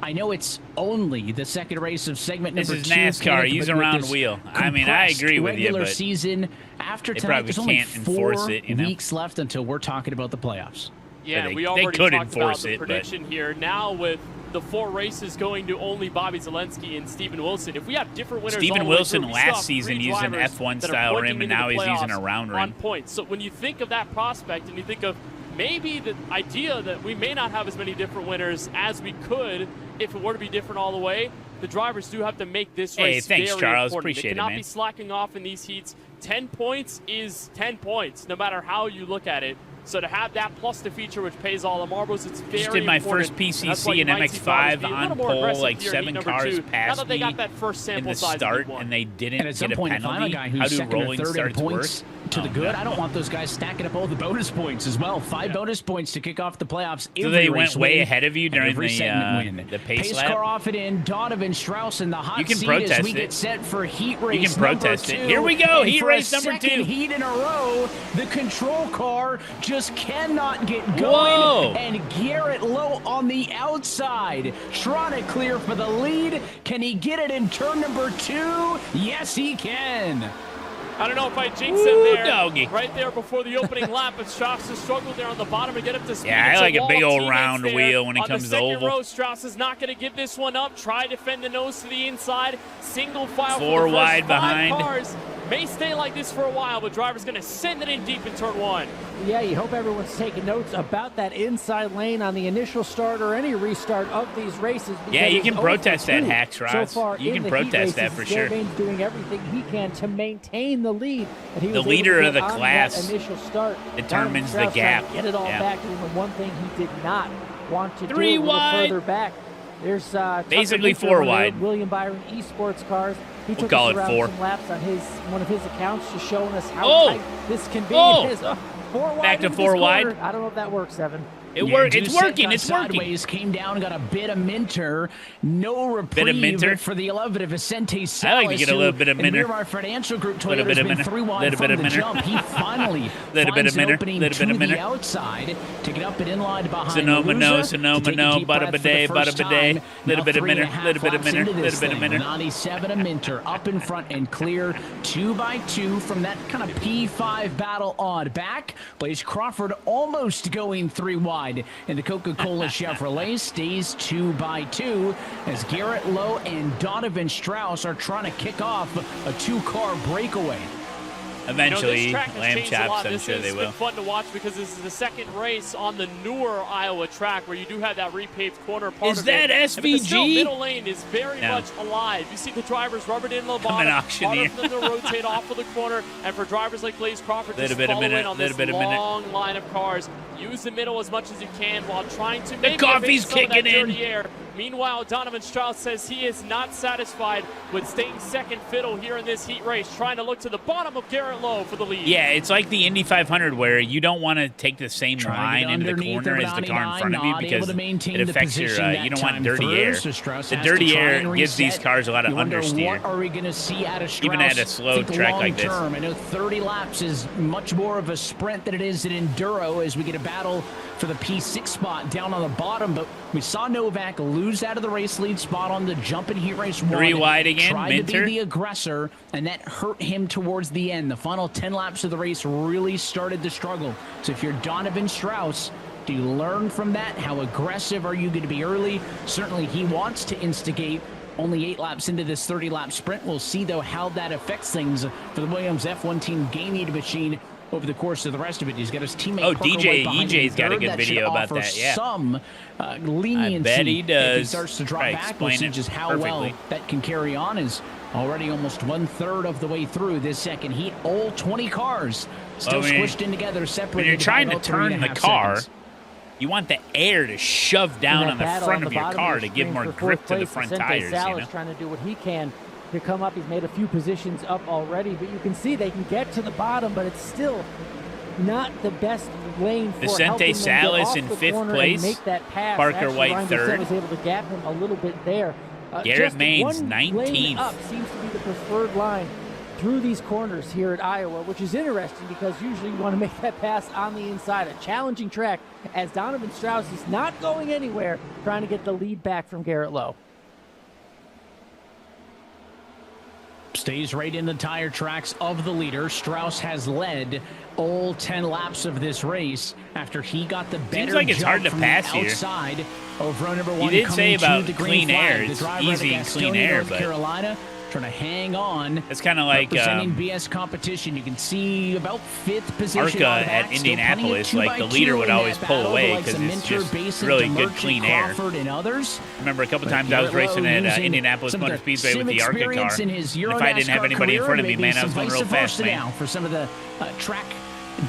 I know it's only the second race of segment This number is 2. NASCAR. Kenneth, Use but a with round this wheel. I mean, I agree with you, regular but season after they tonight, probably there's only can't 4 enforce it, you know? weeks left until we're talking about the playoffs. Yeah, They we already could talked about enforce the it, but- prediction here. Now with the 4 races going to only Bobby Zelensky and Steven Wilson. If we have different winners, Steven all the way Wilson through, we last still have season 3 used an drivers F1 that are style pointing rim, and into now the he's using a playoffs round on rim. points. So when you think of that prospect and you think of maybe the idea that we may not have as many different winners as we could if it were to be different all the way, the drivers do have to make this Hey, race thanks, very Charles. important. Appreciate they it, cannot man. be slacking off in these heats. 10 points is 10 points, no matter how you look at it. So to have that plus the feature, which pays all the marbles, it's very Just did my important. first And that's why PCC you and might see Bobby MX5 be a on little more pole, aggressive like here in 7 heat number cars 2. Now past that they got me that first in sample the size start, in and they didn't And at some get a point, if I'm a penalty. guy How who's do second or rolling third in starts points work? to the Oh, good, no. I don't want those guys stacking up all the bonus points as well. 5 bonus points to kick off the playoffs. So Every they race went way win, ahead of you and during every segment win. the pace lap? car off and in. Donovan Strauss in the hot You can seat protest as we it. get set for heat race can protest number it. 2. Here we go, And heat for race a number second 2. heat in a row, the control car just cannot get going. Whoa. And Garrett Lowe on the outside, trying to clear for the lead. Can he get it in turn number 2? Yes, he can. I don't know if I jinx him Ooh, there. doggy. Right there before the opening lap, but Strauss has struggled there on the bottom to get up to speed. Yeah, I It's like a wall big of old teammates round there. wheel when it on comes the to second oval. row, Strauss is not going to give this one up. Try to defend the nose to the inside. Single file 4 for the first wide 5 behind. cars. May stay like this for a while, but driver's going to send it in deep in turn 1. Yeah, you hope everyone's taking notes about that inside lane on the initial start or any restart of these races. Yeah, you because can it's protest 0 that, for 2 Hax so Rods. far You in can the heat protest that races. for sure. Garrett Maines doing everything he can to maintain the lead. And he The was able leader to of get the on class that initial start. determines the Donovan Strauss gap. trying to get it all Yeah. back, doing the one thing he did not want to 3 do a little wide. further back. There's Tucker Basically Mitchell, 4 one of the wide. William Byron Esports cars. He We'll took call us it around 4. some laps on one of his accounts, just showing us how Oh! tight this can be. Oh! 4 wide Back to into 4 this wide. corner. I don't know if that works, Evan. It's Deuce working. got It's working. sideways, came down, got a bit of Minter. No Bit of Minter. reprieve for the 11 of Vicente Salas. I like to get a little bit of Minter. Miramar Financial Group Little Toyota bit has of been Minter. 3 wide Little from bit of the Minter. jump. He finally Little bit finds of an Minter. opening Little to bit of the Minter. outside to get up and in line behind Sonoma no, Luja, Sonoma to take a no, deep bada breath for the bidet, first bada bidet. time. Little Now bit of Minter, 3.5 little bit of laps Minter, into this little bit of thing. Minter. 97 of Minter up in front and clear 2 by 2 from that kind of P5 battle on back. Blaze Crawford almost going 3 wide. wide, and the Coca-Cola Chevrolet stays 2-2 as Garrett Lowe and Donovan Strauss are trying to kick off a 2-car breakaway. Eventually, this track has lamb changed chops, a lot. I'm This sure has they been will. fun to watch because this is the second race on the newer Iowa track where you do have that repaved corner part Is of that it. SVG? But still, middle lane is very No. much alive. You see the drivers rubbing in the I'm an bottom, auctioneer. harder for them to rotate off of the corner, and for drivers like Blaze Crawford to Little bit a follow in minute, on little this bit a minute. long line of cars. Use the middle as much as you can while trying to maybe coffee's evade some of that kicking in. dirty air. Meanwhile, Donovan Strauss says he is not satisfied with staying second fiddle here in this heat race, trying to look to the bottom of Garrett Lowe for the lead. Yeah, it's like the Indy 500 where you don't want to take the same line into the underneath corner the as the car in Bonnie front of you not because able to maintain it the affects your, position you that don't want time dirty through, air. so Strauss The has to dirty try air and gives these reset. cars a lot of You wonder understeer. what are we going to see out of Strauss? Even at a slow Think track like this. long-term. I know 30 laps is much more of a sprint than it is an enduro as we get a battle for the P6 spot down on the bottom, but we saw Novak lose out of the race lead spot on the jump in heat race 1. 3 wide again, Tried Minter. to be the aggressor, and that hurt him towards the end. The final 10 laps of the race really started the struggle. So if you're Donovan Strauss, do you learn from that? How aggressive are you going to be early? Certainly he wants to instigate. Only 8 laps into this 30-lap sprint. We'll see, though, how that affects things for the Williams F1 team gaming machine over the course of the rest of it. He's got his teammate Oh, Parker DJ White behind him in EJ's got a third. good That video should about offer that, yeah. some leniency. I bet he If does. he starts to drop Probably back, we'll explain see it just how well perfectly. that can carry on. Is already almost 1/3 of the way through this second heat. All 20 cars still squished in together, separated. When you're trying by to about turn the 3.5 car, seconds. you want the air to shove down on the battle front on of the your bottom car of to the give screen more for grip fourth to the place. front Vicente tires, you Salas know? trying to do what he can to come up. He's made a few positions up already, but you can see they can get to the bottom, but it's still not the best lane for Vicente helping them get Salas off in the 5th corner place. and make that pass. Parker Actually, White Ryan Doucette 3rd. was able to gap him a little bit there. Garrett Just Maines, one 19th. lane up seems to be the preferred line through these corners here at Iowa, which is interesting because usually you want to make that pass on the inside. A challenging track as Donovan Strauss is not going anywhere, trying to get the lead back from Garrett Lowe. Stays right in the tire tracks of the leader. Strauss has led all 10 laps of this race after he got the better Seems like it's jump hard to from pass the here. outside of row number 1. You did say coming to about the green clean air. flag. The It's driver easy out of and clean Gastonia, air, North but Carolina, trying to hang on. It's kind of like representing BS competition. You can see about 5th position. Arca out of that. at Still Indianapolis, plenty of like the 2x2 leader would in always that pull battle, away the likes because of it's Minter, just Basin, really good DeMerchant, clean air. Crawford, and others. I remember a couple But times I was Garrett racing Lowe at using Indianapolis some Motor of the Speedway with the sim Arca car. experience in his And if I didn't have NASCAR anybody in career, front of me, maybe man, I some was going vice real fast, versa man. now for some of the track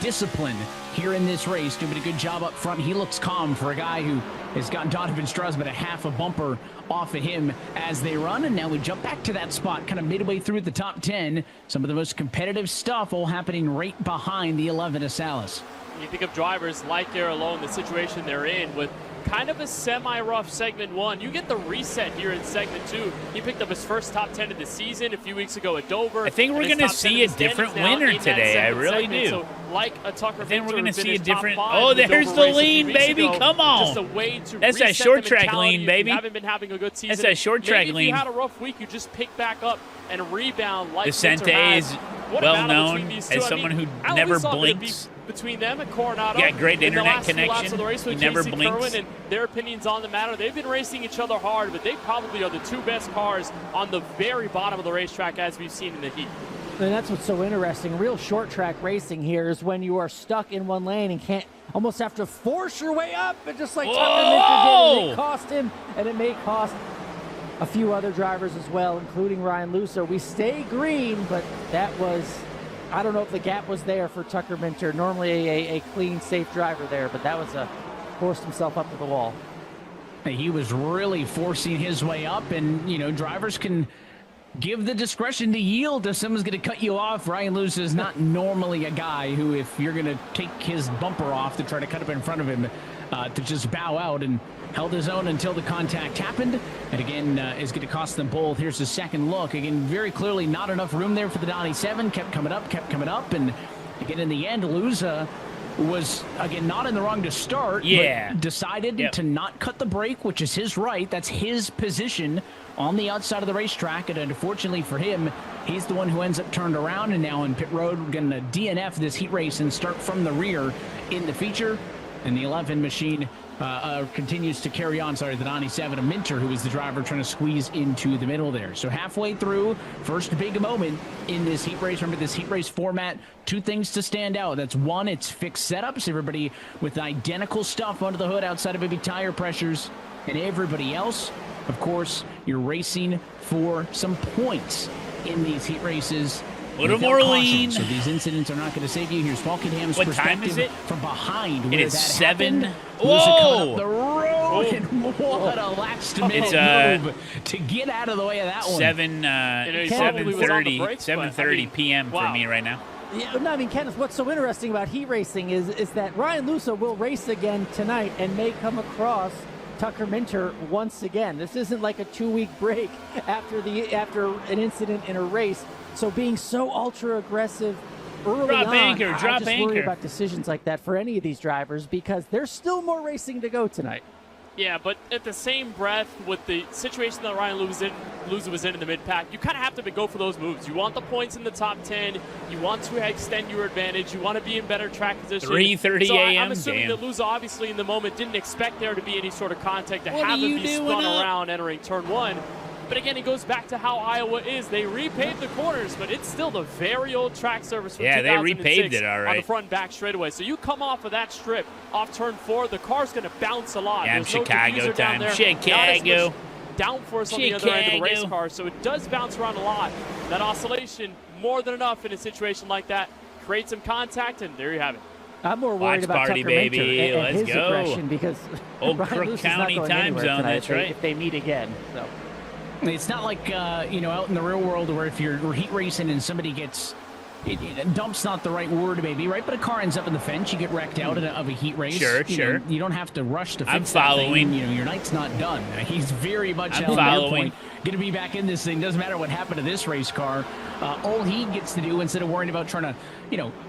discipline here in this race. Doing a good job up front. He looks calm for a guy who has gotten Donovan Strauss but a half a bumper off of him as they run. And now we jump back to that spot kind of midway through the top 10. Some of the most competitive stuff all happening right behind the 11 of Salas. You think of drivers like Garrett Lowe in the situation they're in with kind of a semi-rough segment 1. You get the reset here in segment 2. He picked up his first top 10 of the season a few weeks ago at Dover. I think we're going going to see a different winner today. I really do. So, like a Tucker I think we're going to see a different. Oh, Oh, there's the lean, baby. Come on. Just a way to That's that reset short the track mentality lean, if baby. You haven't been having a good season. That's that short track Maybe lean. If you had a rough week, you just pick back up and rebound like Vicente Minter has. is What a well battle known between these two. as I someone mean, who I never always thought that it'd be blinks. between them and Coronado. Yeah, great in internet the last few laps connection. of the race with He never Casey blinks. Kerwin and their opinions on the matter. They've been racing each other hard, but they probably are the two best cars on the very bottom of the racetrack as we've seen in the heat. And that's what's so interesting. Real short track racing here is when you are stuck in one lane and can't almost have to force your way up, but just like Tucker Minter did, it may cost him, and it may cost a few other drivers as well, including Ryan Luso. We stay green, but that was, I don't know if the gap was there for Tucker Minter. Normally a clean, safe driver there, but that was forced himself up to the wall. He was really forcing his way up, and, you know, drivers can give the discretion to yield if someone's going to cut you off. Ryan Luce is not normally a guy who, if you're going to take his bumper off to try to cut up in front of him, to just bow out, and held his own until the contact happened. And again, is going to cost them both. Here's the second look. Again, very clearly not enough room there for the Donnie 7. Kept coming up. And again, in the end, Luza was, again, not in the wrong to start. But decided to not cut the brake, which is his right. That's his position on the outside of the racetrack. And unfortunately for him, he's the one who ends up turned around and now in pit road. We're going to DNF this heat race and start from the rear in the feature. And the 11 machine continues to carry on. Sorry, the 97 of Minter, who is the driver, trying to squeeze into the middle there. So halfway through, first big moment in this heat race. Remember, this heat race format, two things to stand out. That's one, it's fixed setups. Everybody with identical stuff under the hood outside of maybe tire pressures. And everybody else, of course, you're racing for some points in these heat races. A little more lean. So these incidents are not going to save you. Here's Falkenham's what perspective time is it? From behind. It is 7. Whoa! The road, and what a last-minute move to get out of the way of that one. 7:30 p.m. for me right now. Yeah, no, I mean, Kenneth, what's so interesting about heat racing is that Ryan Luso will race again tonight and may come across Tucker Minter once again. This isn't like a 2-week break after an incident in a race. So being so ultra aggressive early drop on, anchor, I drop just anchor. worry about decisions like that for any of these drivers because there's still more racing to go tonight. Yeah, but at the same breath, with the situation that Ryan Luso was in the mid-pack, you kind of have to go for those moves. You want the points in the top 10. You want to extend your advantage. You want to be in better track position. 3:30 so a.m. I'm assuming that Luso, obviously, in the moment, didn't expect there to be any sort of contact to have him be spun around entering turn 1. But again, it goes back to how Iowa is. They repaved the corners, but it's still the very old track surface from 2006 they repaved it, all right. on the front and back straightaway. So you come off of that strip, off turn 4, the car's going to bounce a lot. Yeah, There's Chicago no diffuser down time. there. Chicago. Downforce on the other end of the race car, so it does bounce around a lot. That oscillation, more than enough in a situation like that. Create some contact, and there you have it. I'm more worried Watch about party, Tucker baby. Minter and Let's his go. aggression because Old Ryan Crook Luce is County not going time anywhere zone, tonight that's right. if they meet again. So. It's not like, out in the real world where if you're heat racing and somebody gets, dump's not the right word maybe, right? But a car ends up in the fence, you get wrecked out of a heat race. Sure. You don't have to rush to fix I'm following. that thing. Your night's not done. He's very much I'm on following. their point. Going to be back in this thing. Doesn't matter what happened to this race car. All he gets to do instead of worrying about trying to,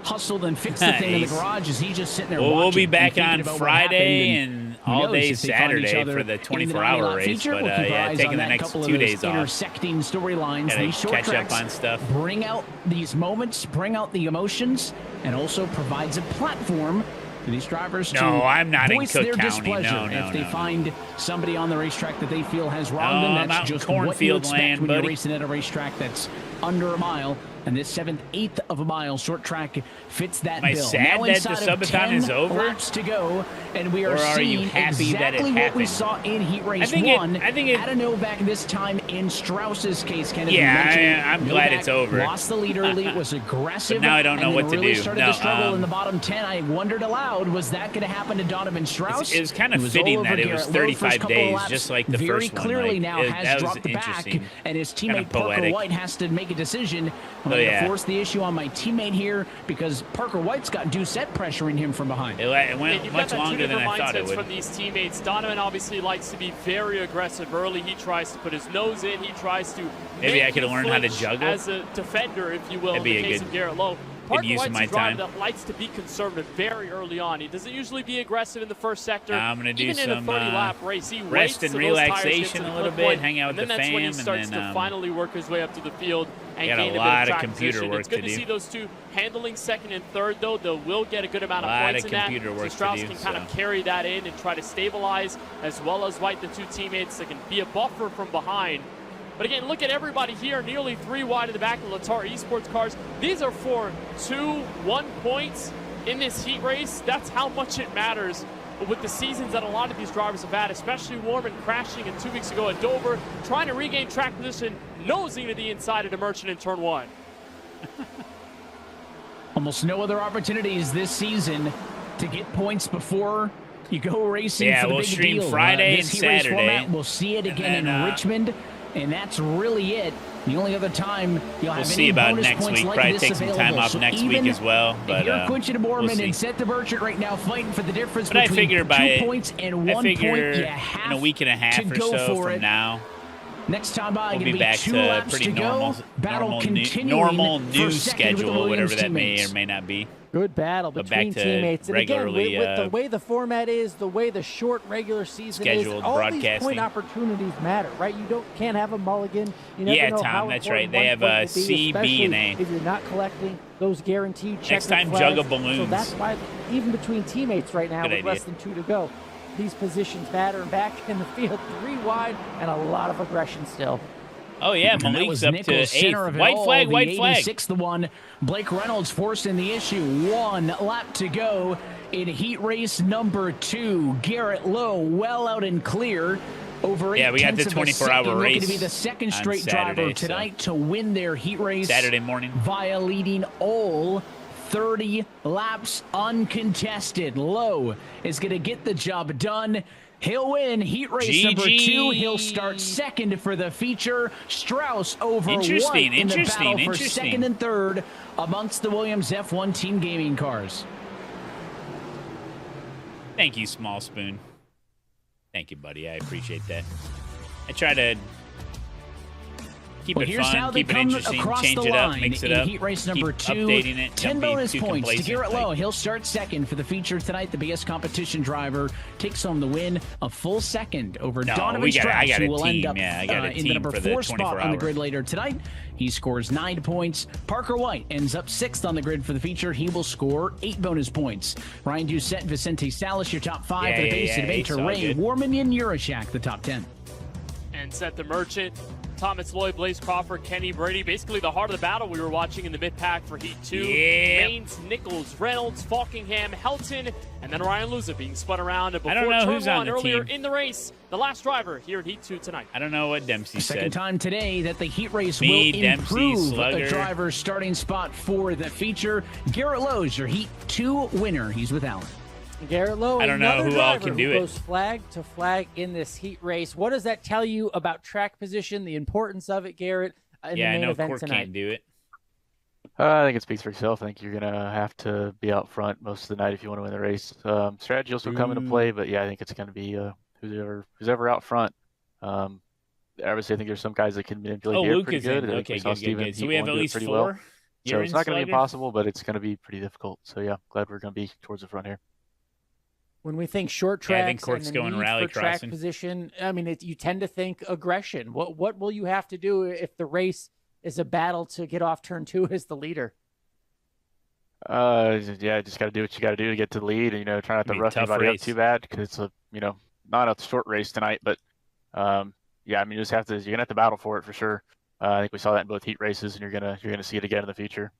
hustle and fix the thing in the garage is he's just sitting there watching. We'll be back and on about Friday and all day if they find each Saturday other for the in 24-hour race. feature. But We'll keep our eyes taking on the that. next Couple of 2 those days off. intersecting storylines. Gotta These short catch up tracks on stuff. bring out these moments, bring out the emotions, and also provides a platform for these drivers to I'm not in voice Cook their County. displeasure. No, if they find somebody on the racetrack that they feel has No, wronged I'm them, out that's in just what you cornfield expect land, when buddy. you're racing at a racetrack that's under a mile. And this 7/8 of a mile short track fits that Am I bill. sad Now that inside the of subathon 10 is over? laps to go, and we are Or are you seeing happy that it exactly what we happened? saw in Heat Race I 1 think it- out of Novak this time in Strauss's case. Kennedy Yeah, mentioned I'm glad Novak it's over. Lost the lead early, was aggressive. But now I don't know and what then to really do. started No, to struggle in the bottom 10. I wondered aloud, was that going to happen to Donovan Strauss? It was kind of all fitting over that it was Garrett Lowe. 35 First couple of days, laps, just like the very first one. clearly now that has was dropped back, interesting. and his Kinda teammate Parker poetic. White has to make a decision. I'm Oh, going yeah. to force the issue on my teammate here because Parker White's got Doucette pressuring him from behind. It And went you've much got that two longer than different I thought it mindsets would. from these teammates. Donovan obviously likes to be very aggressive early. He tries to put his nose in. He tries to Maybe make I could you learn how to flinch juggle. as a defender, if you will, That'd in be the a case good- of Garrett Lowe. Parker use White's my a driver time. that likes to be conservative very early on. He doesn't usually be aggressive in the first sector. Now I'm gonna do Even in a some 30-lap race, he rest waits and till those tires get to relaxation the a little clip bit, point, hang out and with then the that's when he fam, and starts then, to finally work his way up to the field and got a gain a bit lot of of track computer position. work It's good to to do. see those two handling second and third, though. They will get a good amount of Lot points of in that. computer work So to Strauss do, can kind so. of carry that in and try to stabilize, as well as White, the two teammates that can be a buffer from behind. But again, look at everybody here, nearly 3 wide in the back of the Latar Esports cars. These are for 2-1 points in this heat race. That's how much it matters with the seasons that a lot of these drivers have had, especially Warman crashing in 2 weeks ago at Dover, trying to regain track position, nosing to the inside of the Merchant in turn 1. Almost no other opportunities this season to get points before you go racing Yeah, for the we'll big stream deal. Friday This and heat race Saturday. format, we'll see it again And then, in Richmond, and that's really it. The only other time you'll have We'll any see about bonus next points week. like Probably this take some time available. off So next even week as well. if But you're Quinton we'll Borman see. and Seth the Merchant right now fighting for the difference But I between figure 2 by points and I 1 figure point, you in have a week and a half to or go so for from it. now, Next time by, we'll going be to be back 2 to laps pretty to normal, go. Battle normal, continuing normal for news second with the schedule, whatever Williams that may teammates. or may not be. Good battle between teammates. And again, with the way the format is, the way the short regular season is, all these point opportunities matter, right? You can't have a mulligan. You never know Tom, how that's right. They have a C, B, and A. If you're not collecting those guaranteed check Next time, flags. jug of balloons. So that's why, even between teammates right now, Good with idea. less than 2 to go, these positions matter. And back in the field, 3 wide, and a lot of aggression still. Oh, yeah, Malik's up to 8th. White flag, white flag. 86th one. Blake Reynolds forcing the issue. 1 lap to go in heat race number 2. Garrett Lowe well out and clear. Over 8 we got the 24-hour race. Looking to be the second straight driver tonight to win their heat race. Saturday morning. Via leading all 30 laps uncontested. Lowe is going to get the job done. He'll win heat race number 2. He'll start second for the feature. Strauss over White in the battle for second and third amongst the Williams F1 Team Gaming cars. Thank you, Small Spoon. Thank you, buddy. I appreciate that. I try to keep it fun, keep it interesting, change it up, mix it up, heat race number keep 2, updating it. 10 bonus points to Garrett Lowe. Like, He'll start second for the feature tonight. The BS competition driver takes home the win, a full second over Donovan Strauss, who will end up in the number 4 spot on the grid later tonight. He scores 9 points. Parker White ends up 6th on the grid for the feature. He will score 8 bonus points. Ryan Doucette and Vicente Salas, your top 5 for the base adventure. Ray Warmanian, Urashak, the top 10. And Seth the Merchant, Thomas Lloyd, Blaze Crawford, Kenny Brady. Basically the heart of the battle we were watching in the mid-pack for Heat 2. Baines, Nichols, Reynolds, Falkingham, Helton, and then Ryan Luza being spun around before I don't know who's on the earlier team. in the race. The last driver here at Heat 2 tonight. I don't know what Dempsey said. Second time today that the heat race Me, will Dempsey, improve Slugger. a driver's starting spot for the feature. Garrett Lowe's your Heat 2 winner. He's with Allen. Garrett Lowe, I don't know another who all driver can do who it. goes flag to flag in this heat race. What does that tell you about track position, the importance of it, Garrett, in the main I know event Court tonight? can't do it. I think it speaks for itself. I think you're going to have to be out front most of the night if you want to win the race. Strategy will still come into play, but yeah, I think it's going to be who's ever out front. Obviously, I think there's some guys that can manipulate the air pretty good. Okay, good. So we have at least 4. Well. So it's not going to be Slugger? impossible, but it's going to be pretty difficult. So yeah, glad we're going to be towards the front here. When we think short Yeah, I tracks think Court's and the going need rally for track crossing. position, I mean, you tend to think aggression. What will you have to do if the race is a battle to get off turn 2 as the leader? Yeah, just got to do what you got to do to get to the lead, and try not to rough anybody up too bad because it's a not a short race tonight, but yeah, I mean, you're gonna have to battle for it for sure. I think we saw that in both heat races, and you're gonna see it again in the future.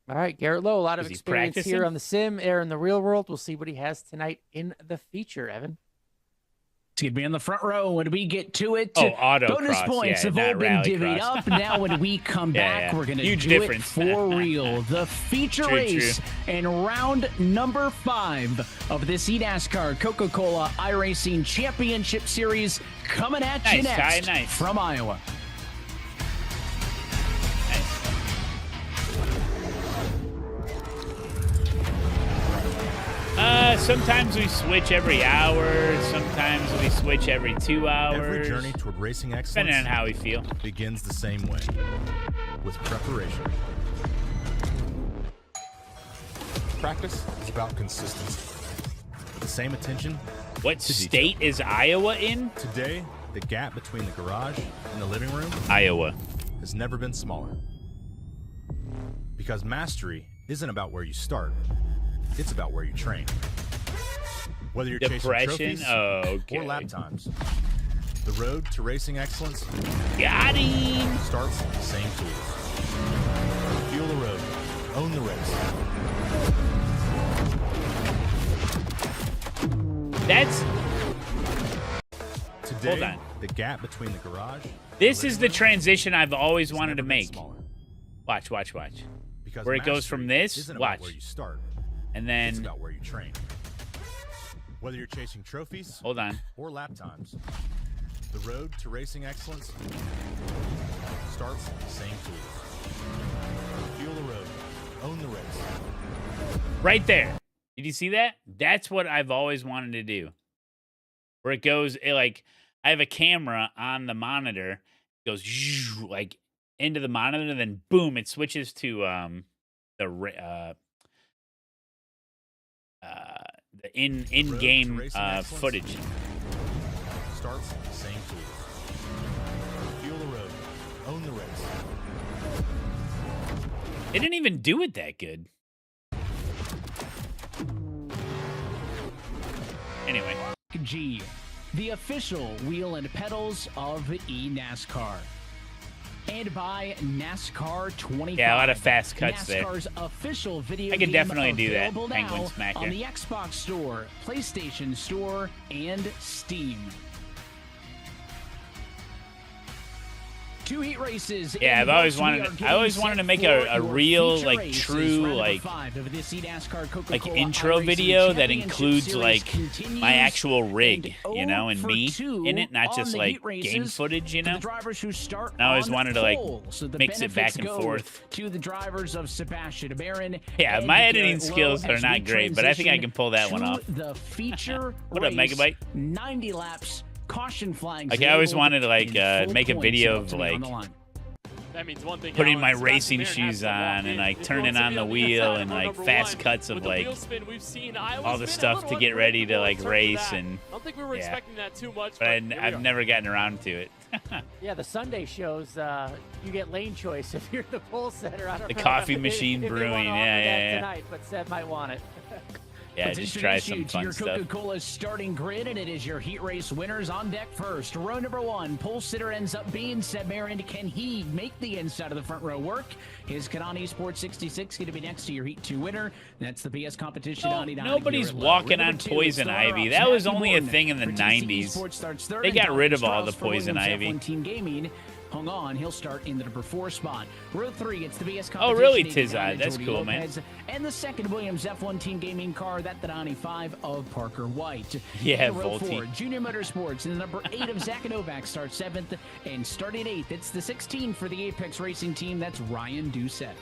All right, Garrett Lowe, a lot of Is he experience practicing? here on the sim, air in the real world. We'll see what he has tonight in the feature, Evan. It's going to be in the front row when we get to it. Oh, autocross, Bonus points yeah, have all not been divvied rallycross. up. Now when we come back, Yeah. we're going to Huge do difference. it for real. The feature True, race in round number 5 of this eNASCAR Coca-Cola iRacing Championship Series coming at you Nice, next Kai, nice. from Iowa. Sometimes we switch every hour. Sometimes we switch every 2 hours. Every journey toward racing excellence Depending on how we feel. begins the same way, with preparation. Practice is about consistency. The same attention. What to state detail. is Iowa in? Today, the gap between the garage and the living room Iowa. has never been smaller. Because mastery isn't about where you start, it's about where you train. Whether you're Depression? chasing trophies Okay. or lap times, the road to racing excellence Got him. starts with the same tools. Feel the road, own the race. That's Today, Hold on. the gap between the garage. This is the transition I've always wanted to never been make. smaller. Watch. Because Where it goes mastery from this, isn't watch. about where you start, And it's then about where you train. Whether you're chasing trophies hold on. or lap times, the road to racing excellence starts with the same tools. Feel the road, own the race. Right there. Did you see that? That's what I've always wanted to do. Where it goes, like, I have a camera on the monitor, it goes like into the monitor, and then boom, it switches to in-game footage. Starts with the same tools. Feel the road. Own the race. They didn't even do it that good. Anyway. G, the official wheel and pedals of eNASCAR. And by NASCAR 25. Yeah, a lot of fast cuts NASCAR's there. Official video I could definitely do that, available Penguin now Smacker. on the Xbox Store, PlayStation Store, and Steam. 2 heat races. Yeah, I've always wanted. I always wanted to make a real, like, true, like intro video that includes like my actual rig, you know, and me in it, not just like game footage, you know. And I always wanted to like mix it back and forth. To the drivers of Sebastian Baron. Yeah, my editing skills are not great, but I think I can pull that one off. The feature. What up, Megabyte? 90 laps. Caution flags. Like, I always wanted to like make a video of like that means one thing, putting my racing shoes on and like turning on the wheel and like fast cuts of like all the stuff to get ready to like race. And I don't think we were expecting that too much, but I've never gotten around to it. Yeah, the Sunday shows, you get lane choice if you're the pole setter. I don't know. The coffee machine brewing, yeah. Tonight, but Seb might want it. Yeah, just try some fun your stuff. Coca-Cola starting grid, and it is your heat race winners on deck first. Row number 1, pole sitter ends up being Seb Marin. Can he make the inside of the front row work? His Kanani Sport 66 going to be next to your Heat 2 winner. That's the PS competition. Nobody's walking on poison ivy. That was only a thing in the 90s. They got rid of all the poison ivy. Team Gaming hung on. He'll start in the number 4 spot. Row 3, it's the BS competition. Oh, really, Tizai? That's cool, man. And the second Williams F1 Team Gaming car, that the 95 of Parker White. Yeah, Row Volti. 4, Junior Motorsports, and the number 8 of Zach Novak starts 7th. And starting 8th, it's the 16 for the Apex Racing team. That's Ryan Doucette.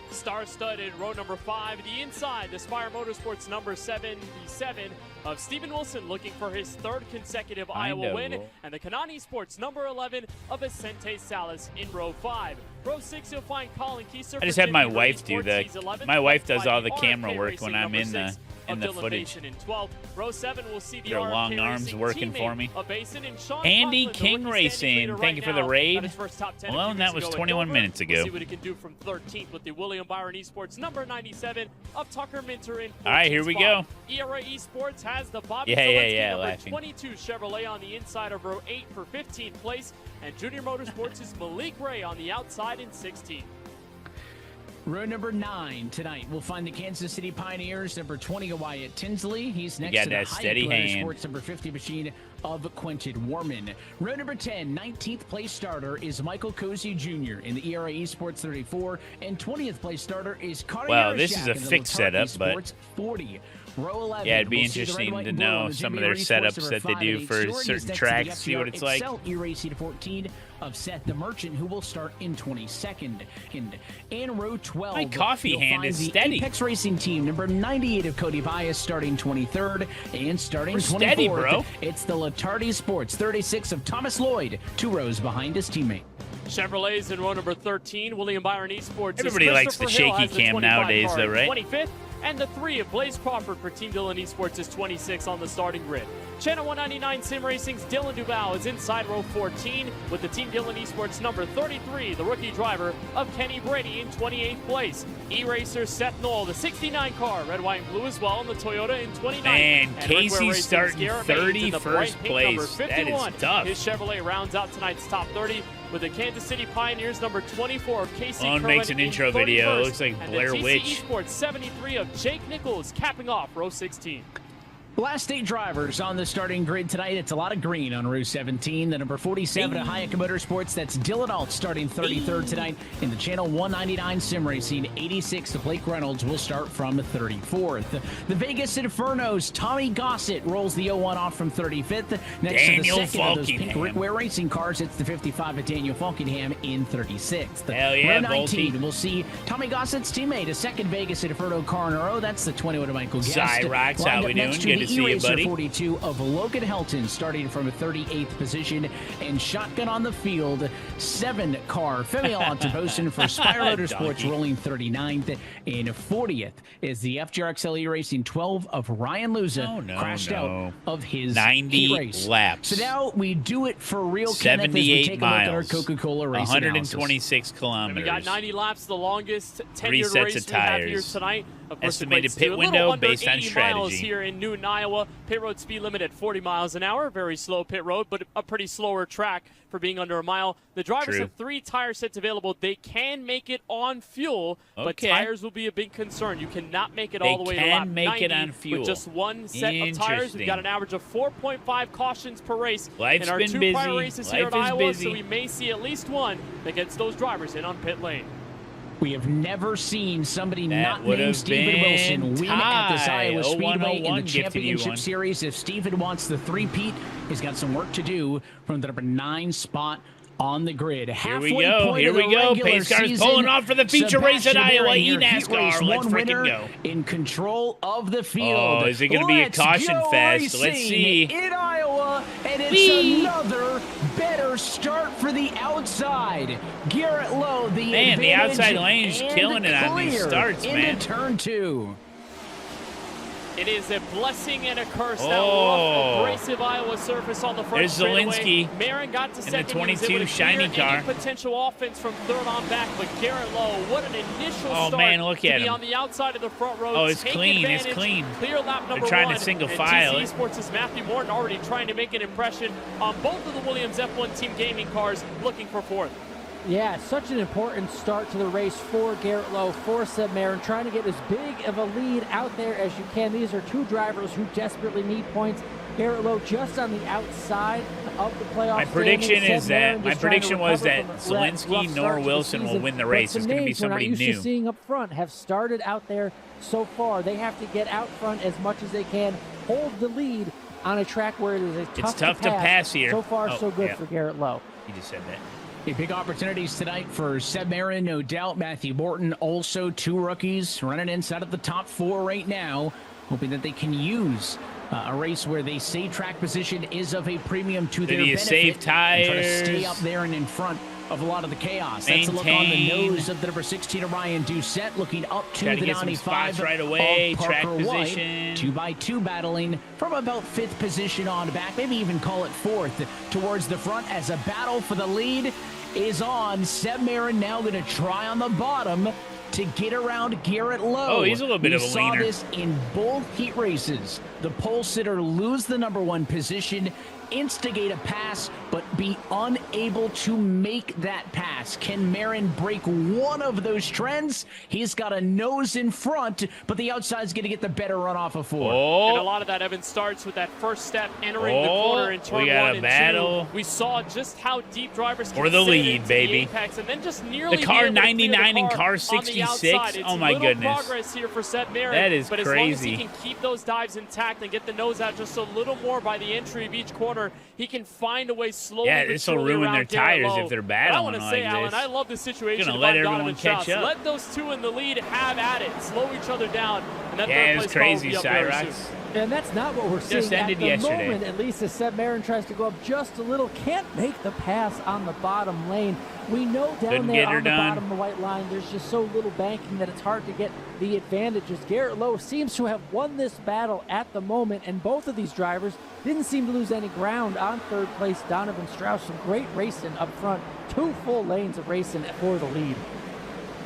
Star-studded row number 5, the inside, the Spire Motorsports number 77 of Steven Wilson looking for his 3rd consecutive Iowa win, and the Kanani Sports number 11 of Vicente Salas in row 5. Row 6, you'll find Colin Kieser. I just have my wife do the. My wife does all the camera work when I'm in the footage. In 12th. Row 7 will see the Your long arms working for me. Andy King Racing, thank you for the raid. Malone, that was 21 minutes ago. We'll see what he can do from 13th with the William Byron Esports number 97 of Tucker Minter in 14th. All right, here we go. ERA Esports has the Bobby number laughing. 22 Chevrolet on the inside of row 8 for 15th place, and Junior Motorsports is Malik Ray on the outside in 16th. Row number 9 tonight, we'll find the Kansas City Pioneers, number 20, Wyatt Tinsley. He's next to the steady hand. Sports number 50 machine of Quentin Warman. Row number 10, 19th place starter is Michael Cozy Jr. in the ERA Esports 34, and 20th place starter is Carter Well, this is a fixed setup, but 40. Row 11, yeah, it'd be we'll interesting to know some of their setups that they do for certain tracks, see what it's like. E-Racing 14 of Seth the Merchant, who will start in 22nd. In row 12, my coffee hand is steady. Apex Racing team, number 98 of Cody Bias, starting 23rd, and starting We're 24th. steady, bro. It's the Latardi Sports 36 of Thomas Lloyd, 2 rows behind his teammate. Chevrolets in row number 13, William Byron Esports. Everybody likes the shaky cam nowadays, though, right? 25th, and the 3 of Blaze Crawford for Team Dillon Esports is 26 on the starting grid. Channel 199 Sim Racing's Dylan Duval is inside row 14 with the Team Dillon Esports number 33, the rookie driver of Kenny Brady in 28th place. E-Racer Seth Knoll, the 69 car, red, white, and blue as well, in the Toyota in 29th. And Casey's starting 31st place. That is tough. His Chevrolet rounds out tonight's top 30 with the Kansas City Pioneers number 24 of Casey Malone Kerwin makes an in intro 31st, video. It looks like and Blair the TC Witch. Esports 73 of Jake Nichols capping off row 16. Last 8 drivers on the starting grid tonight. It's a lot of green on row 17. The number 47 of Hayek Motorsports, that's Dylan Alt, starting 33rd tonight in the Channel 199 Sim Racing. 86 of Blake Reynolds will start from 34th. The Vegas Infernos, Tommy Gossett rolls the 01 off from 35th. Next Daniel to the second of those pink Falkenham. Rickware Racing cars, it's the 55 of Daniel Falkenham in 36th. Hell yeah, row 19, Volti. we'll see Tommy Gossett's teammate, a second Vegas Inferno car in a row. That's the 21 of Michael Guest. Cyrox, how Lined we up doing? next Good to see you, E-Racer buddy. 42 of Logan Helton starting from a 38th position and shotgun on the field. 7-car Femi Alonso for Spire Motorsports rolling 39th. And 40th is the FGRXL E-Racing 12 of Ryan Luza crashed out of his 90 heat race. laps. So now we do it for real, Kenneth, as we 78 take a look at our miles. Coca-Cola race 126 And kilometers. we got 90 laps, the longest 3 tenured sets race of we have here tires. tonight. Of course, Estimated equates pit to a window little under based on 80 miles strategy. here in Newton, Iowa. Pit road speed limit at 40 miles an hour. Very slow pit road, but a pretty slower track for being under a mile. The drivers have 3 tire sets available. They can make it on fuel, but tires will be a big concern. You cannot make it all the way to lap 90 make it on fuel. with just one set of tires. We've got an average of 4.5 cautions per race Life's in our been 2 busy. prior races Life here at is Iowa, busy. so we may see at least one that gets those drivers in on pit lane. We have never seen somebody That not would named have Stephen Wilson been win at this tie. Iowa Speedway in the 0101 gifted you championship one. series. If Stephen wants the three-peat, he's got some work to do from the number 9 spot on the grid. Here we go. Here we go. Pace cars pulling off for the feature race at Iowa eNASCAR. Let's freaking go. In control of the field. Oh, is it going to be a caution fest? Let's Racing see. in Iowa, and it's another better start for the outside. Garrett Lowe, the Man, the advantage outside lane's and killing it on these clear starts, into man. turn 2. It is a blessing and a curse. That rough, abrasive Iowa surface on the front There's straightaway. Zelensky Marin got to in the second. 22 shiny car. Any potential offense from third on back, but Garrett Lowe, what an initial start. Man, look to at be him. on the outside of the front row. Oh, it's take clean. It's advantage, clean. Clear lap number They're trying 1. to single and file TC it. Sports' Matthew Morton already trying to make an impression on both of the Williams F1 Team Gaming cars, looking for 4th. Yeah, such an important start to the race for Garrett Lowe, for Seb Marin, trying to get as big of a lead out there as you can. These are 2 drivers who desperately need points. Garrett Lowe just on the outside of the playoff. My prediction was that Zelensky nor Wilson will win the race. It's going to be somebody new. new. Seeing up front have started out there so far. They have to get out front as much as they can, hold the lead on a track where it is tough to pass here. So far, so good for Garrett Lowe. You just said that. Big opportunities tonight for Seb Marin, no doubt. Matthew Morton, also 2 rookies running inside of the top 4 right now, hoping that they can use a race where they say track position is of a premium to their benefit. Save tires. And try to stay up there and in front of a lot of the chaos. That's a look on the nose of the number 16 Ryan Doucette, looking up to the 95 right away. of Parker Track White. position. 2x2 battling from about 5th position on back, maybe even call it 4th towards the front as a battle for the lead is on. Seb Marin now going to try on the bottom to get around Garrett Lowe. Oh, he's a little bit of a We saw wiener. this in both heat races. The pole sitter lose the number 1 position, instigate a pass, but be unable to make that pass. Can Marin break one of those trends? He's got a nose in front, but the outside's going to get the better run off of 4. And a lot of that, Evan, starts with that first step entering the corner in turn we got 1 a and battle. 2. We saw just how deep drivers can For the sit lead, into baby. the apex and then just nearly The car be able to clear 99 the and car on the 66? outside. It's Oh, my little goodness. progress here for Seb Marin, That is but as crazy. long as he can keep those dives intact and get the nose out just a little more by the entry of each corner, he can find a way slowly. Yeah, this will surely ruin around their Garrett tires Lowe. if they're But battling I want to say, like Alan, this. I love the situation. Gonna let by everyone Donovan catch Strauss. up. Let those 2 in the lead have at it, slow each other down, and that Yeah, third it was place ball will crazy, be up very Cyrax. soon. And that's not what we're seeing Just at ended the yesterday. moment. At least as Seb Marin tries to go up just a little, can't make the pass on the bottom lane. We know down Couldn't there get her on the done. bottom of the white line, there's just so little banking that it's hard to get the advantages. Garrett Lowe seems to have won this battle at the moment, and both of these drivers didn't seem to lose any ground on 3rd place. Donovan Strauss, some great racing up front. 2 full lanes of racing for the lead.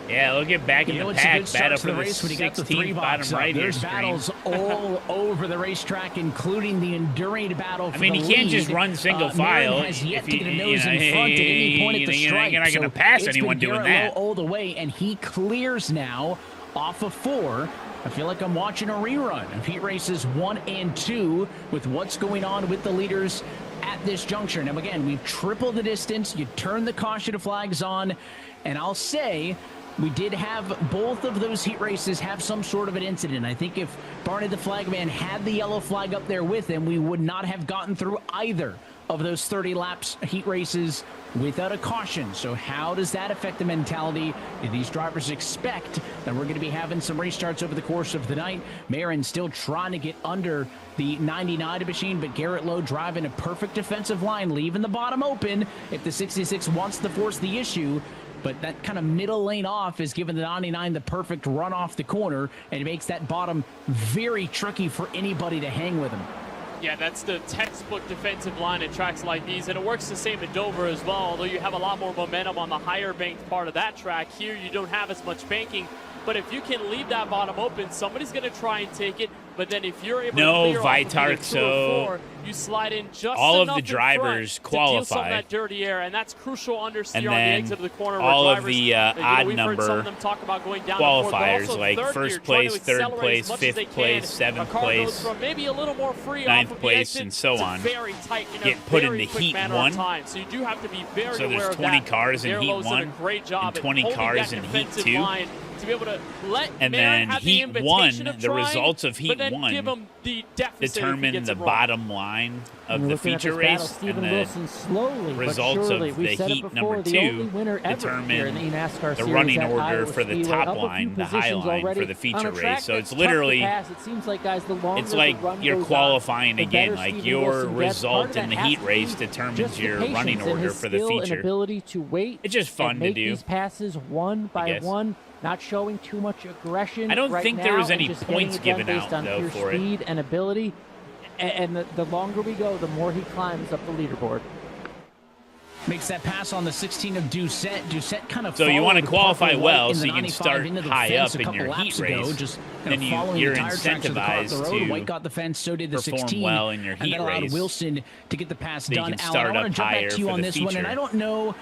Yeah, look at back in the it's a pack. good start Battle to for the the race when you got the 3 16th bottom box right here. There's battles all over the racetrack, including the enduring battle for I mean, the you can't lead. just run single Marin file. has yet If to get a you- nose you in know, front at any point at the you're stripe. not gonna So pass it's anyone been doing Garrett that. Lowe all the way, and he clears now off of 4. I feel like I'm watching a rerun of heat races 1 and 2 with what's going on with the leaders at this juncture. Now, again, we've tripled the distance. You turn the caution flags on, and I'll say we did have both of those heat races have some sort of an incident. I think if Barney the Flagman had the yellow flag up there with him, we would not have gotten through either of those 30 laps heat races without a caution. So how does that affect the mentality? Do these drivers expect that we're going to be having some restarts over the course of the night? Marin still trying to get under the 99 machine, but Garrett Lowe driving a perfect defensive line, leaving the bottom open if the 66 wants to force the issue. But that kind of middle lane off is giving the 99 the perfect run off the corner, and it makes that bottom very tricky for anybody to hang with him. Yeah, that's the textbook defensive line at tracks like these, and it works the same at Dover as well, although you have a lot more momentum on the higher banked part of that track. Here, you don't have as much banking, but if you can leave that bottom open, somebody's going to try and take it, but then if you're able to clear off so you slide in just all enough of the drivers to deal some of qualify. that dirty air, and that's crucial understeer And on the then exit of the corner. all where of drivers, the odd we've heard some number of them talk about going down qualifiers, to fourth, like also first third gear, place, trying to third accelerate place, as much as they fifth place, can. seventh A car goes place, from maybe a little more free ninth off of place, the exit and so to on. very tight in Get a put very into quick Heat manner 1. of time. So you do have to be very So aware there's of 20 that. cars in Heat Garrett's done 1 a great job and 20 at holding cars that in Heat defensive 2. line to be able to let And Marin then have the Heat invitation 1, of the trying, results of Heat but then 1 give him the deficit if he determine gets the it wrong. bottom line of the feature race, and the results of the Heat number 2 determine the running order for the top line, the high line for the feature race. So it's literally, it's like you're qualifying again, like your result in the heat race determines your running order for the feature. Ability to wait. It's just fun to do. These passes one by one, not showing too much aggression. I don't right think there was now, any and just points getting it done given based out, on though, pure for it. speed and ability. And the longer we go, the more he climbs up the leaderboard. Makes that pass on the 16 of Doucette. Doucette kind of So you want to qualify well so you can 95 start into the high fence up a in your couple heat laps ago, race. just Then you're incentivized White got the fence, so did the perform 16. well in your And heat that allowed race. Wilson to get the pass So you done. can Alan, start I want up to jump higher back to you for on the this one, and feature. I don't know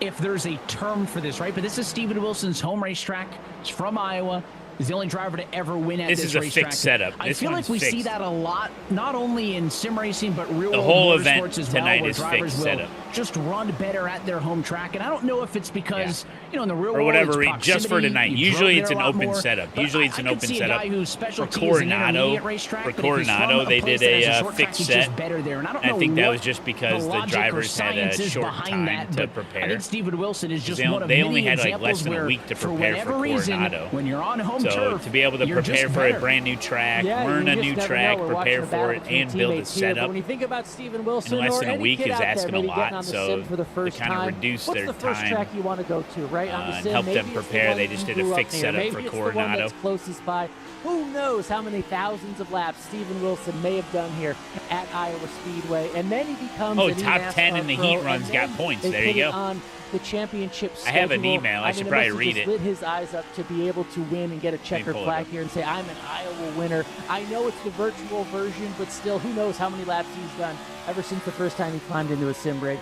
if there's a term for this, right? But this is Stephen Wilson's home racetrack. It's from Iowa. He's the only driver to ever win at This this is a racetrack. fixed setup. I This feel like one's we see fixed. that a lot, not only in sim racing, but real The world whole event motorsports as tonight well, where is drivers fixed will setup. just run better at their home track. And I don't know if it's because, you know, in the real Or world, whatever, it's just for proximity, tonight. you Usually drove it's there an a lot open more, setup. but Usually it's I an could open see a setup. guy whose For specialty is an intermediate racetrack, for but if he's from Coronado, a they place did that has a short fixed track, he's just set. better there. And I don't I know think that what was just because the logic or drivers had a science is short behind time that, to but prepare. I think Stephen Wilson is just They one of they many only had like examples less than where, a week to for prepare whatever for reason, Coronado. when you're on home So turf, to be able to you're prepare just for better. a brand new track, Yeah, learn you a just new never track, know. We're prepare watching a for battle it, between and build a teammates here, but setup when you think about Stephen Wilson in less or than a any week kid is out there asking a maybe getting lot. on the So sim for the first to kind of time, reduce what's their the first time track you want to go to, right? On the and sim, help maybe them it's the prepare. one They that just you did a grew up fixed near. setup Maybe for it's the one Coronado. that's closest by. Who knows how many thousands of laps Stephen Wilson may have done here at Iowa Speedway, and then he becomes an top eNASCAR 10 in the pro, heat and runs then got points. they There put you it go. on the championship I have an schedule. email. I should mean, probably it must have read just it. lit his eyes up to be able to win and get a checker pull it flag up. here and say, I'm an Iowa winner. I know it's the virtual version, but still, who knows how many laps he's done ever since the first time he climbed into a sim rig.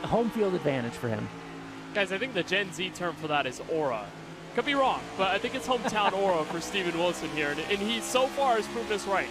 Home field advantage for him. Guys, I think the Gen Z term for that is aura. Could be wrong, but I think it's hometown aura for Stephen Wilson here, and he so far has proved us right.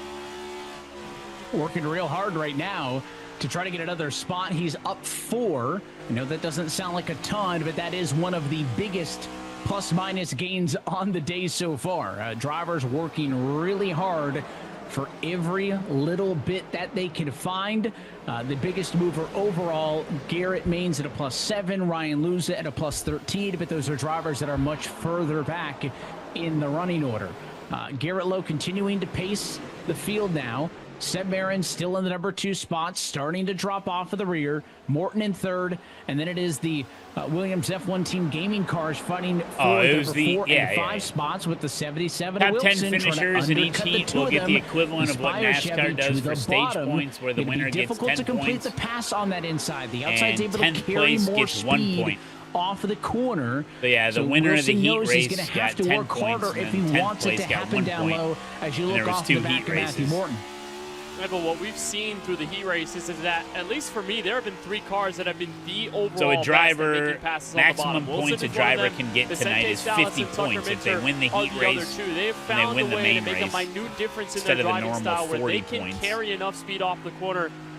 Working real hard right now to try to get another spot. He's up 4. I know that doesn't sound like a ton, but that is one of the biggest plus-minus gains on the day so far. Drivers working really hard for every little bit that they can find. The biggest mover overall, Garrett Maines at a +7, Ryan Luza at a +13, but those are drivers that are much further back in the running order. Garrett Lowe continuing to pace the field now. Seb Marin still in the number 2 spot, starting to drop off of the rear. Morton in 3rd, and then it is the Williams F1 Team Gaming Cars fighting for number 4 and 5 spots with the 77 Top 10 Wilson finishers in each heat will get the equivalent of what NASCAR does for stage points, where the winner gets 10 difficult to complete points. the pass on that inside. The outside's And able to 10th carry place more gets 1 speed point. off of the corner. But yeah, the So winner of the Wilson heat knows he's race gonna have got to 10 work points, harder if he and then 10th wants it place to got happen 1 down point. low as you And look there was off 2 the back heat of Matthew races. Morton. Yeah, but what we've seen through the heat races is that, at least for me, there have been 3 cars that have been the overall So a best at driver, making passes on maximum the bottom. points a Wilson is one of driver them. can get Vicente tonight is Salas 50 and Tucker points if they Minter win the are heat the race other 2. They have and they found win a the way to main make a race minute difference in instead their of the driving normal style where 40 they can points. carry enough speed off the corner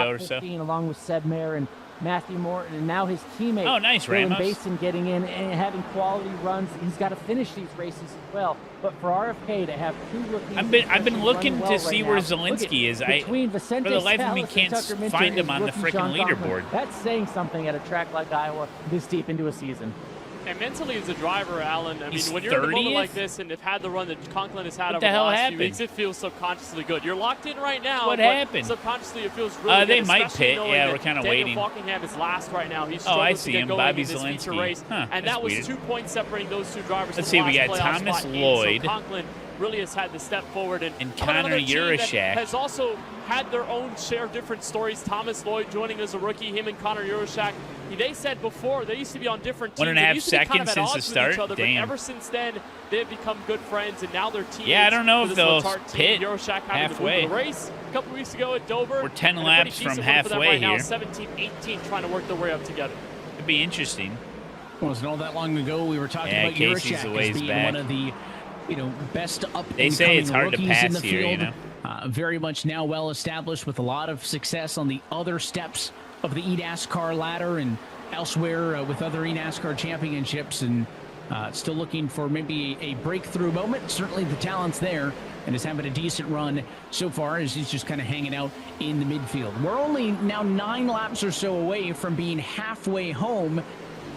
ago or so. 15, along with Seb Mayer and Matthew Morton, and now his teammate, Oh, nice, Dylan Ramos. Basin, getting in and having quality runs. He's got to finish these races as well. But for RFK to have two rookies, I've been looking to see where Zelensky Zelensky is. For the life of me, can't find him on the freaking leaderboard. That's saying something at a track like Iowa this deep into a season. And mentally as a driver, Alan, I mean, when you're in a 30th? moment like this and have had the run that Conklin has had What over the the hell last happened? few weeks, it feels subconsciously good. You're locked in right now. What but happened? Subconsciously, it feels really good. They might especially pit. knowing Yeah, that we're kind of Daniel waiting. Falkingham is last right now. He's Oh, I struggled see to get him. going Bobby in this feature Zelensky. race. Huh, and that's that was weird. 2 points separating those two drivers. Let's in see, the we last got playoff Thomas spot Lloyd. So Conklin really has had to step forward. And Connor another team that Urashak. has also had their own share of different stories. Thomas Lloyd joining as a rookie, him and Connor Urashak. They said before they used to be on different teams. 1.5 They used to be kind of seconds at since the odds with start? each other, Damn. But ever since then, they've become good friends, and now they're teammates. Yeah, I don't know for if this they'll Letarte pit team. Urashak having halfway. to move the race a couple weeks ago at Dover. We're 10 and a pretty laps from decent one for them halfway right now, here. 17, 18, trying to work their way up together. It'd be interesting. It wasn't all that long ago we were talking about Casey's a Urashak ways as being back. one of the best up They say it's hard to rookies in pass the here, field. you know? Very much now well established with a lot of success on the other steps of the eNASCAR ladder and elsewhere with other eNASCAR championships, and still looking for maybe a breakthrough moment. Certainly the talent's there, and is having a decent run so far as he's just kind of hanging out in the midfield. We're only now 9 laps or so away from being halfway home.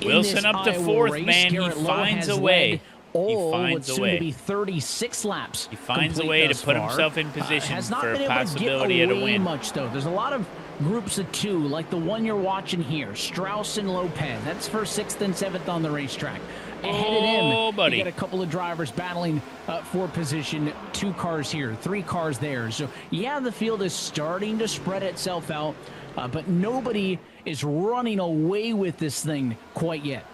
Wilson up to 4th, man. He finds a way. All finds what's a soon way. to be 36 laps. He finds a complete way to thus put far. himself in position Has not for been a able to possibility get at a away win. much though. There's a lot of groups of 2, like the one you're watching here, Strauss and Lopez. That's for 6th and 7th on the racetrack. Ahead of him, buddy. you got a couple of drivers battling for position. 2 cars here, 3 cars there. So yeah, the field is starting to spread itself out, but nobody is running away with this thing quite yet.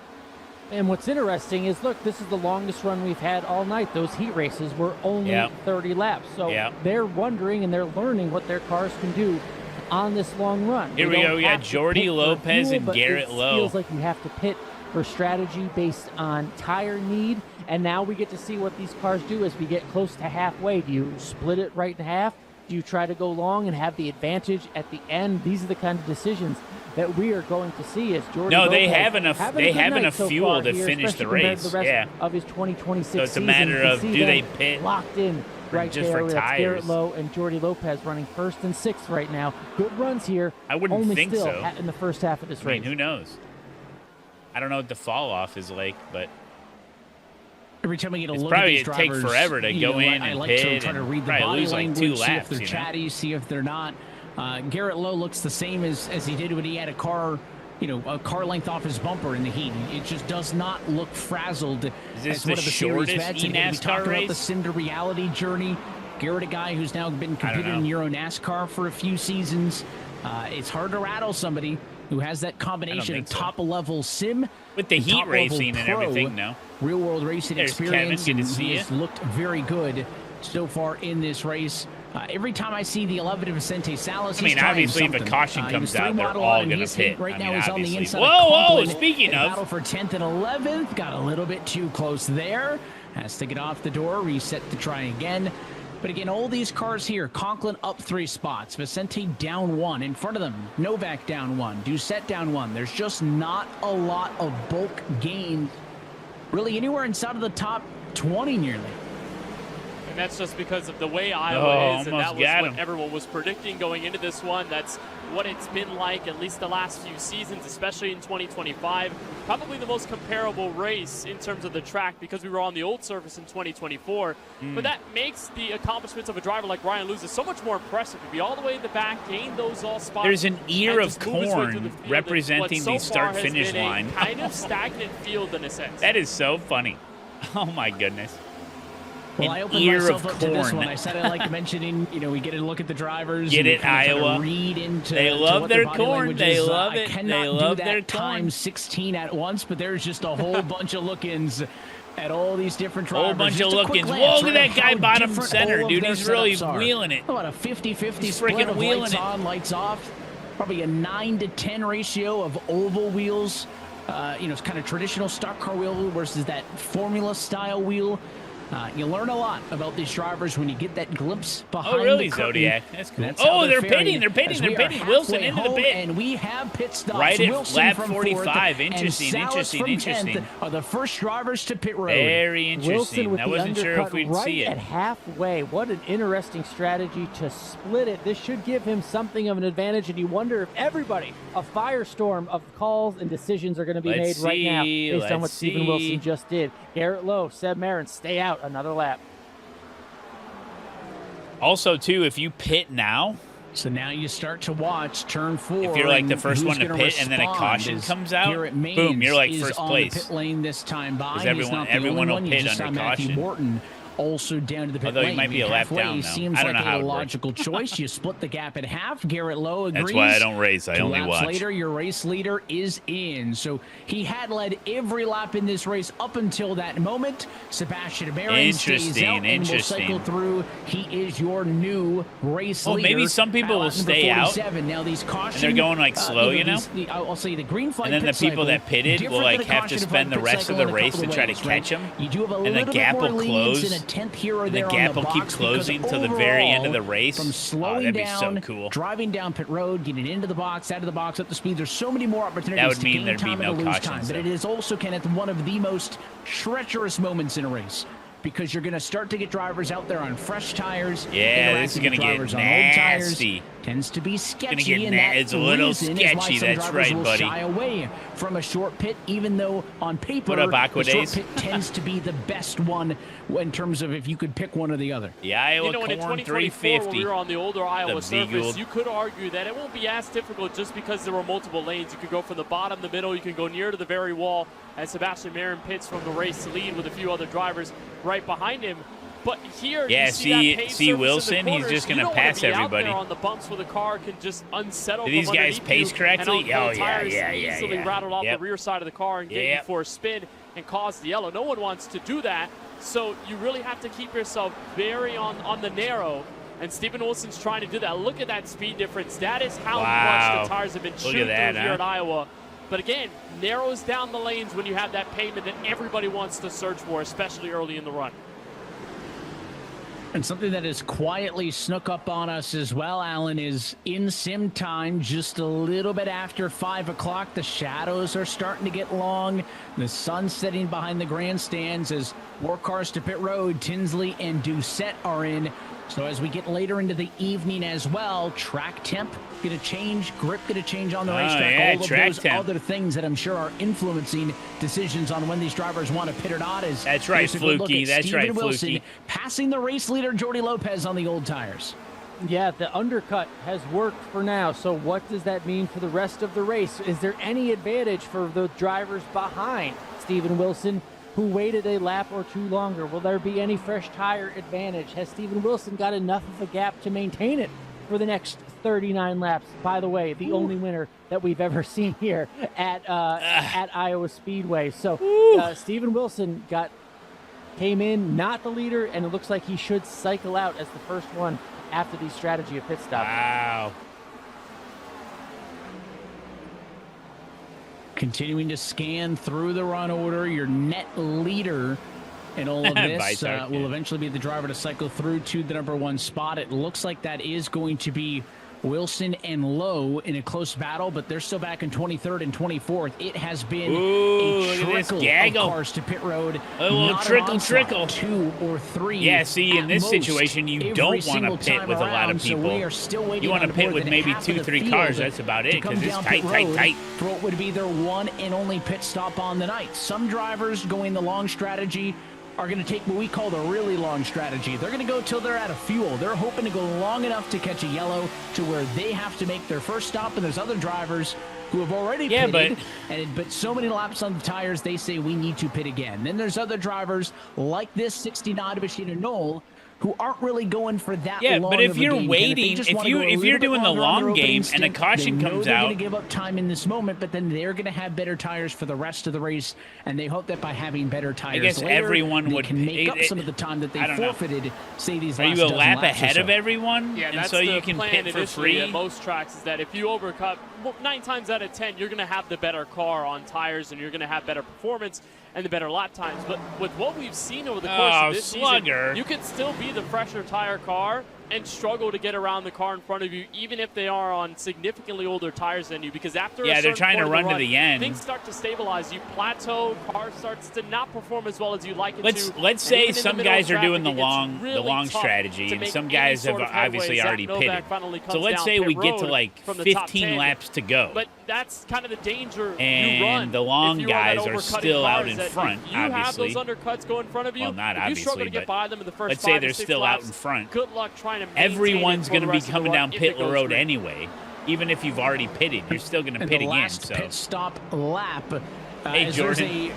And what's interesting is, look, this is the longest run we've had all night. Those heat races were only 30 laps. So they're wondering and they're learning what their cars can do on this long run. Here we go. We got Jordy Lopez and Garrett Lowe. It feels like you have to pit for strategy based on tire need. And now we get to see what these cars do as we get close to halfway. Do you split it right in half? Do you try to go long and have the advantage at the end? These are the kind of decisions that we are going to see as Jordan. No, they Lopez have enough. They have enough fuel to finish the race. The rest of his 2026 So it's a season. matter You can of see do they them pit locked in right just there. for That's tires? Garrett Lowe and Jordy Lopez running 1st and 6th right now. Good runs here. I wouldn't only think still so. In the first half of this I mean, race. who knows? I don't know what the fall off is like, but Every time we get a it's look probably at these take drivers, forever to go in I and like pit to try to and read the probably body lose like language, 2 see laps. if they're You know? chatty, see if they're not. Garrett Lowe looks the same as he did when he had a car, a car length off his bumper in the heat. It just does not look frazzled. Is this as the one of the series shortest vets. And we eNASCAR talked about race? the Cinder reality journey. Garrett, a guy who's now been competing in Euro NASCAR for a few seasons. It's hard to rattle somebody who has that combination of top-level sim with the and heat top-level racing and pro everything. No, real-world racing There's experience. Kevin. Good to and see he you. has looked very good so far in this race. Every time I see the 11 of Vicente Salas, I mean, he's trying obviously, if a something. caution He comes was out, three they're model all on, gonna his pit. hit right I now mean, is on the obviously. inside. Whoa, of whoa, Conklin. speaking The of. battle for 10th and 11th, got a little bit too close there. Has to get off the door, reset to try again. But again, all these cars here, Conklin up 3 spots, Vicente down 1. In front of them, Novak down 1, Doucette down 1. There's just not a lot of bulk gains really anywhere inside of the top 20 nearly. And that's just because of the way Iowa is, and that almost was got what him. everyone was predicting going into this one. That's what it's been like at least the last few seasons, especially in 2025. Probably the most comparable race in terms of the track because we were on the old surface in 2024. But that makes the accomplishments of a driver like Ryan Lewis so much more impressive to be all the way in the back, gain those all spots. There's an ear and of just move his way through corn the field in representing what so the far has start-finish been a line. kind of stagnant field in a sense. That is so funny. Oh my goodness. Well, An I opened ear myself of up to this corn. one. I said I like mentioning, we get a look at the drivers. Get and it, kind of try to Iowa. read into They to love what their body corn. language They is. love I it. cannot They do love that their corn. times 16 at once, but there's just a whole bunch of look-ins at all these different drivers. Whole bunch Just of a quick look-ins. glance, Whoa, look right, at that guy how bottom different center, all of dude. their He's really setups are. wheeling it. About a 50-50 He's split freaking of wheeling lights it. on, lights off. Probably a 9-to-10 ratio of oval wheels. It's kind of traditional stock car wheel versus that formula style wheel. You learn a lot about these drivers when you get that glimpse behind Oh, really, the curtain. Zodiac? That's cool. That's how Oh, they're faring pitting. as we are Wilson halfway into the home, pit. And we have pit stops. Right at Wilson lap from 45. fourth, Interesting, and Salas from interesting. 10th are the first drivers to pit road. Very interesting. Wilson with I the wasn't sure undercut if we'd right see it. at halfway. What an interesting strategy to split it. This should give him something of an advantage, and you wonder if everybody, a firestorm of calls and decisions are going to be made right now based on what Stephen Wilson just did. Garrett Lowe, Seb Marin, stay out another lap. Also, too, if you pit now, so now you start to watch turn 4. if you're like the first who's one to gonna pit and then a caution comes out, boom, you're like first on place. The pit lane this time by. Because everyone will pit under Matthew caution. Morton also down to the pit Although lane. he might be a lap down now. Seems I don't like know how a it logical choice. You split the gap in half. Garrett Lowe agrees. That's why I don't race. I 2 only laps watch. Later, your race leader is in. So he had led every lap in this race up until that moment. Sebastian Marin stays out and will cycle through. He is your new race leader. Well, maybe some people will stay out. Now these cautions, and they're going like slow, I'll say the green flag. And then the people that pitted will like have to spend the rest of the race to try to catch them. You do have a and the gap will close. In a tenth here or and there the gap on the will keep box closing till the very end of the overall, race. From slowing that'd be down, so cool. driving down pit road, getting into the box, out of the box, up the speed. There's so many more opportunities That would to mean gain there'd be time no and to lose cautions, time. But though. it is also, Kenneth, one of the most treacherous moments in a race. Because you're going to start to get drivers out there on fresh tires. Yeah, this is going to get drivers on old tires. nasty. Tends to be sketchy. It's gonna get and that it's a little reason is why sketchy. some That's drivers right, will buddy. Shy away from a short pit, even though on paper What up, Aqua the short Days? pit tends to be the best one in terms of if you could pick one or the other. The Iowa in Corn 2024, 350. when we were on the older Iowa surface, V-Gould. you could argue that it won't be as difficult just because there were multiple lanes. You could go from the bottom, the middle, you can go near to the very wall, as Sebastian Marin pits from the race lead with a few other drivers right behind him. But here, Yeah, you see, that paved surface Wilson, in the he's corners. just gonna You don't wanna pass be out everybody. there on the bumps where the car can just unsettle Do these from guys underneath pace you, correctly? and on cold Oh, yeah, tires yeah, easily yeah. rattle off Yep. the rear side of the car and get you Yep. for a spin and cause the yellow. No one wants to do that, so you really have to keep yourself very on the narrow. And Stephen Wilson's trying to do that. Look at that speed difference. That is how much the tires have been chewed through here at Iowa. But again, narrows down the lanes when you have that pavement that everybody wants to search for, especially early in the run. And something that has quietly snuck up on us as well, Alan, is in sim time, just a little bit after 5 o'clock. The shadows are starting to get long. The sun's setting behind the grandstands as more cars to pit road. Tinsley and Doucette are in. So as we get later into the evening as well, track temp going to change, grip going to change on the racetrack. Yeah, all of those other things that I'm sure are influencing decisions on when these drivers want to pit or not. That's right, Fluky. That's Steven right, Wilson Fluky. passing the race leader, Jordy Lopez, on the old tires. Yeah, the undercut has worked for now. So what does that mean for the rest of the race? Is there any advantage for the drivers behind Stephen Wilson, who waited a lap or two longer? Will there be any fresh tire advantage? Has Stephen Wilson got enough of a gap to maintain it for the next 39 laps? By the way, the only winner that we've ever seen here at Iowa Speedway. So Stephen Wilson came in not the leader, and it looks like he should cycle out as the first one after the strategy of pit stops. Wow. Continuing to scan through the run order, your net leader in all of this will eventually be the driver to cycle through to the number 1 spot. It looks like that is going to be Wilson and Lowe in a close battle, but they're still back in 23rd and 24th. It has been a trickle of cars to pit road. A little trickle. 2 or 3. Yeah, see, in this situation, you don't want to pit with a lot of people. So we are still waiting. You want to pit with maybe 2-3 cars. That's about it, because it's tight. For what would be their one and only pit stop on the night. Some drivers going the long strategy are going to take what we call the really long strategy. They're going to go till they're out of fuel. They're hoping to go long enough to catch a yellow to where they have to make their first stop, and there's other drivers who have already pitted, but so many laps on the tires, they say we need to pit again. Then there's other drivers like this 69 Bashida Knoll who aren't really going for that long. Yeah, but if you're waiting, if you're doing the long game and a caution comes they're out, going to give up time in this moment, but then they're going to have better tires for the rest of the race, and they hope that by having better tires, I guess later, everyone they would can make up some of the time that they forfeited. Say these. Are last you a dozen lap laps or ahead so. of everyone? Yeah, and that's so the you can plan pit for initially free. at most tracks is that if you overcut 9 times out of 10, you're going to have the better car on tires and you're going to have better performance and the better lap times. But with what we've seen over the course of this season, you can still be the fresher tire car and struggle to get around the car in front of you, even if they are on significantly older tires than you, because after a certain they're trying to point run of to the end. Things start to stabilize. You plateau, car starts to not perform as well as you like it to. Let's say some guys are doing the long strategy, and some guys have obviously already pitted. So let's say we get to like 15 laps to go. But that's kind of the danger and you run. The long guys are still out in front, you obviously. You have those undercuts go in front of you. Well, not if obviously, you struggle to get by them in the first let's say they're 5 to 6 still laps, out in front. Good luck trying to Everyone's going to be coming down pit road green. anyway. Even if you've already pitted, you're still going to pit the again. last So pit stop lap. Hey, there's Jordan. a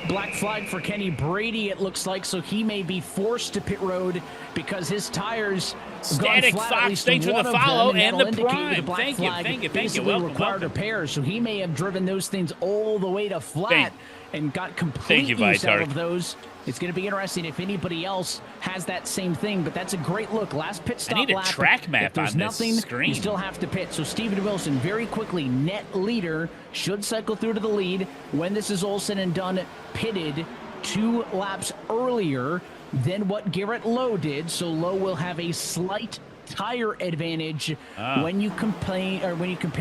black flag for Kenny Brady, it looks like, so he may be forced to pit road because his tires have gone Static flat, Fox, at least thanks for one the of them, follow and and that'll the indicate prime. the black Thank you, flag thank you. basically Welcome, required welcome. repairs, so he may have driven those things all the way to flat and got complete you, use out Vitark. of those. It's going to be interesting if anybody else has that same thing, but that's a great look. Last pit stop I need a lap. track If map there's on this nothing, screen. you still have to pit. So Steven Wilson very quickly, net leader, should cycle through to the lead when this is all said and done, pitted 2 laps earlier than what Garrett Lowe did. So Lowe will have a slight tire advantage when you compare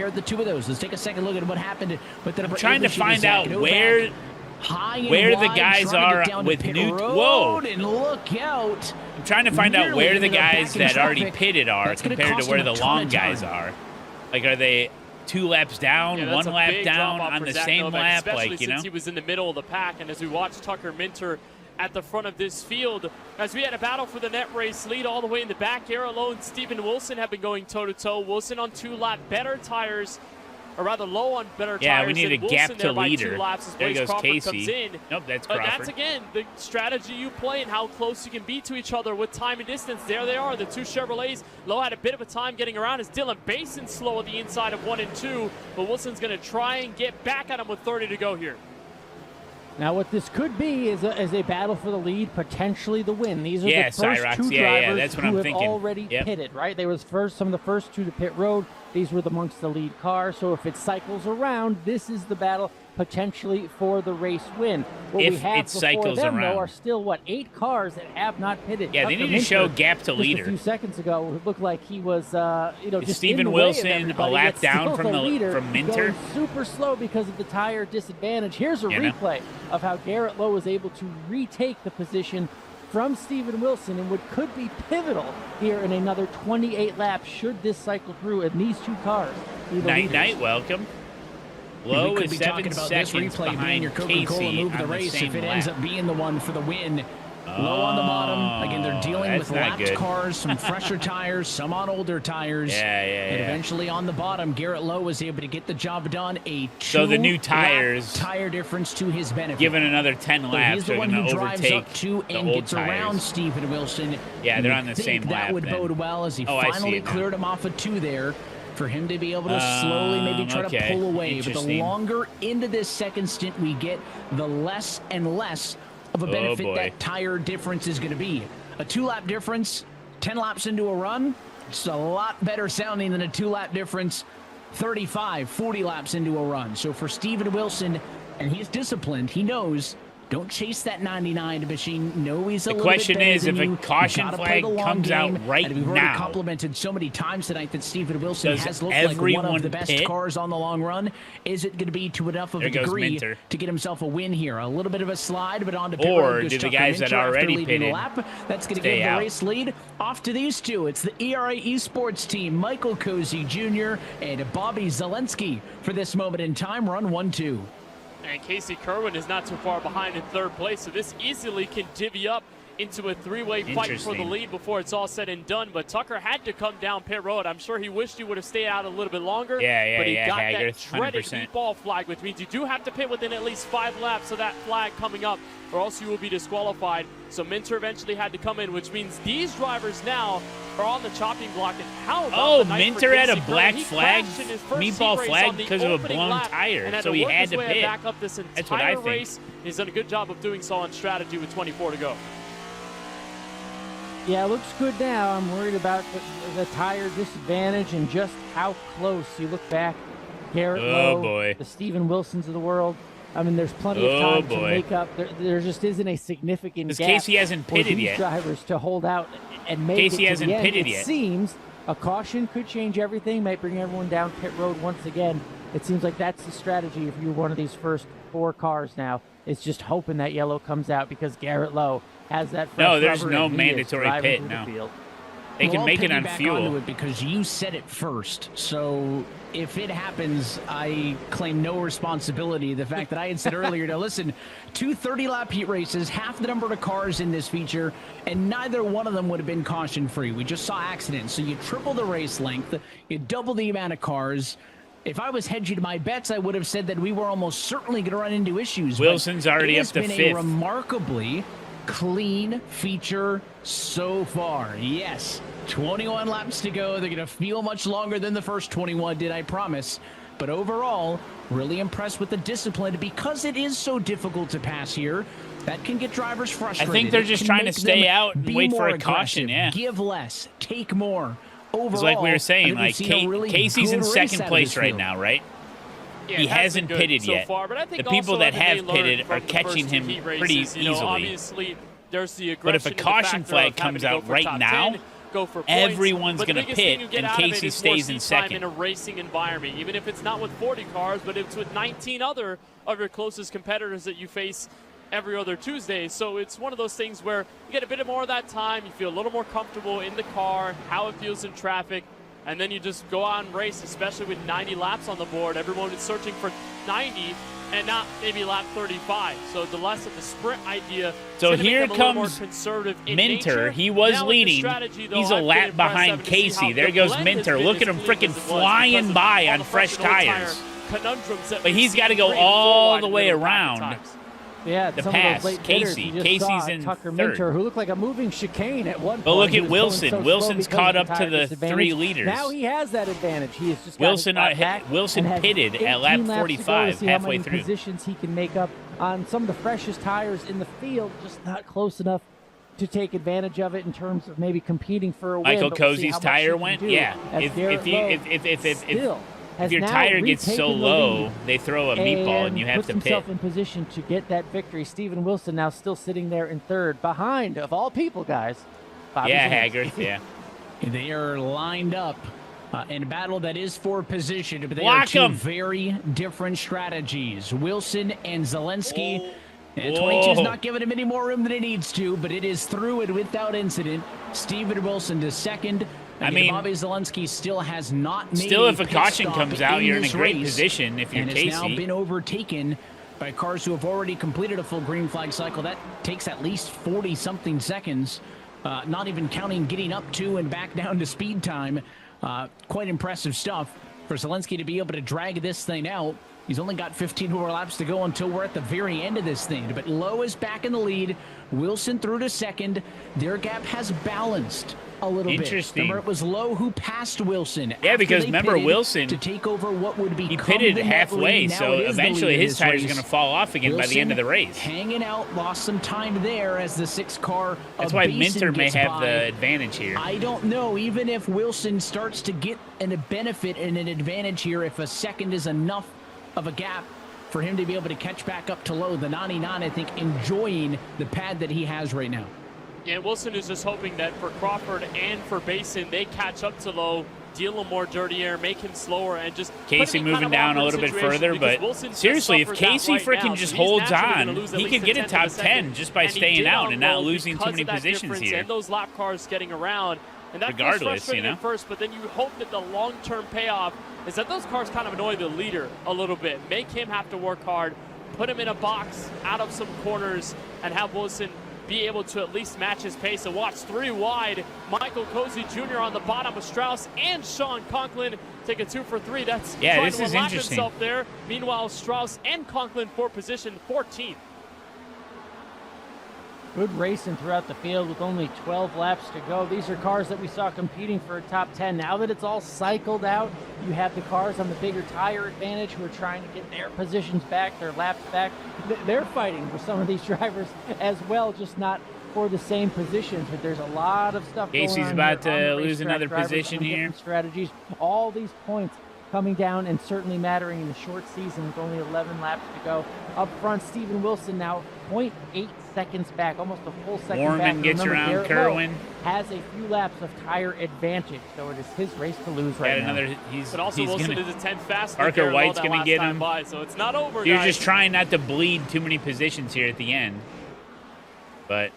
the two of those. Let's take a second look at what happened with the I'm trying to find out where the guys are with new. Whoa! And look out! I'm trying to find out where the guys that already traffic. pitted are That's gonna compared cost to where him a the ton long of guys time. are. Like, are they 2 laps down, Yeah, that's 1 a lap big down drop-off on for the Zach same Novak, lap? especially Like, you know? since he was in the middle of the pack, and as we watch Tucker Minter at the front of this field, as we had a battle for the net race lead all the way in the back, Garrett Lowe and Steven Wilson have been going toe-to-toe. Wilson on 2 lap better tires, or rather Lowe on better tires. Yeah, we need a than Wilson gap to there by leader. 2 laps as There Blaze goes Crawford Casey. comes in. Nope, that's But Crawford. that's, again, the strategy you play and how close you can be to each other with time and distance. There they are, the 2 Chevrolets. Lowe had a bit of a time getting around as Dylan Basin slow at the inside of 1 and 2, but Wilson's going to try and get back at him with 30 to go here. Now, what this could be is a battle for the lead, potentially the win. These are the first Cyrox. 2 Yeah, drivers that's what who I'm have thinking. already Yep. pitted, right? They was some of the first 2 to pit road. These were amongst the lead cars. So if it cycles around, this is the battle potentially for the race win. What If we have it before cycles them, around. though, are still, 8 cars that have not pitted. Yeah, they Tucker need to show Minter, gap to just leader. a few seconds ago, it looked like he was, just Steven in the way of Wilson a everybody, lap yet still down from leader, from Minter? going super slow because of the tire disadvantage. Here's a replay of how Garrett Lowe was able to retake the position from Steven Wilson in what could be pivotal here in another 28 laps should this cycle through and these 2 cars. Night, welcome. Lowe we could is be 7 talking about this seconds replay being behind your Coca-Cola Casey move of the on the race same if it lap. ends up being the one for the win. Low on the bottom. Again, they're dealing that's with not lapped good. cars, some fresher tires, some on older tires. And eventually on the bottom, Garrett Lowe was able to get the job done. So the new tires, tire difference to his benefit. given another 10 So laps, he's the they're one going who to drives overtake up to the and old gets around tires. Stephen Wilson. Yeah, they're You on the think same that lap would then. bode well as he Oh, I see finally it now. cleared him off of 2 there. For him to be able to slowly maybe try to pull away. But the Interesting. longer into this second stint we get, the less and less of a benefit boy. that tire difference is going to be. A 2-lap difference, 10 laps into a run, it's a lot better sounding than a 2-lap difference, 35, 40 laps into a run. So for Steven Wilson, and he's disciplined, he knows, don't chase that 99 machine. No, he's a The little bit question better is, than if a you. caution You gotta play flag the long comes out game, right and we've already now, complimented so many times tonight that Steven Wilson does has looked like one everyone of the best pit? cars on the long run. Is it going to be to enough of There a goes degree Minter. to get himself a win here? A little bit of a slide, but on to pit Or road goes do the Tucker guys that Minter after already leading the pitted lap. That's going to stay give the out? race lead off to these 2. It's the ERA Esports team, Michael Cozy Jr. and Bobby Zelensky for this moment in time. Run 1-2. And Casey Kerwin is not too far behind in 3rd place, so this easily can divvy up into a 3-way fight for the Interesting. lead before it's all said and done. But Tucker had to come down pit road. I'm sure he wished he would have stayed out a little bit longer. But he got Haggard, that dreaded 100%. meatball flag, which means you do have to pit within at least 5 laps of that flag coming up, or else you will be disqualified. So Minter eventually had to come in, which means these drivers now are on the chopping block. And how about the night for Minter had a Casey black Kerwin? He flag, crashed in his first meatball heat race flag on the because of a opening blown lap tire, and so to he work had his to way pit. back up this That's what I entire think. race. He's done a good job of doing so on strategy with 24 to go. Yeah, it looks good now. I'm worried about the tire disadvantage and just how close. You look back Garrett Lowe, the Steven Wilsons of the world. I mean, there's plenty of time to make up. There just isn't a significant gap. Casey hasn't pitted these yet. Drivers to hold out and make Casey it to hasn't the end. pitted It yet. seems a caution could change everything, might bring everyone down pit road once again. It seems like that's the strategy if you're one of these first 4 cars now. It's just hoping that yellow comes out because Garrett Lowe has that fresh No, there's rubber no and he is mandatory driving pit, through the no. field. They can make it on Piggyback fuel. onto it because you said it first. So if it happens, I claim no responsibility. The fact that I had said earlier, now listen, 2 30-lap heat races, half the number of cars in this feature, and neither one of them would have been caution-free. We just saw accidents. So you triple the race length, you double the amount of cars. If I was hedging my bets, I would have said that we were almost certainly going to run into issues. Wilson's already up to It has been 5th. a remarkably clean feature so far. Yes, 21 laps to go. They're going to feel much longer than the first 21 did, I promise. But overall, really impressed with the discipline because it is so difficult to pass here. That can get drivers frustrated. I think they're It just can trying to make stay them out and be wait for more a caution, aggressive, yeah. Give less, take more. Overall, It's like we were saying, I think like we've seen a really Casey's in good race second out of place this right field. now, right? Yeah, he it has hasn't been good pitted so yet. far, but I think The people also that they have learned pitted from are the catching first 2 him heat pretty races. You know, easily. obviously, there's the aggression. But if a caution flag comes out right now, go for points. everyone's But the going to biggest thing pit, you get and out of it Casey is more stays in seat time second. in a racing environment, even if it's not with 40 cars, but it's with 19 other of your closest competitors that you face every other Tuesday. So it's one of those things where you get a bit more of that time, you feel a little more comfortable in the car, how it feels in traffic, and then you just go out and race, especially with 90 laps on the board. Everyone is searching for 90 and not maybe lap 35. So the less of the sprint idea. So is gonna here become a little more comes conservative in Minter. nature. He was Now with the leading. strategy, though, He's a I've been lap impressed behind having to see Casey. how There the goes blend has Minter. been Look at as him clean freaking as it was flying because of by all on the fresh front and old tires. tire conundrums that But we he's see got to go green, all full the wide, way middle around. times. Yeah, The some pass, of those late hitters Casey. you just Casey's saw, in Tucker third. Minter, who looked like a moving chicane at one point. But look He at was going Wilson. so slow Wilson's because caught of up to tire the disadvantage. 3 leaders. Now he has that advantage. He has just got Wilson, his back Wilson and has pitted 18 at lap laps to go to 45, see how halfway many through. positions he can make up on some of the freshest tires in the field, just not close enough to take advantage of it in terms of maybe competing for a win. Michael but we'll see Cozy's how much tire he can went? do Yeah. as Garrett Lowe still If has your now tire gets so retaken the low, lead they throw a meatball and you have puts to pit. himself in position to get that victory. Steven Wilson now still sitting there in third, behind, of all people, guys, Bobby Yeah, Zalinski. Haggard, yeah. They are lined up in a battle that is for position, but they Block are 2 him. very different strategies. Wilson and Zelensky. Whoa. 22 is not giving him any more room than it needs to, but it is through and without incident. Steven Wilson to second. I mean, Bobby Zelensky still has not made still, if a pit caution stop comes out, you're in a this great race, position if you're and Casey. has now been overtaken by cars who have already completed a full green flag cycle. That takes at least 40-something seconds, not even counting getting up to and back down to speed time. Quite impressive stuff for Zelensky to be able to drag this thing out. He's only got 15 more laps to go until we're at the very end of this thing. But Lowe is back in the lead. Wilson through to second. Their gap has balanced a little bit. Interesting. Remember, it was Lowe who passed Wilson. Yeah, after because they remember, pitted Wilson, to take over what would be he pitted halfway, so eventually his tire's going to fall off again by the end of the race. Hanging out, lost some time there as the 6 car. That's why Minter may have the advantage here. I don't know, even if Wilson starts to get a benefit and an advantage here, if a second is enough of a gap for him to be able to catch back up to Lowe. The 99, I think, enjoying the pad that he has right now. Yeah, Wilson is just hoping that for Crawford and for Basin, they catch up to Lowe, deal him more dirty air, make him slower, and just Casey moving down a little bit further, but seriously, if Casey freaking just holds on, he could get a top 10 just by staying out and not losing too many positions here. And those lap cars getting around. And that regardless, you know. at first, but then you hope that the long-term payoff is that those cars kind of annoy the leader a little bit, make him have to work hard, put him in a box, out of some corners, and have Wilson be able to at least match his pace. And watch 3 wide, Michael Cozy Jr. on the bottom with Strauss and Sean Conklin take a 2 for 3. That's trying this to is unlock interesting. himself there. Meanwhile, Strauss and Conklin for position 14th. Good racing throughout the field with only 12 laps to go. These are cars that we saw competing for a top 10. Now that it's all cycled out, you have the cars on the bigger tire advantage who are trying to get their positions back, their laps back. They're fighting for some of these drivers as well, just not for the same positions. But there's a lot of stuff going on. Casey's about here on to the lose racetrack. another Drivers position on here. different strategies. All these points coming down and certainly mattering in the short season with only 11 laps to go. Up front, Steven Wilson now 0.8 seconds back, almost a full second back. Warman gets around Kerwin. Has a few laps of tire advantage, so it is his race to lose right now. But also Wilson is a 10th faster. Parker White's going to get him. By, so it's not over, You're guys. just trying not to bleed too many positions here at the end. But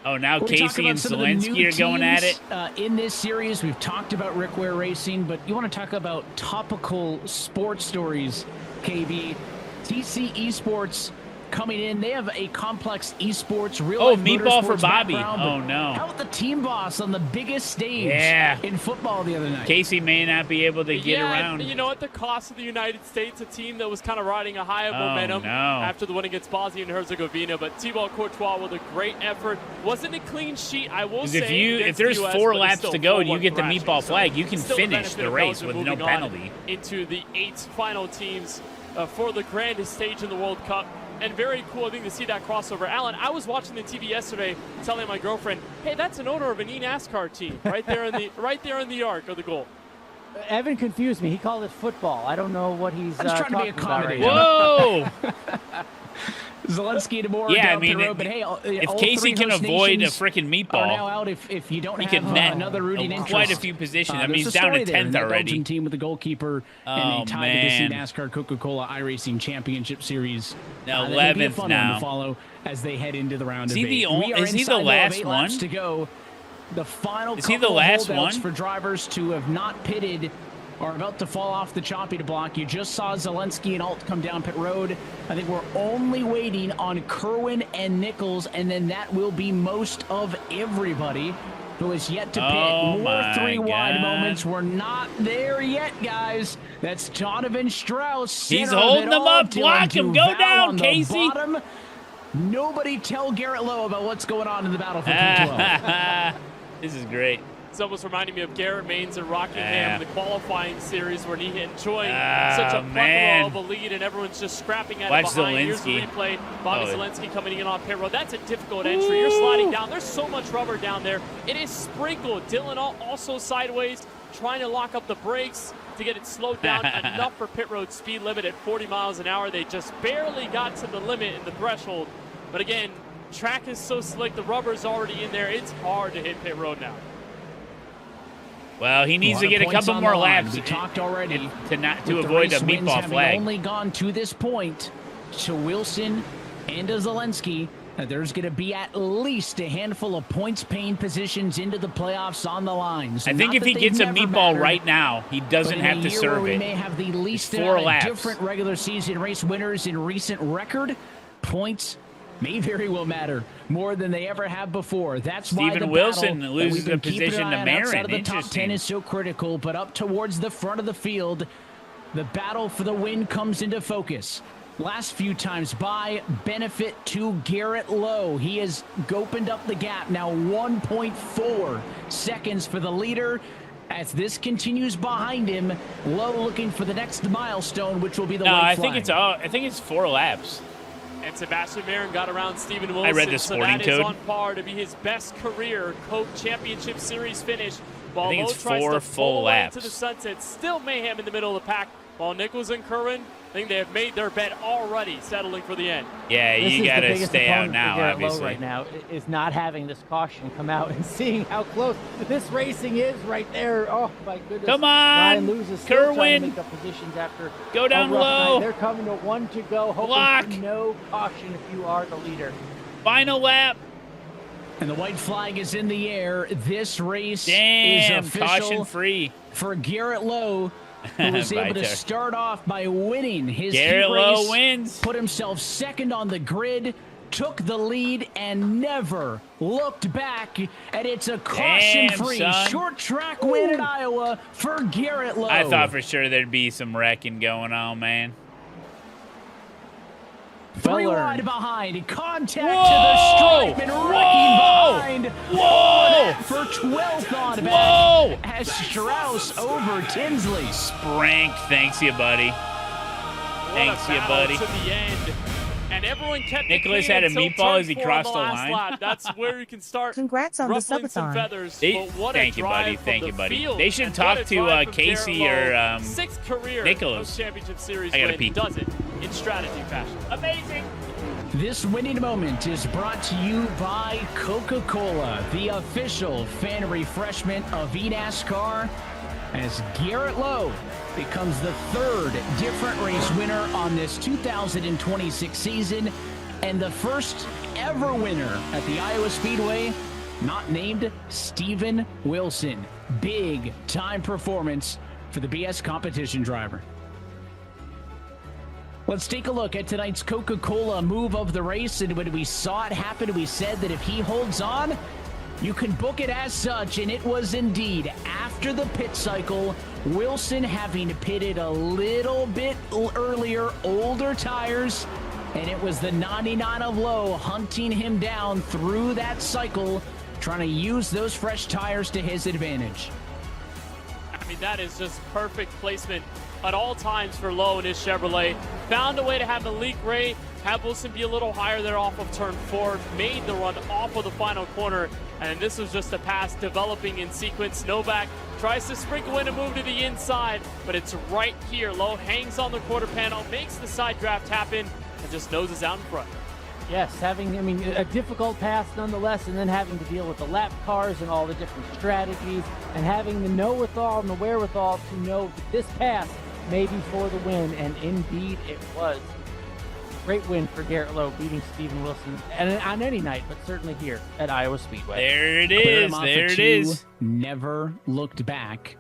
now Casey and Zelensky are going at it. In this series, we've talked about Rick Ware Racing, but you want to talk about topical sports stories, KB. TC Esports coming in. They have a complex esports real-life meatball for motorsports Bobby. background, Oh, no. How about the team boss on the biggest stage in football the other night? Casey may not be able to get around. You know, at the cost of the United States, a team that was kind of riding a high of momentum after the win against Bosnia and Herzegovina. But Thibaut Courtois with a great effort. Wasn't a clean sheet, I will say. If there's 4 laps to go and you get the meatball flag, you can finish the race with no penalty. Into the 8 final teams for the grandest stage in the World Cup. And very cool, I think, to see that crossover. Alan, I was watching the TV yesterday, telling my girlfriend, "Hey, that's an owner of an eNASCAR team right there in the arc of the goal." Evan confused me. He called it football. I don't know what he's I was trying to be accommodating. Whoa! Zelensky to more Yeah, down the road, but hey, if all Casey 3 can host avoid a nations freaking meatball, are now out if you don't he have can net another rooting interest. quite a few positions. I mean, There's he's a down to story there in 10th that already. Belgian team with the goalkeeper and a tie to the NASCAR Coca-Cola iRacing Championship Series. Now That'll be a 11th fun now. one to follow as they head into the round Is of he 8. is he the last one? To go. The final Is he couple the last of holdouts one? for drivers to have not pitted are about to fall off the choppy block. You just saw Zelensky and Alt come down pit road. I think we're only waiting on Kerwin and Nichols, and then that will be most of everybody who is yet to pit. More 3 wide moments. We're not there yet, guys. That's Donovan Strauss. He's holding them up. Block him. Go down, Casey. Nobody tell Garrett Lowe about what's going on in the battle for P12. This is great. It's almost reminding me of Garrett Maines and Rockingham in the qualifying series where he enjoying such a plethora of a lead and everyone's just scrapping at it behind. Here's the replay. Bobby Zelensky coming in on pit road. That's a difficult entry. You're sliding down. There's so much rubber down there. It is sprinkled. Dylan also sideways, trying to lock up the brakes to get it slowed down enough for pit road speed limit at 40 miles an hour. They just barely got to the limit in the threshold. But again, track is so slick. The rubber's already in there. It's hard to hit pit road now. Well, he needs to get a couple more laps. We talked already to avoid a meatball flag. Only gone to this point to Wilson and to Zelensky. There's going to be at least a handful of points-paying positions into the playoffs on the lines. I think if he gets a meatball right now, he doesn't have to serve it. We may have the least 4 laps. Different regular season race winners in recent record. Points may very well matter more than they ever have before. That's why Steven the Wilson battle loses that we've been the position keeping an eye to on outside Marin. of the top 10 Interesting. is so critical, but up towards the front of the field, the battle for the win comes into focus. Last few times by, benefit to Garrett Lowe. He has opened up the gap, now 1.4 seconds for the leader. As this continues behind him, Lowe looking for the next milestone, which will be the white flag. I think it's 4 laps. And Sebastian Marin got around Steven Wilson. I read the sporting so that code. is on par to be his best career Coke Championship Series finish. While I think Lowe it's tries 4 to full pull laps. into the sunset, still mayhem in the middle of the pack. While Nichols and Kerwin, I think they have made their bet already, settling for the end. Yeah, you got to stay out now, Garrett obviously. Lowe right now is not having this caution come out and seeing how close this racing is right there. Oh my goodness! Come on, Ryan loses, still trying to Kerwin. make up positions after Go down a rough low. night. They're coming to 1 to go. Hoping Block. for no caution if you are the leader. Final lap. And the white flag is in the air. This race Damn, is official caution free for Garrett Lowe, who was able to Vitar. start off by winning his Garrett heat Lowe race, wins. put himself second on the grid, took the lead, and never looked back. And it's a caution-free son. short track win in Iowa for Garrett Lowe. I thought for sure there'd be some wrecking going on, man. 3 wide behind, contact Whoa! to the stripe, and Whoa! wrecking behind. Whoa! For 12th on Whoa! back as Strauss over Tinsley. Sprank, thanks you, buddy. Thanks you, buddy. To the end. And everyone kept Nicholas it had a until meatball turn as he 4 crossed on the last line. lap. That's where you can start. Congrats on the ruffling some subathon. feathers. But what Thank a you, drive buddy. from Thank the you, buddy. field, They should and talk what a to drive from Casey Garrett or Lowe. Sixth career Nicholas. Championship Series I gotta win. pee. Does it in strategy fashion. Amazing. This winning moment is brought to you by Coca-Cola, the official fan refreshment of eNASCAR, as Garrett Lowe becomes the third different race winner on this 2026 season and the first ever winner at the Iowa Speedway, not named Steven Wilson. Big time performance for the BS competition driver. Let's take a look at tonight's Coca-Cola move of the race. And when we saw it happen, we said that if he holds on, you can book it as such. And it was indeed after the pit cycle, Wilson having pitted a little bit earlier, older tires. And it was the 99 of Lowe hunting him down through that cycle, trying to use those fresh tires to his advantage. I mean, that is just perfect placement at all times for Lowe and his Chevrolet. Found a way to have Malik Ray have Wilson be a little higher there off of turn 4, made the run off of the final corner, and this was just a pass developing in sequence. Novak tries to sprinkle in a move to the inside, but it's right here. Lowe hangs on the quarter panel, makes the side draft happen, and just noses out in front. Yes, having, a difficult pass nonetheless, and then having to deal with the lap cars and all the different strategies, and having the know-withal and the wherewithal to know that this pass may be for the win, and indeed it was. Great win for Garrett Lowe, beating Steven Wilson and on any night, but certainly here at Iowa Speedway. There it is. There it is. Never looked back.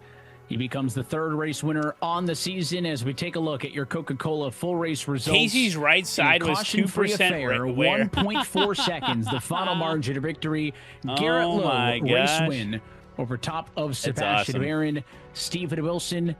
He becomes the third race winner on the season as we take a look at your Coca-Cola full race results. Casey's right side was 2% 1.4 seconds, the final margin of victory. Garrett Lowe, race win over top of Sebastian Baron, Steven Wilson.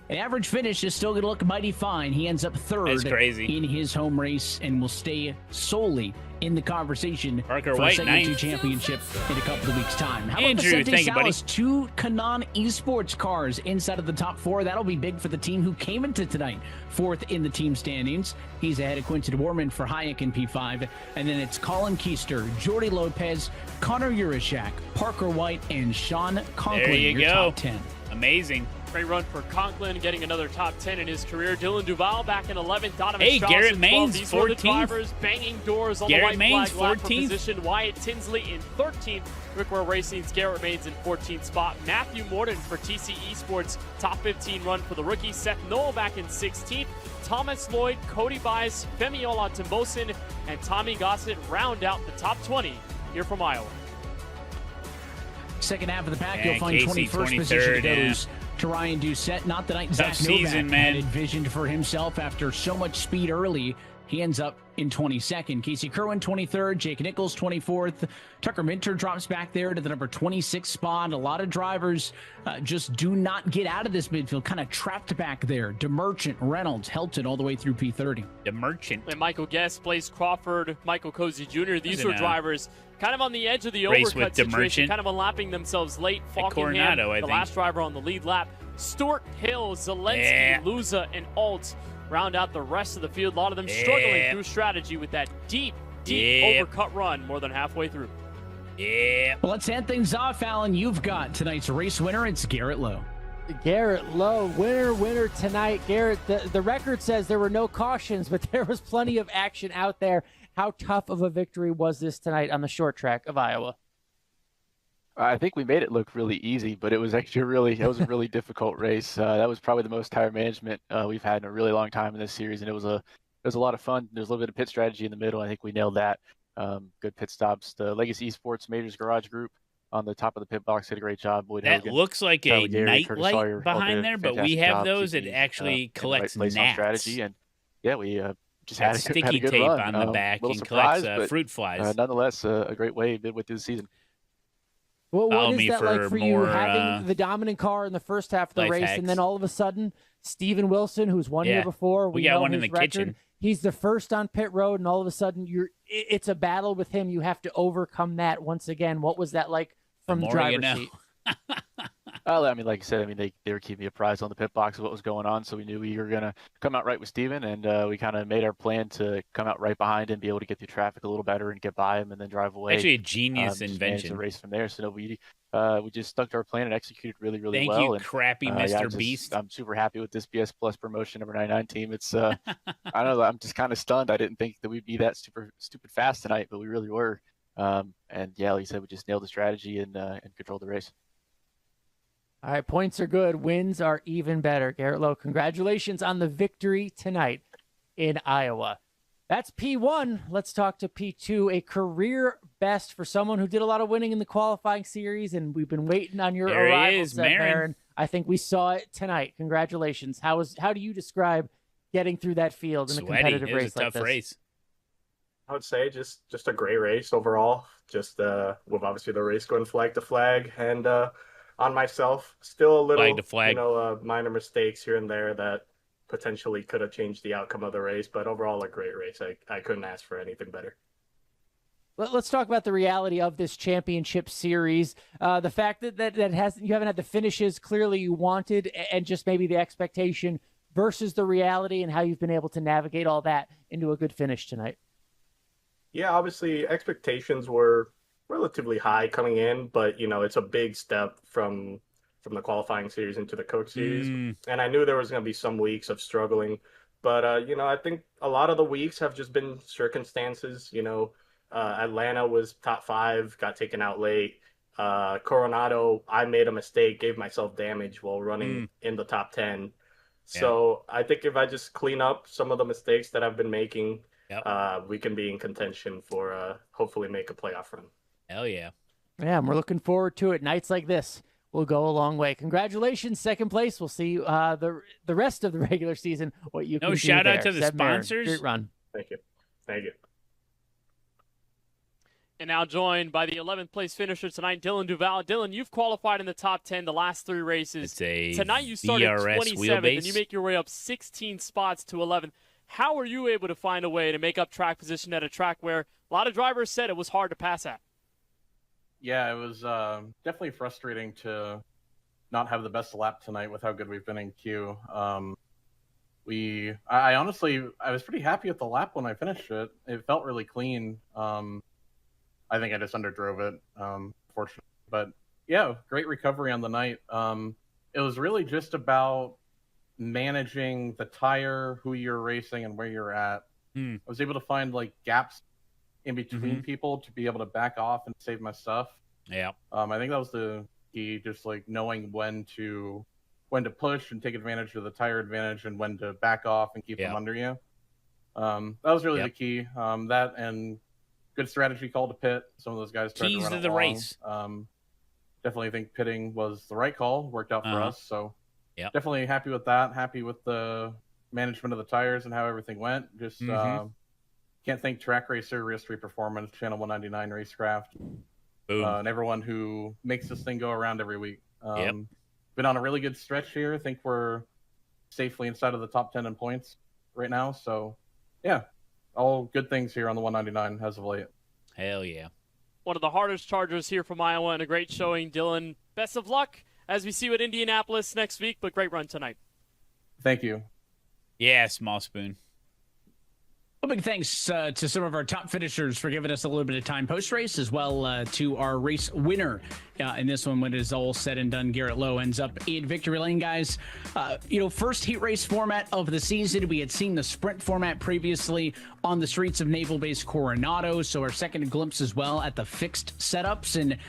An average finish is still going to look mighty fine. He ends up third in his home race and will stay solely in the conversation for a Segment 2 championship in a couple of weeks' time. How about the ASETEK Salas, 2 Canon esports cars inside of the top 4? That'll be big for the team who came into tonight fourth in the team standings. He's ahead of Quinton Warman for Hayek in P5. And then it's Colin Keister, Jordy Lopez, Connor Urashak, Parker White, and Sean Conklin. There you go. Top 10. Amazing. Great run for Conklin, getting another top 10 in his career. Dylan Duval back in 11th. Donovan Strauss Garrett in 12th. Maines, These were the 14th. drivers banging doors on Garrett the Maines, white flag lap for 14th. position. Wyatt Tinsley in 13th. Rickwell Racing's Garrett Maines in 14th spot. Matthew Morton for TC Esports, top 15 run for the rookie. Seth Noel back in 16th. Thomas Lloyd, Cody Bias, Femiola Timbosin, and Tommy Gossett round out the top 20 here from Iowa. Second half of the pack, you'll find 21st position goes to Ryan Doucette. Not the night Zach Novak had envisioned for himself after so much speed early. He ends up in 22nd. Casey Kerwin, 23rd. Jake Nichols, 24th. Tucker Minter drops back there to the number 26 spot. A lot of drivers just do not get out of this midfield, kind of trapped back there. DeMerchant, Reynolds, Helton all the way through P30. DeMerchant. And Michael Guest, Blaze Crawford, Michael Cozy Jr. These were drivers kind of on the edge of the race overcut with situation, DeMerchant. kind of unlapping themselves late. Coronado, Falkingham, I the think. last driver on the lead lap. Stuart Hill, Zelensky, Luza, and Alt round out the rest of the field. A lot of them struggling through strategy with that deep overcut run more than halfway through. Well, let's hand things off, Alan. You've got tonight's race winner. It's Garrett Lowe. Garrett Lowe, winner tonight. Garrett, the record says there were no cautions, but there was plenty of action out there. How tough of a victory was this tonight on the short track of Iowa? I think we made it look really easy, but it was actually a really difficult race. That was probably the most tire management we've had in a really long time in this series, and it was a lot of fun. There's a little bit of pit strategy in the middle. I think we nailed that. Good pit stops. The Legacy Esports Majors Garage Group on the top of the pit box did a great job. Boyd That Hogan, looks like Tyler a Gary, night Curtis light Sawyer, all behind did a there, but we fantastic have job those. keeping, It actually collects right place on gnats. strategy, and yeah, we just Got had a sticky good tape run. on the back little and surprise, collects but, fruit flies. nonetheless, a great way midway through the season. Well, Follow what is me that like for you, more, having the dominant car in the first half of the life race, hacks. and then all of a sudden, Steven Wilson, who's won Yeah. here before, We we got know one in his the record, kitchen. He's the first on pit road, and all of a sudden, it's a battle with him. You have to overcome that once again. What was that like from the more you driver's know. seat? I mean, like I said, I mean, they were keeping me apprised on the pit box of what was going on, so we knew we were going to come out right with Steven, and we kind of made our plan to come out right behind him, be able to get through traffic a little better and get by him and then drive away. Actually, a genius Manage invention. the race from there. So, no, we just stuck to our plan and executed really, really Thank well. you, and, crappy Mr. Beast. I'm super happy with this BS Plus promotion number 99 team. It's, I don't know, I'm just kind of stunned. I didn't think that we'd be that stupid fast tonight, but we really were. And yeah, like you said, we just nailed the strategy and controlled the race. All right, points are good. Wins are even better. Garrett Lowe, congratulations on the victory tonight in Iowa. That's P1. Let's talk to P2, a career best for someone who did a lot of winning in the qualifying series, and we've been waiting on your arrival, Marin. I think we saw it tonight. Congratulations. How do you describe getting through that field in a competitive race like this? Tough race. I would say just a great race overall. Just with obviously the race going flag to flag, and on myself, still a little flag. Minor mistakes here and there that potentially could have changed the outcome of the race, but overall a great race. I couldn't ask for anything better. Let's talk about the reality of this championship series. The fact that you haven't had the finishes clearly you wanted, and just maybe the expectation versus the reality, and how you've been able to navigate all that into a good finish tonight. Yeah, obviously expectations were relatively high coming in, but it's a big step from the qualifying series into the Coke series. And I knew there was going to be some weeks of struggling, but I think a lot of the weeks have just been circumstances. Atlanta was top 5, got taken out late. Coronado, I made a mistake, gave myself damage while running in the top 10. So I think if I just clean up some of the mistakes that I've been making, we can be in contention for hopefully make a playoff run. Hell yeah. Yeah, and we're looking forward to it. Nights like this will go a long way. Congratulations, second place. We'll see the rest of the regular season what you can do shout out there. to the sponsors. Great run. Thank you. And now joined by the 11th place finisher tonight, Dylan Duval. Dylan, you've qualified in the top 10 the last 3 races. Tonight you started 27th, and you make your way up 16 spots to 11th. How were you able to find a way to make up track position at a track where a lot of drivers said it was hard to pass at? Yeah, it was definitely frustrating to not have the best lap tonight with how good we've been in Q. I honestly was pretty happy with the lap when I finished it. It felt really clean. I think I just underdrove it, fortunately. But yeah, great recovery on the night. It was really just about managing the tire, who you're racing, and where you're at. I was able to find gaps in between people to be able to back off and save my stuff. Yeah. I think that was the key, just knowing when to push and take advantage of the tire advantage, and when to back off and keep them under you. That was really the key. That and good strategy call to pit. Some of those guys tried to run to the along. race. Definitely think pitting was the right call. Worked out for us. So definitely happy with that. Happy with the management of the tires and how everything went. Just can't thank Track Racer, Real Performance, Channel 199 Racecraft, and everyone who makes this thing go around every week. Been on a really good stretch here. I think we're safely inside of the top 10 in points right now. So yeah, all good things here on the 199 as of late. Hell yeah. One of the hardest chargers here from Iowa, and a great showing, Dylan. Best of luck as we see you at Indianapolis next week, but great run tonight. Thank you. Yeah, small spoon. Well, big thanks to some of our top finishers for giving us a little bit of time post-race, as well to our race winner in this one. When it is all said and done, Garrett Lowe ends up in victory lane, guys. First heat race format of the season. We had seen the sprint format previously on the streets of Naval Base Coronado, so our second glimpse as well at the fixed setups. And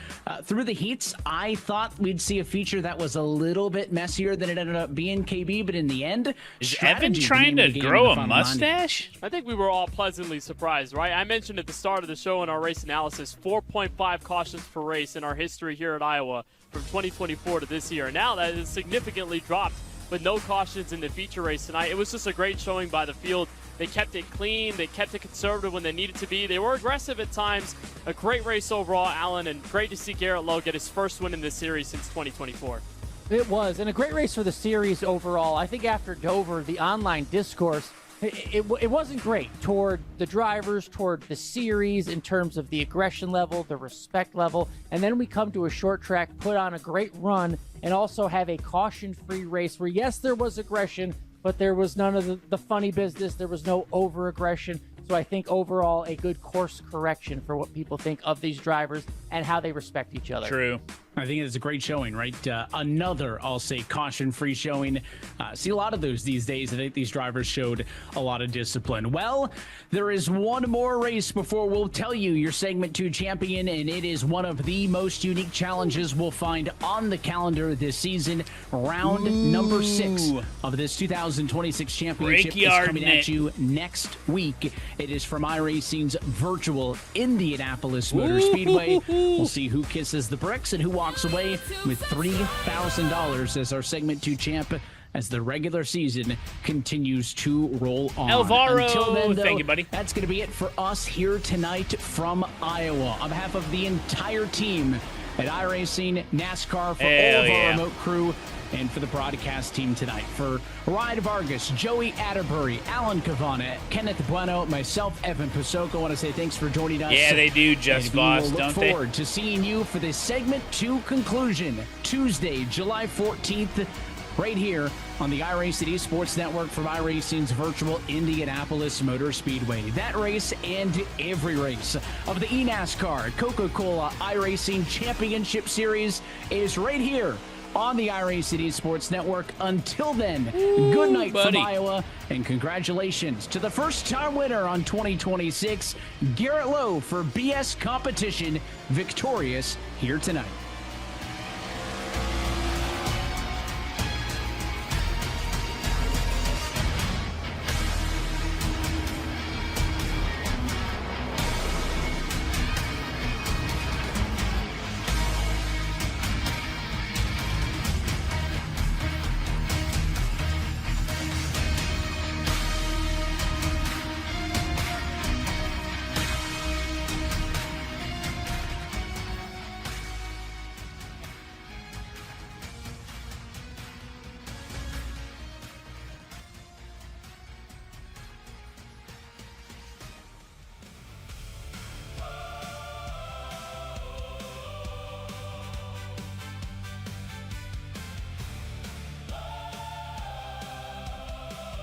through the heats, I thought we'd see a feature that was a little bit messier than it ended up being, KB, but in the end, is Evan trying to grow a mustache? I think we were all pleasantly surprised, right? I mentioned at the start of the show in our race analysis, 4.5 cautions per race in our history here at Iowa from 2024 to this year. Now that has significantly dropped, with no cautions in the feature race tonight. It was just a great showing by the field. They kept it clean. They kept it conservative when they needed to be. They were aggressive at times. A great race overall, Alan, and great to see Garrett Lowe get his first win in this series since 2024. It was, and a great race for the series overall. I think after Dover, the online discourse it wasn't great toward the drivers, toward the series in terms of the aggression level, the respect level, and then we come to a short track, put on a great run, and also have a caution-free race where, yes, there was aggression, but there was none of the funny business. There was no over-aggression. So I think overall a good course correction for what people think of these drivers and how they respect each other. True. I think it's a great showing, right? Another, I'll say, caution-free showing. See a lot of those these days. I think these drivers showed a lot of discipline. Well, there is one more race before we'll tell you your Segment 2 champion, and it is one of the most unique challenges we'll find on the calendar this season. Round number 6 of this 2026 championship is coming at you next week. It is from iRacing's virtual Indianapolis Motor Speedway. We'll see who kisses the bricks and who walks away with $3,000 as our Segment 2 champ as the regular season continues to roll on. Alvaro, Until then, though, thank you, buddy. That's going to be it for us here tonight from Iowa. On behalf of the entire team at iRacing, NASCAR, for all of our remote crew, and for the broadcast team tonight. For Ryan Vargas, Joey Atterbury, Alan Cavana, Kenneth Bueno, myself, Evan Pasoko, I want to say thanks for joining us. Yeah, they do, Just Boss, don't they? We look forward to seeing you for the Segment 2 conclusion, Tuesday, July 14th, right here on the iRacing Esports Network from iRacing's virtual Indianapolis Motor Speedway. That race and every race of the eNASCAR Coca-Cola iRacing Championship Series is right here on the iRacing Esports Network. Until then, good night from Iowa, and congratulations to the first-time winner on 2026, Garrett Lowe for BS Competition, victorious here tonight.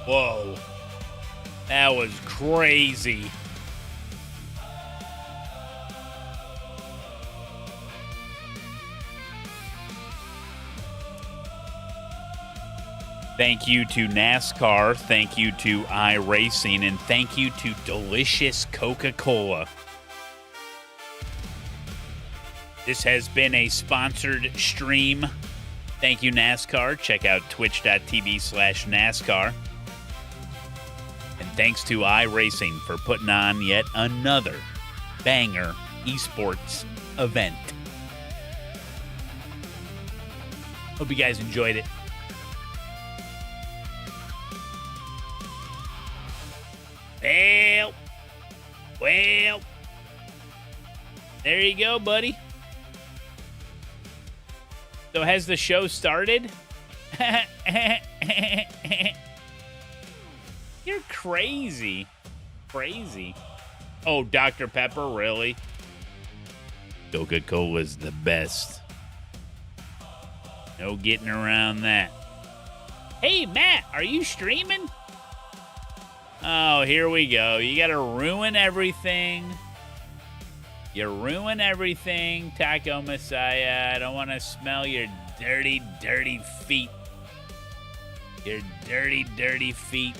Whoa. That was crazy. Thank you to NASCAR, thank you to iRacing, and thank you to delicious Coca-Cola. This has been a sponsored stream. Thank you, NASCAR. Check out twitch.tv/NASCAR. And thanks to iRacing for putting on yet another banger esports event. Hope you guys enjoyed it. Well, there you go, buddy. So has the show started? You're crazy. Crazy. Oh, Dr. Pepper, really? Coca-Cola's the best. No getting around that. Hey, Matt, are you streaming? Oh, here we go. You got to ruin everything. You ruin everything, Taco Messiah. I don't want to smell your dirty, dirty feet. Your dirty, dirty feet.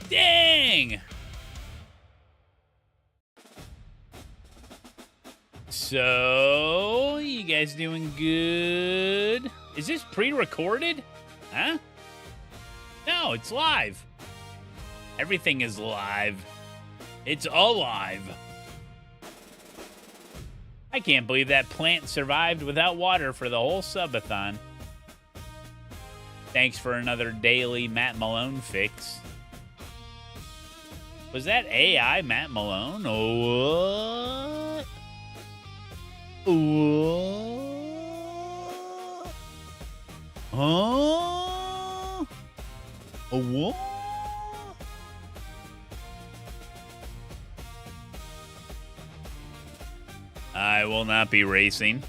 Dang! So, you guys doing good? Is this pre-recorded? Huh? No, it's live. Everything is live. It's alive. I can't believe that plant survived without water for the whole subathon. Thanks for another daily Matt Malone fix. Was that AI Matt Malone? Oh, what? What? Oh? What? I will not be racing.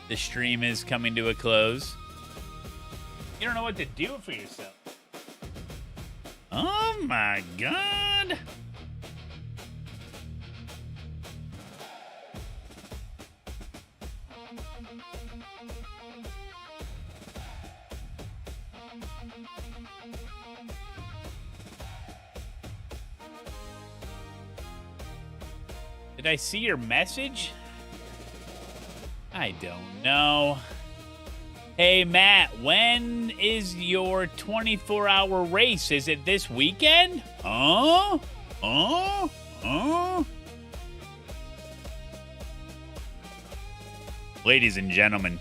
The stream is coming to a close. You don't know what to do for yourself. Oh my God. Did I see your message? I don't know. Hey, Matt, when is your 24-hour race? Is it this weekend? Ladies and gentlemen,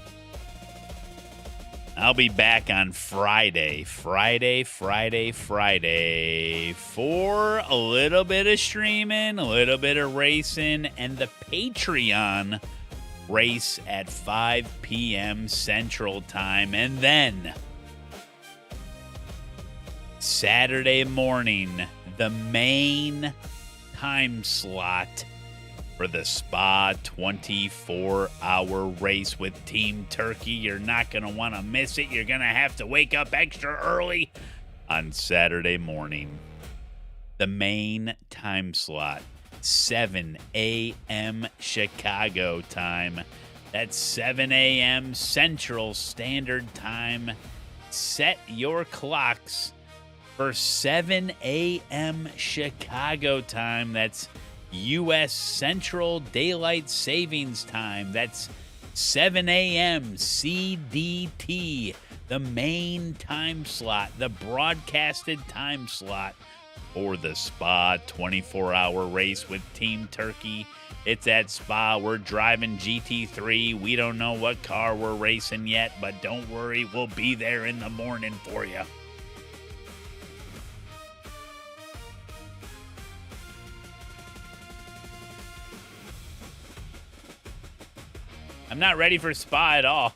I'll be back on Friday for a little bit of streaming, a little bit of racing, and the Patreon race at 5 p.m. Central Time. And then Saturday morning, the main time slot for the Spa 24-hour race with Team Turkey. You're not going to want to miss it. You're going to have to wake up extra early on Saturday morning. The main time slot, 7 a.m. Chicago time. That's 7 a.m. Central Standard Time. Set your clocks for 7 a.m. Chicago time. That's U.S. Central Daylight Savings Time. That's 7 a.m. CDT, the main time slot, the broadcasted time slot for the Spa 24-hour race with Team Turkey. It's at Spa. We're driving GT3. We don't know what car we're racing yet, but don't worry, we'll be there in the morning for you. I'm not ready for Spa at all.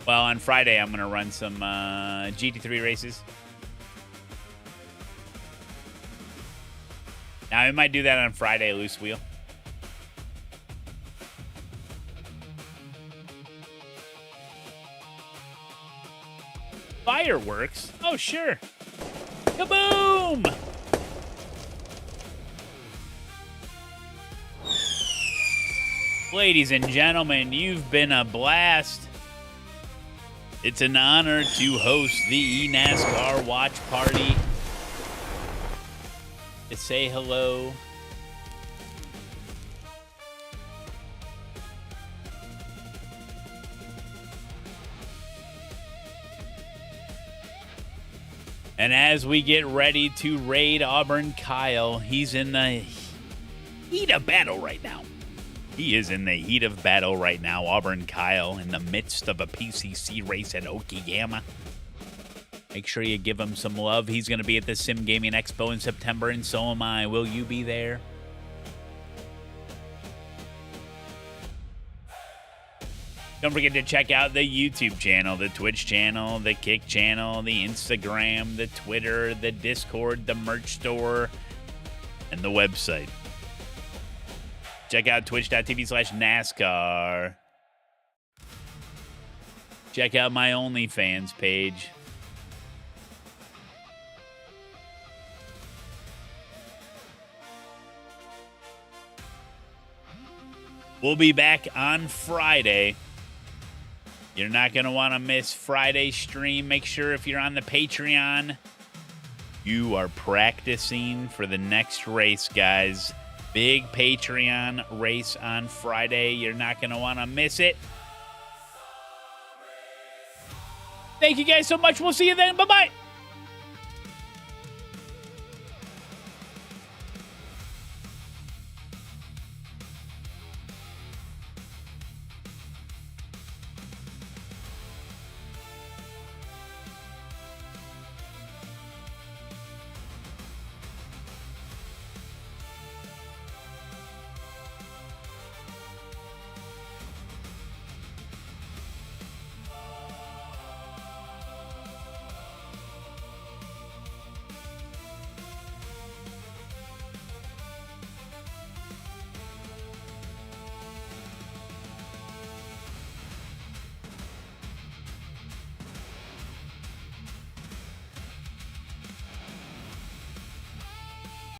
Well, on Friday, I'm going to run some GT3 races. Now, I might do that on Friday, loose wheel. Fireworks? Oh, sure. Kaboom! Ladies and gentlemen, you've been a blast. It's an honor to host the eNASCAR watch party. To say hello. And as we get ready to raid Auburn Kyle, he's in the heat of battle right now. He is in the heat of battle right now, Auburn Kyle, in the midst of a PCC race at Okayama. Make sure you give him some love. He's going to be at the Sim Gaming Expo in September, and so am I. Will you be there? Don't forget to check out the YouTube channel, the Twitch channel, the Kick channel, the Instagram, the Twitter, the Discord, the merch store, and the website. Check out twitch.tv/NASCAR. Check out my OnlyFans page. We'll be back on Friday. You're not going to want to miss Friday's stream. Make sure if you're on the Patreon, you are practicing for the next race, guys. Big Patreon race on Friday. You're not going to want to miss it. Thank you guys so much. We'll see you then. Bye-bye.